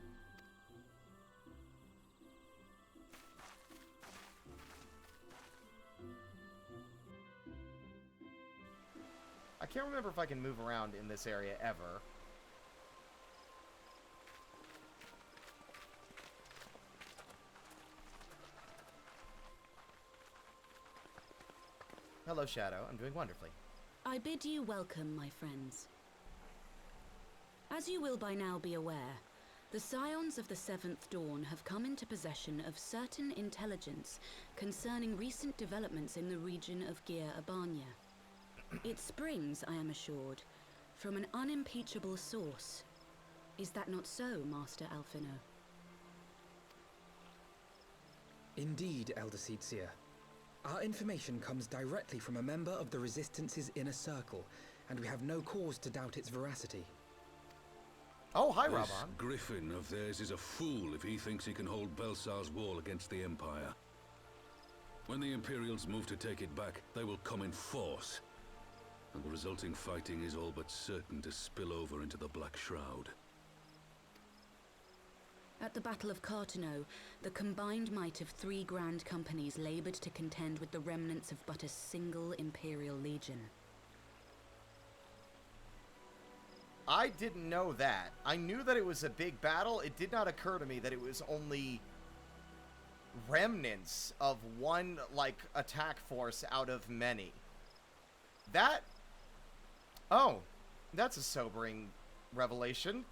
I can't remember if I can move around in this area ever. Hello, Shadow. I'm doing wonderfully. I bid you welcome, my friends. As you will by now be aware, the Scions of the Seventh Dawn have come into possession of certain intelligence concerning recent developments in the region of Gyr Abania. It springs, I am assured, from an unimpeachable source. Is that not so, Master Alphino? Indeed, Elder Seedseer. Our information comes directly from a member of the Resistance's inner circle, and we have no cause to doubt its veracity. Oh, hi, This Raban. Griffin of theirs is a fool if he thinks he can hold Belsar's wall against the Empire. When the Imperials move to take it back, they will come in force. And the resulting fighting is all but certain to spill over into the Black Shroud. At the Battle of Cartano, the combined might of 3 grand companies labored to contend with the remnants of but a single Imperial legion. I didn't know that. I knew that it was a big battle. It did not occur to me that it was only remnants of one, like, attack force out of many. That... Oh. That's a sobering revelation.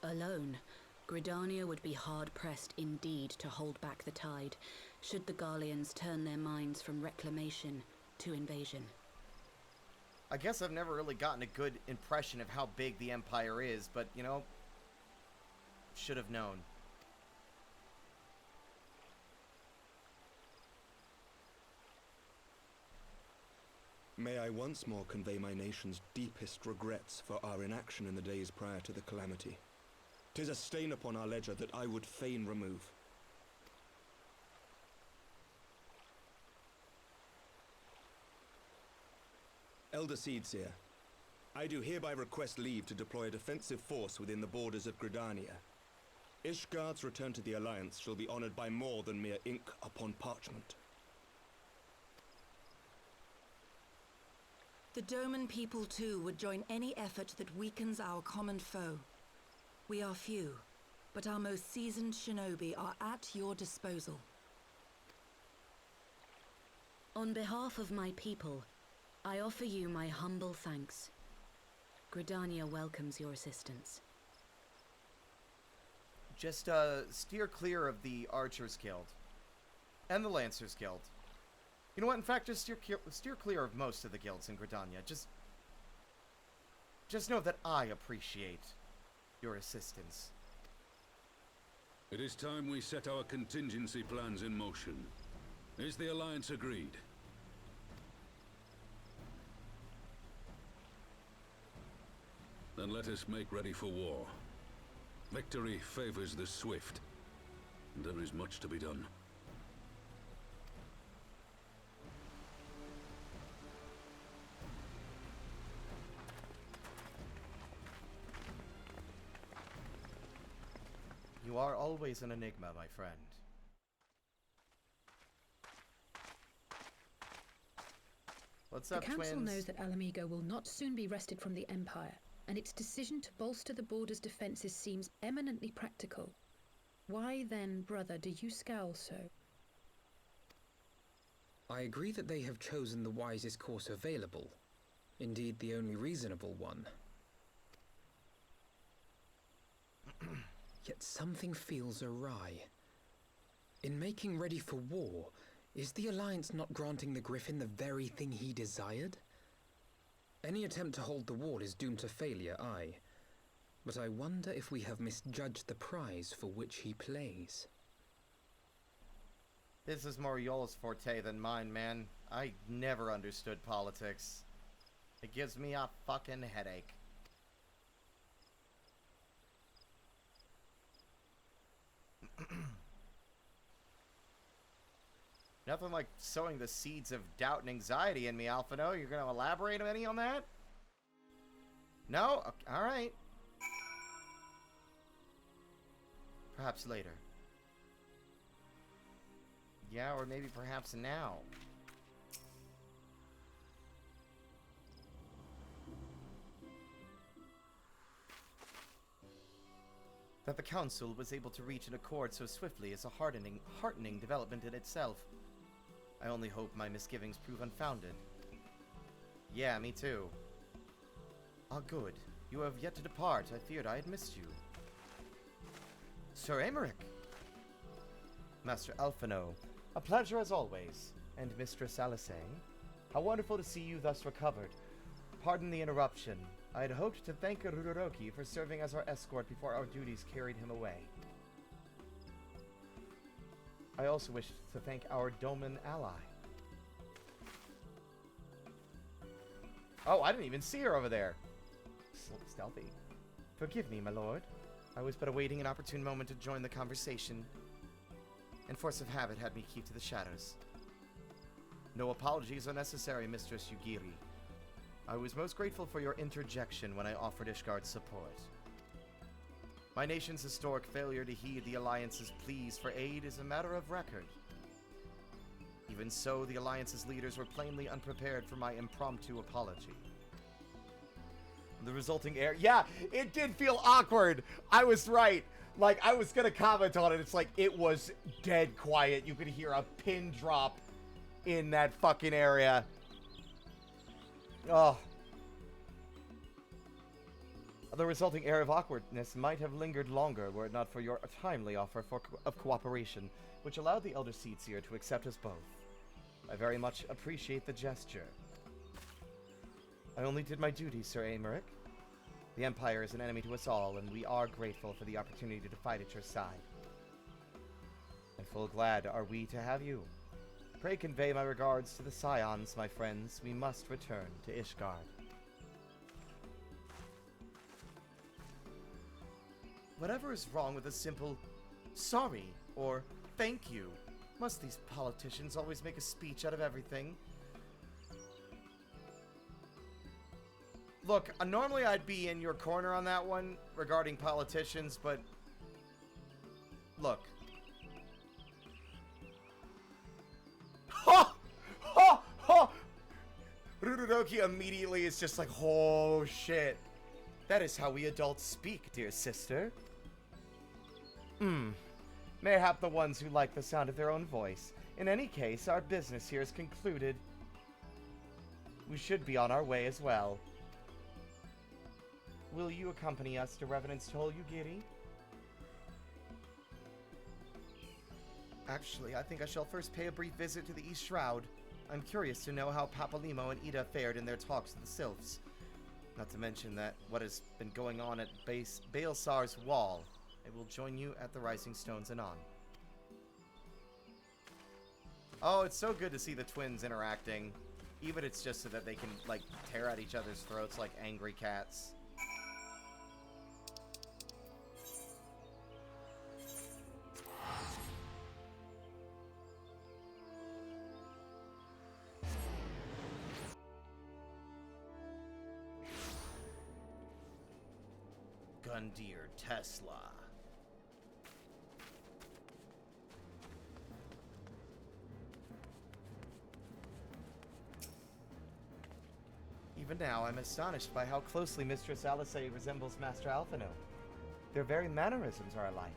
Alone, Gridania would be hard-pressed indeed to hold back the tide, should the Garleans turn their minds from reclamation to invasion. I guess I've never really gotten a good impression of how big the Empire is, but, you know, should have known. May I once more convey my nation's deepest regrets for our inaction in the days prior to the calamity. 'Tis a stain upon our ledger that I would fain remove. Elder Seedseer, I do hereby request leave to deploy a defensive force within the borders of Gridania. Ishgard's return to the Alliance shall be honored by more than mere ink upon parchment. The Doman people too would join any effort that weakens our common foe. We are few, but our most seasoned shinobi are at your disposal. On behalf of my people, I offer you my humble thanks. Gridania welcomes your assistance. Just steer clear of the Archers Guild and the Lancers Guild. You know what? In fact, just steer clear of most of the guilds in Gridania. Just know that I appreciate your assistance. It is time we set our contingency plans in motion. Is the Alliance agreed? Then let us make ready for war. Victory favors the swift, and there is much to be done. You are always an enigma, my friend. What's up, twins? The Council knows that Alamigo will not soon be wrested from the Empire, and its decision to bolster the border's defenses seems eminently practical. Why then, brother, do you scowl so? I agree that they have chosen the wisest course available. Indeed, the only reasonable one. Yet something feels awry. In making ready for war, is the Alliance not granting the Griffin the very thing he desired? Any attempt to hold the wall is doomed to failure, aye. But I wonder if we have misjudged the prize for which he plays. This is more Yol's forte than mine, man. I never understood politics. It gives me a fucking headache. Nothing like sowing the seeds of doubt and anxiety in me, Alphino. You're going to elaborate any on that? No? Okay, all right. Perhaps later. Yeah, or maybe perhaps now. That the Council was able to reach an accord so swiftly is a heartening development in itself. I only hope my misgivings prove unfounded. Yeah, me too. Ah, good. You have yet to depart. I feared I had missed you. Sir Aymeric! Master Alphino, a pleasure as always. And Mistress Alice, how wonderful to see you thus recovered. Pardon the interruption. I had hoped to thank Ruroki for serving as our escort before our duties carried him away. I also wish to thank our Doman ally. Oh, I didn't even see her over there. Stealthy. Forgive me, my lord. I was but awaiting an opportune moment to join the conversation, and force of habit had me keep to the shadows. No apologies are necessary, Mistress Yugiri. I was most grateful for your interjection when I offered Ishgard's support. My nation's historic failure to heed the Alliance's pleas for aid is a matter of record. Even so, the Alliance's leaders were plainly unprepared for my impromptu apology. The resulting air... Yeah, it did feel awkward! I was right! Like, I was gonna comment on it, it's like, it was dead quiet. You could hear a pin drop in that fucking area. Oh. The resulting air of awkwardness might have lingered longer were it not for your timely offer of cooperation, which allowed the Elder Seedseer to accept us both. I very much appreciate the gesture. I only did my duty, Sir Aymeric. The Empire is an enemy to us all, and we are grateful for the opportunity to fight at your side. And full glad are we to have you. Pray convey my regards to the Scions, my friends. We must return to Ishgard. Whatever is wrong with a simple sorry or thank you? Must these politicians always make a speech out of everything? Look, normally I'd be in your corner on that one regarding politicians, but look. Ha! Ha! Ha! Rudodoki immediately is just like, oh shit. That is how we adults speak, dear sister. Mayhap the ones who like the sound of their own voice. In any case, our business here is concluded. We should be on our way as well. Will you accompany us to Revenant's Toll, Yugiri? Actually, I think I shall first pay a brief visit to the East Shroud. I'm curious to know how Papalimo and Ida fared in their talks with the Sylphs. Not to mention that what has been going on at Baelsar's Wall. I will join you at the Rising Stones anon. Oh, it's so good to see the twins interacting. Even if it's just so that they can, like, tear at each other's throats like angry cats. Gundyr Tesla. Even now, I'm astonished by how closely Mistress Alisei resembles Master Alphino. Their very mannerisms are alike.